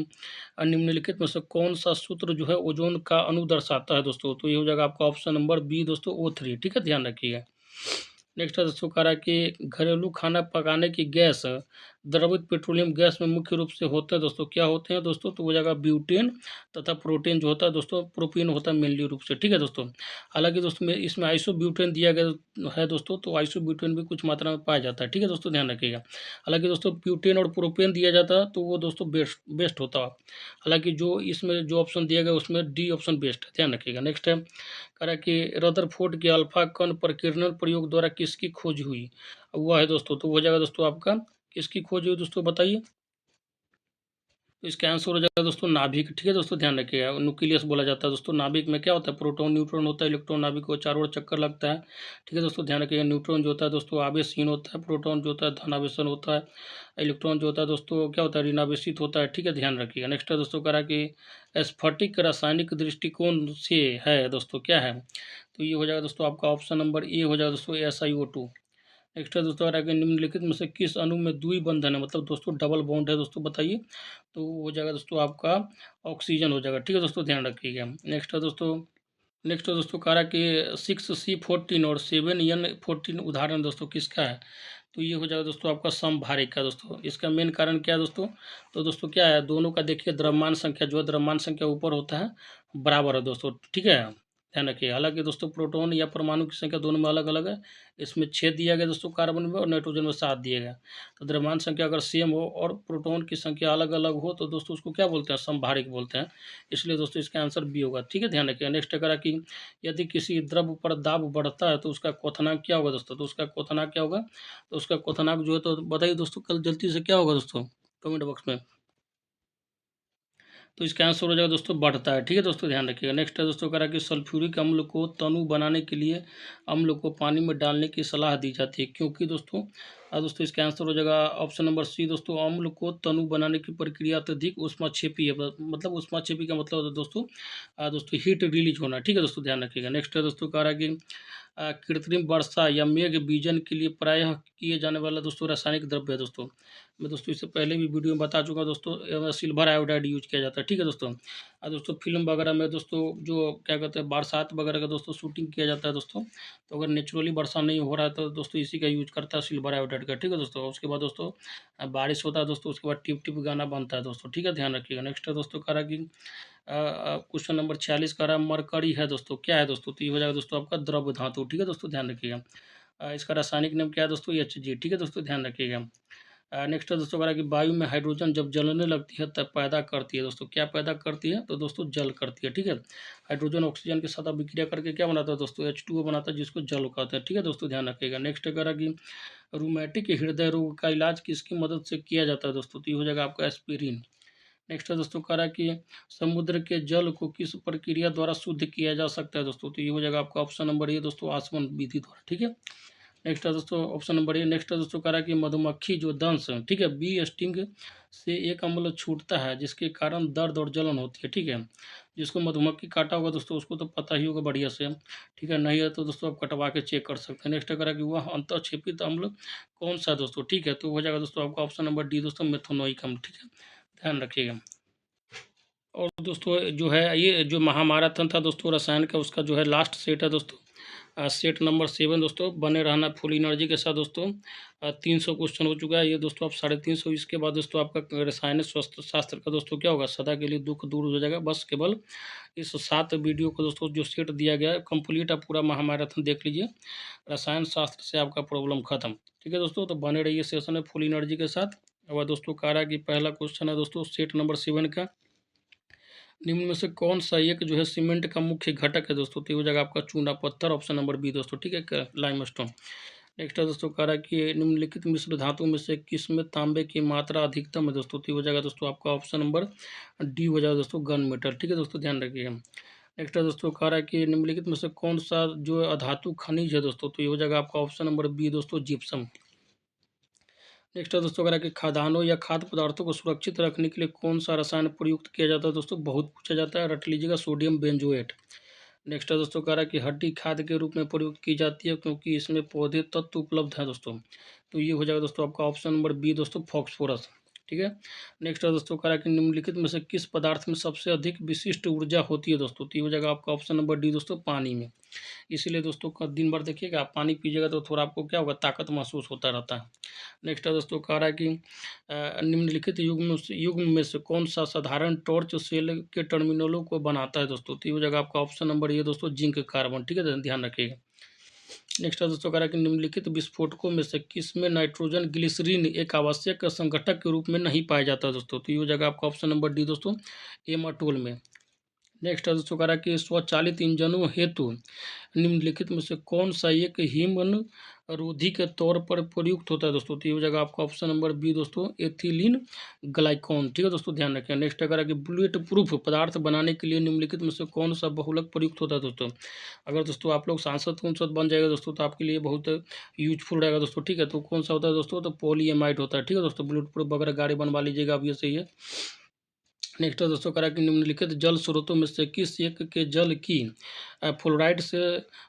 निम्नलिखित में से कौन सा सूत्र जो है ओजोन का अणु दर्शाता है दोस्तों, तो ये हो जाएगा आपका ऑप्शन नंबर बी दोस्तों, O3। ठीक है, ध्यान रखिएगा। नेक्स्ट है दोस्तों कह रहा है कि घरेलू खाना पकाने की गैस द्रवित पेट्रोलियम गैस में मुख्य रूप से होते हैं दोस्तों, क्या होते हैं दोस्तों, तो वो जाएगा ब्यूटेन तथा प्रोटेन जो होता है दोस्तों, प्रोपीन होता है मेनली रूप से। ठीक है दोस्तों, हालांकि दोस्तों में इसमें आइसोब्यूटेन दिया गया है दोस्तों, तो आइसोब्यूटेन भी कुछ मात्रा में पाया जाता है। ठीक है दोस्तों, ध्यान रखिएगा। हालांकि दोस्तों ब्यूटेन और प्रोपेन दिया जाता है तो वो दोस्तों बेस्ट बेस्ट होता है। हालांकि जो इसमें जो ऑप्शन दिया गया उसमें डी ऑप्शन बेस्ट है, ध्यान रखिएगा। नेक्स्ट है कह रहा है कि रदरफोर्ड के अल्फा कण प्रकीर्णन प्रयोग द्वारा किसकी खोज हुई? हुआ है दोस्तों, तो हो जाएगा दोस्तों आपका किसकी खोज हुई दोस्तों, बताइए। तो इसका आंसर हो जाएगा दोस्तों नाभिक। ठीक है दोस्तों, ध्यान रखिएगा, न्यूक्लियस बोला जाता है दोस्तों। नाभिक में क्या होता है? प्रोटॉन न्यूट्रॉन होता है, इलेक्ट्रॉन नाभिक को चारों ओर चक्कर लगता है। ठीक है दोस्तों, ध्यान रखिएगा। न्यूट्रॉन जो होता है दोस्तों आवेशहीन होता है, प्रोटॉन जो होता है धनावेशन होता है, इलेक्ट्रॉन जो होता है दोस्तों क्या होता है? ऋणावेशित होता है। ठीक है, ध्यान रखिएगा। नेक्स्ट है दोस्तों कह रहा है कि स्फटिक रासायनिक दृष्टिकोण से है दोस्तों, क्या है? तो ये हो जाएगा दोस्तों आपका ऑप्शन नंबर ए हो जाएगा दोस्तों, SiO2। नेक्स्ट है दोस्तों अगर निम्नलिखित में से किस अणु में द्वि बंधन है, मतलब दोस्तों डबल बॉन्ड है दोस्तों, बताइए। तो वो हो जाएगा दोस्तों आपका ऑक्सीजन हो जाएगा। ठीक है दोस्तों, ध्यान रखिएगा। नेक्स्ट है दोस्तों कह रहा है कि 6C14 और 7N14 उदाहरण दोस्तों किसका है? तो ये हो जाएगा दोस्तों आपका समभारिक का दोस्तों। इसका मेन कारण क्या है दोस्तों? तो दोस्तों क्या है, दोनों का देखिए द्रव्यमान संख्या जो है, द्रव्यमान संख्या ऊपर होता है, बराबर है दोस्तों। ठीक है, ध्यान रखिए। हालांकि दोस्तों प्रोटॉन या परमाणु की संख्या दोनों में अलग अलग है। इसमें 6 दिया गया दोस्तों कार्बन में, और नाइट्रोजन में 7 दिया गया। तो द्रव्यमान संख्या अगर सेम हो और प्रोटॉन की संख्या अलग अलग हो तो दोस्तों उसको क्या बोलते हैं? समभारिक बोलते हैं। इसलिए दोस्तों इसका आंसर बी होगा। ठीक है, ध्यान रखिएगा। नेक्स्ट करा कि यदि किसी द्रव पर दाब बढ़ता है तो उसका क्वथनांक क्या होगा दोस्तों? तो उसका क्वथनांक क्या होगा? तो उसका क्वथनांक जो है, तो बताइए दोस्तों कल जल्दी से क्या होगा दोस्तों, कमेंट बॉक्स में। तो इसका आंसर हो जाएगा दोस्तों बढ़ता है। ठीक है दोस्तों, ध्यान रखिएगा। नेक्स्ट है दोस्तों कह रहा है कि सल्फ्यूरिक अम्ल को तनु बनाने के लिए अम्ल को पानी में डालने की सलाह दी जाती है, क्योंकि दोस्तों दोस्तों इसका आंसर हो जाएगा ऑप्शन नंबर सी दोस्तों, अम्ल को तनु बनाने की प्रक्रिया अत्यधिक ऊष्माक्षेपी है। मतलब ऊष्माक्षेपी का मतलब होता है दोस्तों दोस्तों हीट रिलीज होना। ठीक है दोस्तों, ध्यान रखिएगा। नेक्स्ट है दोस्तों कह रहा है कि कृत्रिम वर्षा या मेघ बीजन के लिए प्रायः किए जाने वाला दोस्तों रासायनिक द्रव्य है दोस्तों। मैं दोस्तों इससे पहले भी वीडियो में बता चुका हूं दोस्तों, सिल्वर आयोडाइड यूज किया जाता है, ठीक है दोस्तों। दोस्तों फिल्म वगैरह में दोस्तों जो क्या कहते हैं बरसात वगैरह का दोस्तों शूटिंग किया जाता है दोस्तों, तो अगर नेचुरली वर्षा नहीं हो रहा है तो दोस्तों इसी का यूज करता है सिल्वर आयोडाइड का, ठीक है दोस्तों। उसके बाद दोस्तों बारिश होता है दोस्तों, उसके बाद टिप टिप गाना बनता है दोस्तों, ठीक है, ध्यान रखिएगा। नेक्स्ट है दोस्तों कह रहा कि क्वेश्चन नंबर 46 कह रहा है मरकरी है दोस्तों, क्या है दोस्तों, तो ये हो जाएगा दोस्तों आपका द्रव धातु, ठीक है दोस्तों, ध्यान रखिएगा। इसका रासायनिक नाम क्या है दोस्तों, Hg, ठीक है दोस्तों, ध्यान रखिएगा। नेक्स्ट है दोस्तों कह रहा है कि वायु में हाइड्रोजन जब जलने लगती है तब पैदा करती है दोस्तों, क्या पैदा करती है, तो दोस्तों जल करती है, ठीक है। हाइड्रोजन ऑक्सीजन के साथ अभिक्रिया करके क्या बनाता है दोस्तों, H2O बनाता है, जिसको जल कहते हैं, ठीक है दोस्तों, ध्यान रखिएगा। नेक्स्ट कह रहा है कि रूमेटिक हृदय रोग का इलाज किसकी मदद से किया जाता है दोस्तों, तो ये हो जाएगा आपका एस्पिरिन। नेक्स्ट है दोस्तों कह रहा है कि समुद्र के जल को किस प्रक्रिया द्वारा शुद्ध किया जा सकता है दोस्तों, तो ये हो जाएगा आपका ऑप्शन नंबर ए दोस्तों, आसवन विधि द्वारा, ठीक है। नेक्स्ट है दोस्तों ऑप्शन नंबर ए। नेक्स्ट है दोस्तों कह रहा है कि मधुमक्खी जो दंश, ठीक है, बी स्टिंग से एक अम्ल छूटता है जिसके कारण दर्द और जलन होती है, ठीक है। जिसको मधुमक्खी काटा होगा दोस्तों उसको तो पता ही होगा बढ़िया से, ठीक है, नहीं है तो दोस्तों आप कटवा के चेक कर सकते हैं। नेक्स्ट कह रहा है कि वह अंतःक्षेपित अम्ल कौन सा है दोस्तों, ठीक है, तो हो जाएगा दोस्तों आपका ऑप्शन नंबर डी दोस्तों, मेथोनोइक अम्ल, ठीक है, ध्यान रखिएगा। और दोस्तों जो है ये जो महामाराथन था दोस्तों रसायन का, उसका जो है लास्ट सेट है दोस्तों, सेट नंबर 7 दोस्तों, बने रहना फुल एनर्जी के साथ दोस्तों। 300 क्वेश्चन हो चुका है ये दोस्तों, आप 350, इसके बाद दोस्तों आपका रसायन स्वास्थ्य शास्त्र का दोस्तों क्या होगा, सदा के लिए दुख दूर हो जाएगा। बस केवल इस 7 वीडियो को दोस्तों जो सेट दिया गया है कंप्लीट, आप पूरा महामाराथन देख लीजिए, रसायन शास्त्र से आपका प्रॉब्लम खत्म, ठीक है दोस्तों। तो बने रहिए सेशन में फुल एनर्जी के साथ। और दोस्तों कह रहा है कि पहला क्वेश्चन है दोस्तों सेट नंबर 7 का, निम्न में से कौन सा एक जो है सीमेंट का मुख्य घटक है दोस्तों, तो ये हो जाएगा आपका चूना पत्थर, ऑप्शन नंबर बी दोस्तों, ठीक है, लाइमस्टोन। नेक्स्ट है दोस्तों कह रहा है कि निम्नलिखित मिश्र धातु में से किस में तांबे की मात्रा अधिकतम है दोस्तों, तो ये हो जाएगा दोस्तों आपका ऑप्शन नंबर डी हो जाएगा दोस्तों, गन मेटल, ठीक है दोस्तों, ध्यान रखिएगा। नेक्स्ट है दोस्तों कह रहा है कि निम्नलिखित में से कौन सा जो अधातु खनिज है दोस्तों, तो ये हो जाएगा आपका ऑप्शन नंबर बी दोस्तों, जिप्सम। नेक्स्ट है दोस्तों कह रहा है कि खाद्यान्नों या खाद्य पदार्थों को सुरक्षित रखने के लिए कौन सा रसायन प्रयुक्त किया जाता है दोस्तों, बहुत पूछा जाता है, रट लीजिएगा, सोडियम बेंजोएट। नेक्स्ट है दोस्तों कह रहा है कि हड्डी खाद्य के रूप में प्रयुक्त की जाती है क्योंकि इसमें पौधे तत्व उपलब्ध हैं दोस्तों, तो ये हो जाएगा दोस्तों आपका ऑप्शन नंबर बी दोस्तों, फॉस्फोरस, ठीक है। नेक्स्ट है दोस्तों कह रहा है कि निम्नलिखित में से किस पदार्थ में सबसे अधिक विशिष्ट ऊर्जा होती है दोस्तों, तो ये हो जाएगा आपका ऑप्शन नंबर डी दोस्तों, पानी में। इसीलिए दोस्तों दिन भर देखिएगा आप पानी पीजिएगा तो थोड़ा आपको क्या होगा, ताकत महसूस होता रहता है। नेक्स्ट है दोस्तों कह रहा है कि निम्नलिखित युग्म में से कौन सा साधारण टॉर्च सेल के टर्मिनलों को बनाता है दोस्तों, तो ये हो जाएगा आपका ऑप्शन नंबर ये दोस्तों, जिंक कार्बन, ठीक है, ध्यान रखिएगा। नेक्स्ट है दोस्तों कह रहा है कि निम्नलिखित विस्फोटकों में से किस में नाइट्रोजन ग्लिसरीन एक आवश्यक संघटक के रूप में नहीं पाया जाता दोस्तों, तो ये हो जाएगा आपका ऑप्शन नंबर डी दोस्तों, एमाटोल में। नेक्स्ट है दोस्तों कह रहा है कि स्वचालित इंजनों हेतु निम्नलिखित में से कौन सा एक हीमन रोधी के तौर पर प्रयुक्त होता है दोस्तों, तो ये हो जाएगा आपका ऑप्शन नंबर बी दोस्तों, एथिलीन ग्लाइकॉन, ठीक है दोस्तों, ध्यान रखें। नेक्स्ट अगर कि बुलेट प्रूफ पदार्थ बनाने के लिए निम्नलिखित में से कौन सा बहुलक प्रयुक्त होता है दोस्तों। अगर दोस्तों आप लोग सांसद बन जाएगा दोस्तों तो आपके लिए बहुत यूजफुल रहेगा दोस्तों, ठीक है। तो कौन सा होता है दोस्तों, तो पॉलीएमाइड होता है, ठीक है दोस्तों। बुलेट प्रूफ वगैरह गाड़ी बनवा लीजिएगा अब ये सही है। नेक्स्ट है दोस्तों कह रहा है कि निम्नलिखित जल स्रोतों में से किस एक के जल की फ्लोराइड से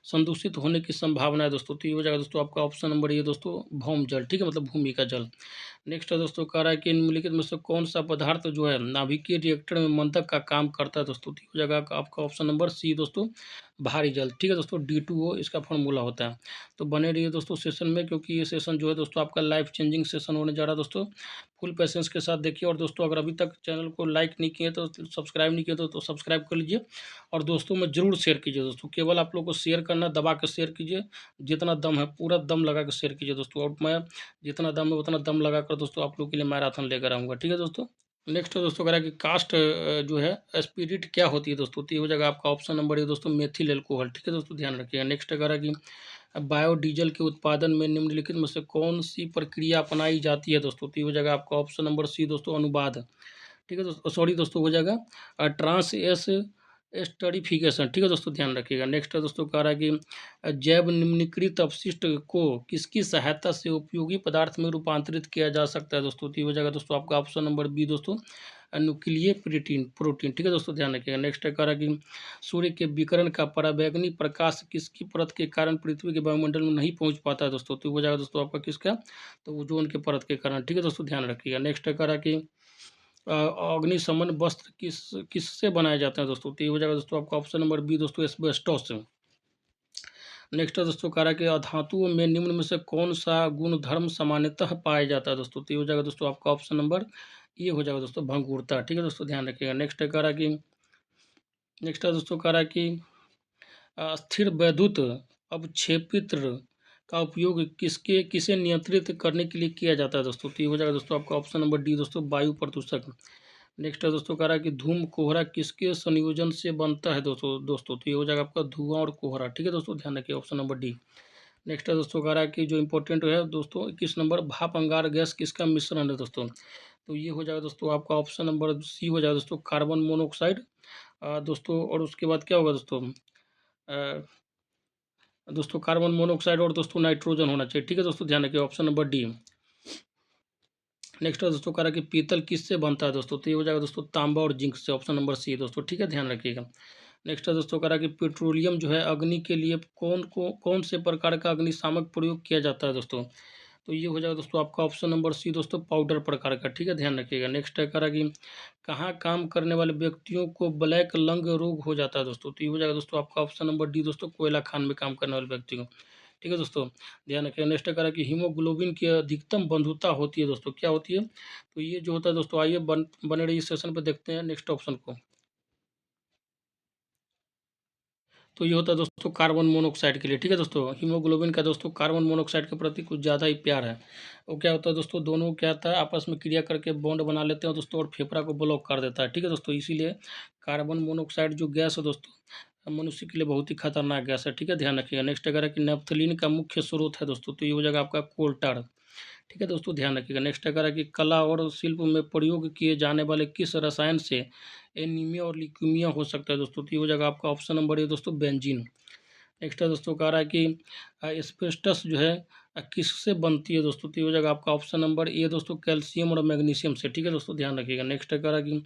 संदूषित होने की संभावना है दोस्तों, तो ये हो जाएगा दोस्तों आपका ऑप्शन नंबर ये दोस्तों, भौम जल, ठीक है, मतलब भूमि का जल। नेक्स्ट है दोस्तों कह रहा है कि निम्नलिखित में से कौन सा पदार्थ जो है नाभिकीय रिएक्टर में मंदक का काम करता है दोस्तों, तो ये हो जाएगा आपका ऑप्शन नंबर सी दोस्तों, भारी जल, ठीक है दोस्तों, D2O इसका फॉर्मूला होता है। तो बने रहिए दोस्तों सेशन में, क्योंकि ये सेशन जो है दोस्तों आपका लाइफ चेंजिंग सेशन होने जा रहा है दोस्तों। फुल पेशेंस के साथ देखिए। और दोस्तों अगर अभी तक चैनल को लाइक नहीं किए तो सब्सक्राइब नहीं किए तो सब्सक्राइब कर लीजिए, और दोस्तों में ज़रूर शेयर कीजिए दोस्तों। केवल आप लोग को शेयर करना, दबा के शेयर कीजिए, जितना दम है पूरा दम लगा के शेयर कीजिए दोस्तों। और मैं जितना दम है उतना दम लगा कर दोस्तों आप लोग के लिए मैराथन लेकर आऊँगा, ठीक है दोस्तों। नेक्स्ट दोस्तों कह रहा है कि कास्ट जो है स्पिरिट क्या होती है दोस्तों, तो ये हो जाएगा आपका ऑप्शन नंबर ये दोस्तों, मेथिल एल्कोहल, ठीक है दोस्तों, ध्यान रखिएगा। नेक्स्ट कह रहा है कि बायोडीजल के उत्पादन में निम्नलिखित में से कौन सी प्रक्रिया अपनाई जाती है दोस्तों, तो ये हो जाएगा आपका ऑप्शन नंबर सी दोस्तों, अनुवाद, ठीक है दोस्तों, सॉरी दोस्तों, हो जाएगा ट्रांस एस स्टरीफिकेशन, ठीक है दोस्तों, ध्यान रखिएगा। नेक्स्ट है दोस्तों कह रहा है कि जैव निम्नीकृत अपशिष्ट को किसकी सहायता से उपयोगी पदार्थ में रूपांतरित किया जा सकता है दोस्तों, तो ये हो जाएगा दोस्तों आपका ऑप्शन नंबर बी दोस्तों, न्यूक्लियर प्रोटीन प्रोटीन। ठीक है दोस्तों, ध्यान रखिएगा। नेक्स्ट है कह रहा कि सूर्य के विकिरण का पराबैंगनी प्रकाश किसकी परत के कारण पृथ्वी के वायुमंडल में नहीं पहुंच पाता है दोस्तों? तो हो जाएगा दोस्तों आपका किसका? तो ओजोन के परत के कारण। ठीक है दोस्तों, ध्यान रखिएगा। नेक्स्ट है कह रहा कि अग्निशमन वस्त्र किससे बनाए जाते हैं दोस्तों? तो ये हो जाएगा दोस्तों आपका ऑप्शन नंबर बी दोस्तों, एस्बेस्टॉस से। नेक्स्ट है दोस्तों कह रहा है कि धातुओं में निम्न में से कौन सा गुण धर्म सामान्यतः पाया जाता है दोस्तों? तो ये हो जाएगा दोस्तों आपका ऑप्शन नंबर ये हो जाएगा दोस्तों, भंगुरता। ठीक है दोस्तों, ध्यान रखिएगा। नेक्स्ट है कह रहा है कि नेक्स्ट है दोस्तों कह रहा है कि स्थिर वैद्युत अवक्षेपित्र का उपयोग किसे नियंत्रित करने के लिए किया जाता है दोस्तों? तो ये हो जाएगा दोस्तों आपका ऑप्शन नंबर डी दोस्तों, वायु प्रदूषक। नेक्स्ट है दोस्तों कह रहा है कि धूम कोहरा किसके संयोजन से बनता है दोस्तों? तो ये हो जाएगा आपका धुआं और कोहरा। ठीक है दोस्तों, ध्यान रखिए, ऑप्शन नंबर डी। नेक्स्ट है दोस्तों कह रहा है कि जो इंपॉर्टेंट है दोस्तों 21 नंबर, भाप अंगार गैस किसका मिश्रण है दोस्तों? तो ये हो जाएगा दोस्तों आपका ऑप्शन नंबर सी हो जाएगा दोस्तों, कार्बन मोनोऑक्साइड दोस्तों। और उसके बाद क्या होगा दोस्तों? अ, दोस्तों कार्बन मोनोऑक्साइड और दोस्तों नाइट्रोजन होना चाहिए। ठीक है दोस्तों, ध्यान रखिए, ऑप्शन नंबर डी। नेक्स्ट है दोस्तों कह रहा है कि पीतल किससे बनता है दोस्तों? तो ये हो जाएगा दोस्तों तांबा और जिंक से, ऑप्शन नंबर सी दोस्तों। ठीक है, ध्यान रखिएगा। नेक्स्ट है दोस्तों कह रहा है कि पेट्रोलियम जो है अग्नि के लिए कौन से प्रकार का अग्निशामक प्रयोग किया जाता है दोस्तों? तो ये हो जाएगा दोस्तों आपका ऑप्शन नंबर सी दोस्तों, पाउडर प्रकार का। ठीक है, ध्यान रखिएगा। नेक्स्ट है कह रहा है कि कहाँ काम करने वाले व्यक्तियों को ब्लैक लंग रोग हो जाता है दोस्तों? तो ये हो जाएगा दोस्तों आपका ऑप्शन नंबर डी दोस्तों, कोयला खान में काम करने वाले व्यक्ति को। ठीक है दोस्तों, ध्यान रखिएगा। नेक्स्ट कह रहा है कि हीमोग्लोबिन की अधिकतम बंधुता होती है दोस्तों, क्या होती है? तो ये जो होता है दोस्तों, आइए बने रहिए सेशन पर, देखते हैं नेक्स्ट ऑप्शन को। तो ये होता है दोस्तों कार्बन मोनोऑक्साइड के लिए। ठीक है दोस्तों, हीमोग्लोबिन का दोस्तों कार्बन मोनोऑक्साइड के प्रति कुछ ज़्यादा ही प्यार है। वो क्या होता है दोस्तों, दोनों क्या होता है आपस में क्रिया करके बॉन्ड बना लेते हैं दोस्तों, और फेफड़ा को ब्लॉक कर देता है। ठीक है दोस्तों, इसीलिए कार्बन मोनोऑक्साइड जो गैस है दोस्तों, मनुष्य के लिए बहुत ही खतरनाक गैस है। ठीक है, ध्यान रखिएगा। नेक्स्ट अगर है कि नेफ्थलीन का मुख्य स्रोत है दोस्तों, तो ये हो जाएगा आपका कोल tar। ठीक है दोस्तों, ध्यान रखिएगा। नेक्स्ट अगर है कि कला और शिल्प में प्रयोग किए जाने वाले किस रसायन से एनीमिया और ल्यूकीमिया हो सकता है दोस्तों? तो ये हो जाएगा आपका ऑप्शन नंबर ए दोस्तों, बेंजीन। नेक्स्ट है दोस्तों कह रहा है कि एस्बेस्टस जो है किससे बनती है दोस्तों? तो ये हो जाएगा आपका ऑप्शन नंबर ए दोस्तों, कैल्शियम और मैग्नीशियम से। ठीक है दोस्तों, ध्यान रखिएगा। नेक्स्ट है कह रहा है कि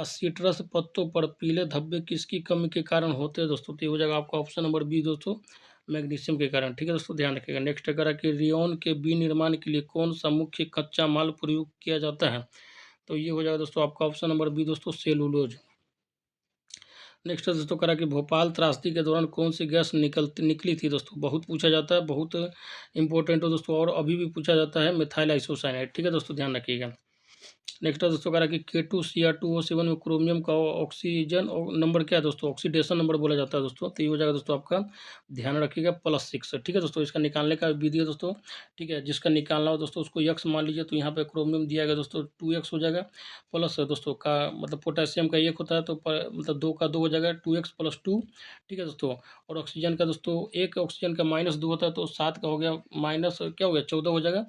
सिट्रस पत्तों पर पीले धब्बे किसकी कमी के कारण होते हैं दोस्तों? तो ये हो जाएगा आपका ऑप्शन नंबर बी दोस्तों, मैग्नीशियम के कारण। ठीक है दोस्तों, ध्यान रखिएगा। नेक्स्ट है कह रहा है कि रेयॉन के विनिर्माण के लिए कौन सा मुख्य कच्चा माल प्रयोग किया जाता है? तो ये हो जाएगा दोस्तों आपका ऑप्शन नंबर बी दोस्तों, सेलुलोज। नेक्स्ट है दोस्तों कह रहा है कि भोपाल त्रासदी के दौरान कौन सी गैस निकली थी दोस्तों? बहुत पूछा जाता है, बहुत इंपॉर्टेंट है दोस्तों, और अभी भी पूछा जाता है, मिथाइल आइसोसाइनाइड। ठीक है दोस्तों, ध्यान रखिएगा। नेक्स्ट है दोस्तों कह रहा है कि K2Cr2O7 में क्रोमियम का ऑक्सीजन और नंबर क्या है दोस्तों? ऑक्सीडेशन नंबर बोला जाता है दोस्तों। तो ये हो जाएगा दोस्तों आपका, ध्यान रखिएगा, +6। ठीक है दोस्तों, इसका निकालने का विधि है दोस्तों। ठीक है, जिसका निकालना हो दोस्तों उसको यक्स मान लीजिए, तो यहाँ पे क्रोमियम दिया गया दोस्तों 2x हो जाएगा, प्लस दोस्तों का मतलब पोटेशियम का 1 होता है, तो मतलब 2 का 2 हो जाएगा, 2x + 2। ठीक है दोस्तों, और ऑक्सीजन का दोस्तों एक ऑक्सीजन का -2 होता है, तो 7 का हो गया, माइनस क्या हो गया, 14 हो जाएगा।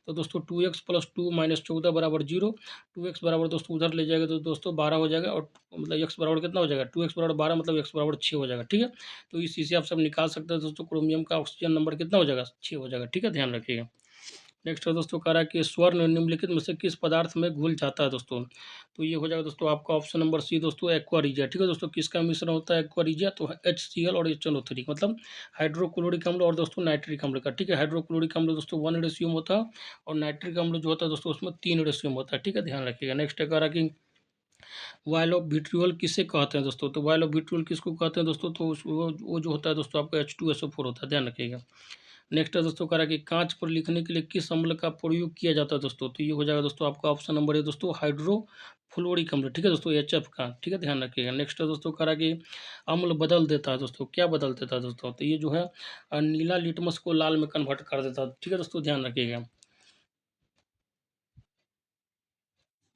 तो दोस्तों 2x + 2 - 14 बराबर 0। 2x बराबर दोस्तों उधर ले जाएगा तो दोस्तों 12 हो जाएगा, और मतलब x बराबर कितना हो जाएगा, 2x बराबर 12 मतलब x बराबर 6 हो जाएगा। ठीक है, तो इसी से आप सब निकाल सकते हैं दोस्तों, क्रोमियम का ऑक्सीजन नंबर कितना हो जाएगा, 6 हो जाएगा। ठीक है, ध्यान रखिएगा। नेक्स्ट है दोस्तों कह रहा है कि स्वर्ण निम्नलिखित में से किस पदार्थ में घुल जाता है दोस्तों? तो ये हो जाएगा दोस्तों आपका ऑप्शन नंबर सी दोस्तों, एक्वा रिजिया। ठीक है दोस्तों, किसका मिश्रण होता है एक्वा रिजिया? तो HCl और HNO3, मतलब हाइड्रोक्लोरिक अम्ल और दोस्तों नाइट्रिक अम्ल का। ठीक है, हाइड्रोक्लोरिक अम्ल दोस्तों 1 रेशियो में होता है, और नाइट्रिक अम्ल जो होता है दोस्तों उसमें 3 रेशियो में होता है। ठीक है, ध्यान रखिएगा। नेक्स्ट है कह रहा है कि वायल ऑफ विट्रियोल किसे कहते हैं दोस्तों? तो वायल ऑफ विट्रियोल किसको कहते हैं दोस्तों? तो वो जो होता है दोस्तों आपका H2SO4 होता है, ध्यान रखिएगा। नेक्स्ट है दोस्तों कह रहा है कि कांच पर लिखने के लिए किस अम्ल का प्रयोग किया जाता है दोस्तों? तो ये हो जाएगा दोस्तों आपका ऑप्शन नंबर है दोस्तों, हाइड्रोफ्लोरिक अम्ल। ठीक है दोस्तों, HF का। ठीक है, ध्यान रखिएगा। नेक्स्ट है दोस्तों कह रहा है कि अम्ल बदल देता है दोस्तों, क्या बदल देता है दोस्तों? तो ये जो है नीला लिटमस को लाल में कन्वर्ट कर देता है। ठीक है दोस्तों, ध्यान रखिएगा।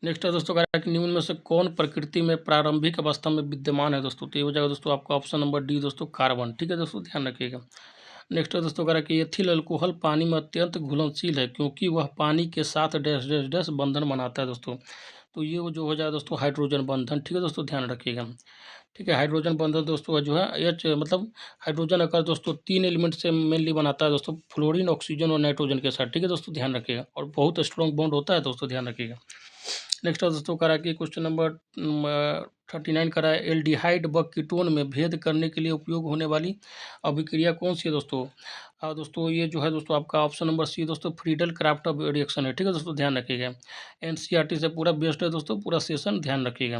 नेक्स्ट है दोस्तों कह रहा है कि निम्न में से कौन प्रकृति में प्रारंभिक अवस्था में विद्यमान है दोस्तों? तो ये हो जाएगा दोस्तों आपका ऑप्शन नंबर डी दोस्तों, कार्बन। ठीक है दोस्तों, ध्यान रखिएगा। नेक्स्ट है दोस्तों कह रहा है कि एथिल अल्कोहल पानी में अत्यंत घुलनशील है, क्योंकि वह पानी के साथ डैश डैश डैश बंधन बनाता है दोस्तों। तो ये जो हो जाएगा दोस्तों हाइड्रोजन बंधन। ठीक है दोस्तों, ध्यान रखिएगा। ठीक है, हाइड्रोजन बंधन दोस्तों जो है एच मतलब हाइड्रोजन अगर दोस्तों 3 एलिमेंट से मेनली बनाता है दोस्तों, फ्लोरीन, ऑक्सीजन और नाइट्रोजन के साथ। ठीक है दोस्तों, ध्यान रखिएगा, और बहुत स्ट्रॉन्ग बॉन्ड होता है दोस्तों, ध्यान रखिएगा। नेक्स्ट दोस्तों करा कि क्वेश्चन नंबर 39 करा है, एल्डिहाइड व कीटोन में भेद करने के लिए उपयोग होने वाली अभिक्रिया कौन सी है दोस्तों? दोस्तों ये जो है दोस्तों आपका ऑप्शन नंबर सी दोस्तों फ्रीडल क्राफ्ट रिएक्शन है। ठीक है दोस्तों, ध्यान रखिएगा। एनसीईआरटी से पूरा बेस्ड है दोस्तों, पूरा सेशन ध्यान रखिएगा।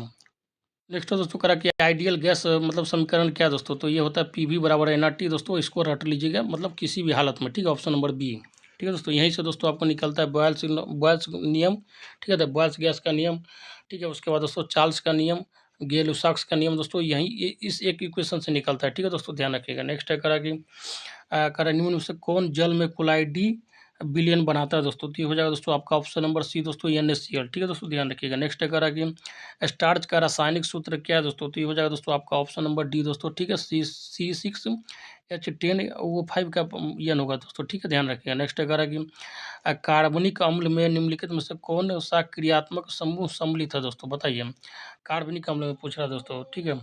नेक्स्ट दोस्तों करा कि आइडियल गैस मतलब समीकरण क्या है दोस्तों? तो ये होता है पी वी बराबर एन आर टी दोस्तों, इसको रट लीजिएगा, मतलब किसी भी हालत में। ठीक है, ऑप्शन नंबर बी। ठीक है दोस्तों, यहीं से दोस्तों आपको निकलता है बॉयल्स नियम। ठीक है, तो बॉयल्स गैस का नियम। ठीक है, उसके बाद दोस्तों चार्ल्स का नियम, गेल लुसाक्स का नियम दोस्तों यहीं इस एक इक्वेशन से निकलता है। ठीक है दोस्तों, ध्यान रखिएगा। नेक्स्ट है करा कि करा निम्न में से कौन जल में कोलाइडी विलयन बनाता है दोस्तों? तो ये हो जाएगा दोस्तों आपका ऑप्शन नंबर सी दोस्तों NaCl। ठीक है दोस्तों, ध्यान रखिएगा। नेक्स्ट है करा कि स्टार्च का रासायनिक सूत्र क्या है दोस्तों? तो ये हो जाएगा दोस्तों आपका ऑप्शन नंबर डी दोस्तों। ठीक है, C6H10O5 का यन होगा दोस्तों। ठीक है, ध्यान रखिएगा। नेक्स्ट है करा कि कार्बनिक अम्ल में निम्नलिखित में से कौन सा क्रियात्मक समूह सम्मिलित है दोस्तों? बताइए, कार्बनिक अम्ल में पूछ रहा है दोस्तों। ठीक है,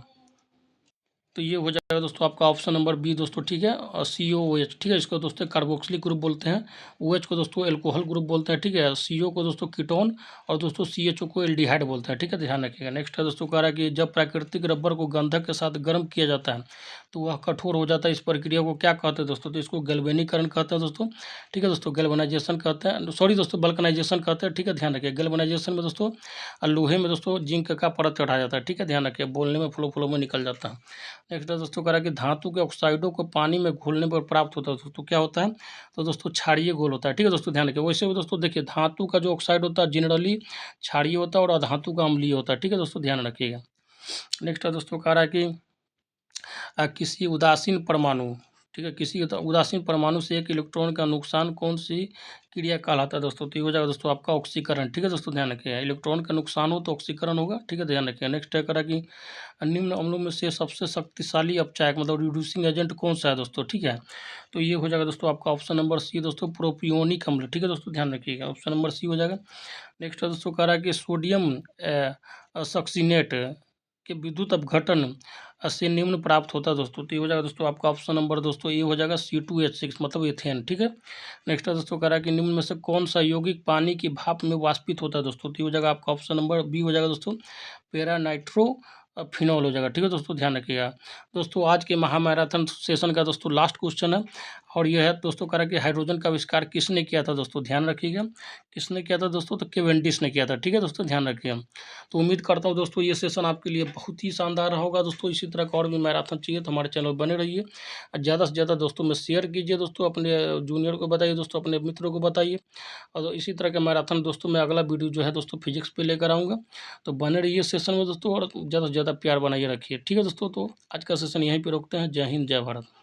तो ये हो जाएगा दोस्तों आपका ऑप्शन नंबर बी दोस्तों। ठीक है, और COOH। ठीक है, इसको दोस्तों कार्बोक्सिलिक ग्रुप बोलते हैं। OH को दोस्तों एल्कोहल ग्रुप बोलते हैं। ठीक है, CO को दोस्तों कीटोन, और दोस्तों CHO को एल्डिहाइड बोलते हैं। ठीक है, ध्यान रखिएगा। नेक्स्ट है दोस्तों कह रहा है कि जब प्राकृतिक रबर को गंधक के साथ गर्म किया जाता है तो वह कठोर हो जाता है। इस प्रक्रिया को क्या कहते हैं दोस्तों? तो इसको गैल्वेनीकरण कहते हैं दोस्तों। ठीक है दोस्तों, गैल्वेनाइजेशन कहते हैं, सॉरी दोस्तों बल्कनाइजेशन कहते हैं। ठीक है, ध्यान रखिए। गैल्वेनाइजेशन में दोस्तों लोहे में दोस्तों जिंक का परत चढ़ाया जाता है। ठीक है, ध्यान रखिए, बोलने में फ्लो में निकल जाता है। नेक्स्ट है दोस्तों कह रहा है कि धातु के ऑक्साइडों को पानी में घोलने पर प्राप्त होता है दोस्तों, क्या होता है? तो दोस्तों क्षारीय घोल होता है। ठीक है दोस्तों, ध्यान रखिए। वैसे भी दोस्तों देखिए, धातु का जो ऑक्साइड होता है जनरली क्षारीय होता है और अधातु का अम्लीय होता है। ठीक है दोस्तों, ध्यान रखिएगा। नेक्स्ट है दोस्तों कह रहा है कि किसी उदासीन परमाणु, ठीक है, किसी उदासीन परमाणु से एक इलेक्ट्रॉन का नुकसान कौन सी क्रिया कहलाता है दोस्तों? तो ये हो जाएगा दोस्तों आपका ऑक्सीकरण। ठीक है दोस्तों, ध्यान रखिएगा। इलेक्ट्रॉन का नुकसान हो तो ऑक्सीकरण होगा। ठीक है, ध्यान रखिएगा। नेक्स्ट है करा कि निम्न अम्लों में से सबसे शक्तिशाली अपचायक मतलब रिड्यूसिंग एजेंट कौन सा है दोस्तों? ठीक है, तो ये हो जाएगा दोस्तों आपका ऑप्शन नंबर सी दोस्तों प्रोपियोनिक अम्ल। ठीक है दोस्तों, ध्यान रखिएगा, ऑप्शन नंबर सी हो जाएगा। नेक्स्ट है दोस्तों कह रहा है कि सोडियम सक्सीनेट के विद्युत अपघटन से निम्न प्राप्त होता है दोस्तों। तो ये हो जाएगा दोस्तों आपका ऑप्शन नंबर दोस्तों ये हो जाएगा C2H6 मतलब एथेन। ठीक है, नेक्स्ट है दोस्तों कह रहा है कि निम्न में से कौन सा यौगिक पानी की भाप में वाष्पित होता है दोस्तों? तो ये हो जाएगा आपका ऑप्शन नंबर बी हो जाएगा दोस्तों पैरा नाइट्रो फिनॉल हो जाएगा। ठीक है दोस्तों, ध्यान रखिएगा। दोस्तों आज के महामैराथन सेशन का दोस्तों लास्ट क्वेश्चन है, और यह है दोस्तों कह रहा है कि हाइड्रोजन का आविष्कार किसने किया था दोस्तों? ध्यान रखिएगा, किसने किया था दोस्तों? तो केवेंडिश ने किया था। ठीक है दोस्तों, ध्यान रखिएगा। तो उम्मीद करता हूँ दोस्तों ये सेशन आपके लिए बहुत ही शानदार होगा दोस्तों। इसी तरह का और भी मैराथन चाहिए तो हमारे चैनल बने रहिए, ज़्यादा से ज़्यादा दोस्तों में शेयर कीजिए दोस्तों, अपने जूनियर को बताइए दोस्तों, अपने मित्रों को बताइए। और इसी तरह के मैराथन दोस्तों मैं अगला वीडियो जो है दोस्तों फिजिक्स पे लेकर आऊँगा, तो बने रहिए सेशन में दोस्तों, और ज़्यादा से ज़्यादा प्यार बनाइए रखिए। ठीक है दोस्तों, तो आज का सेशन यहीं पे रोकते हैं। जय हिंद, जय भारत।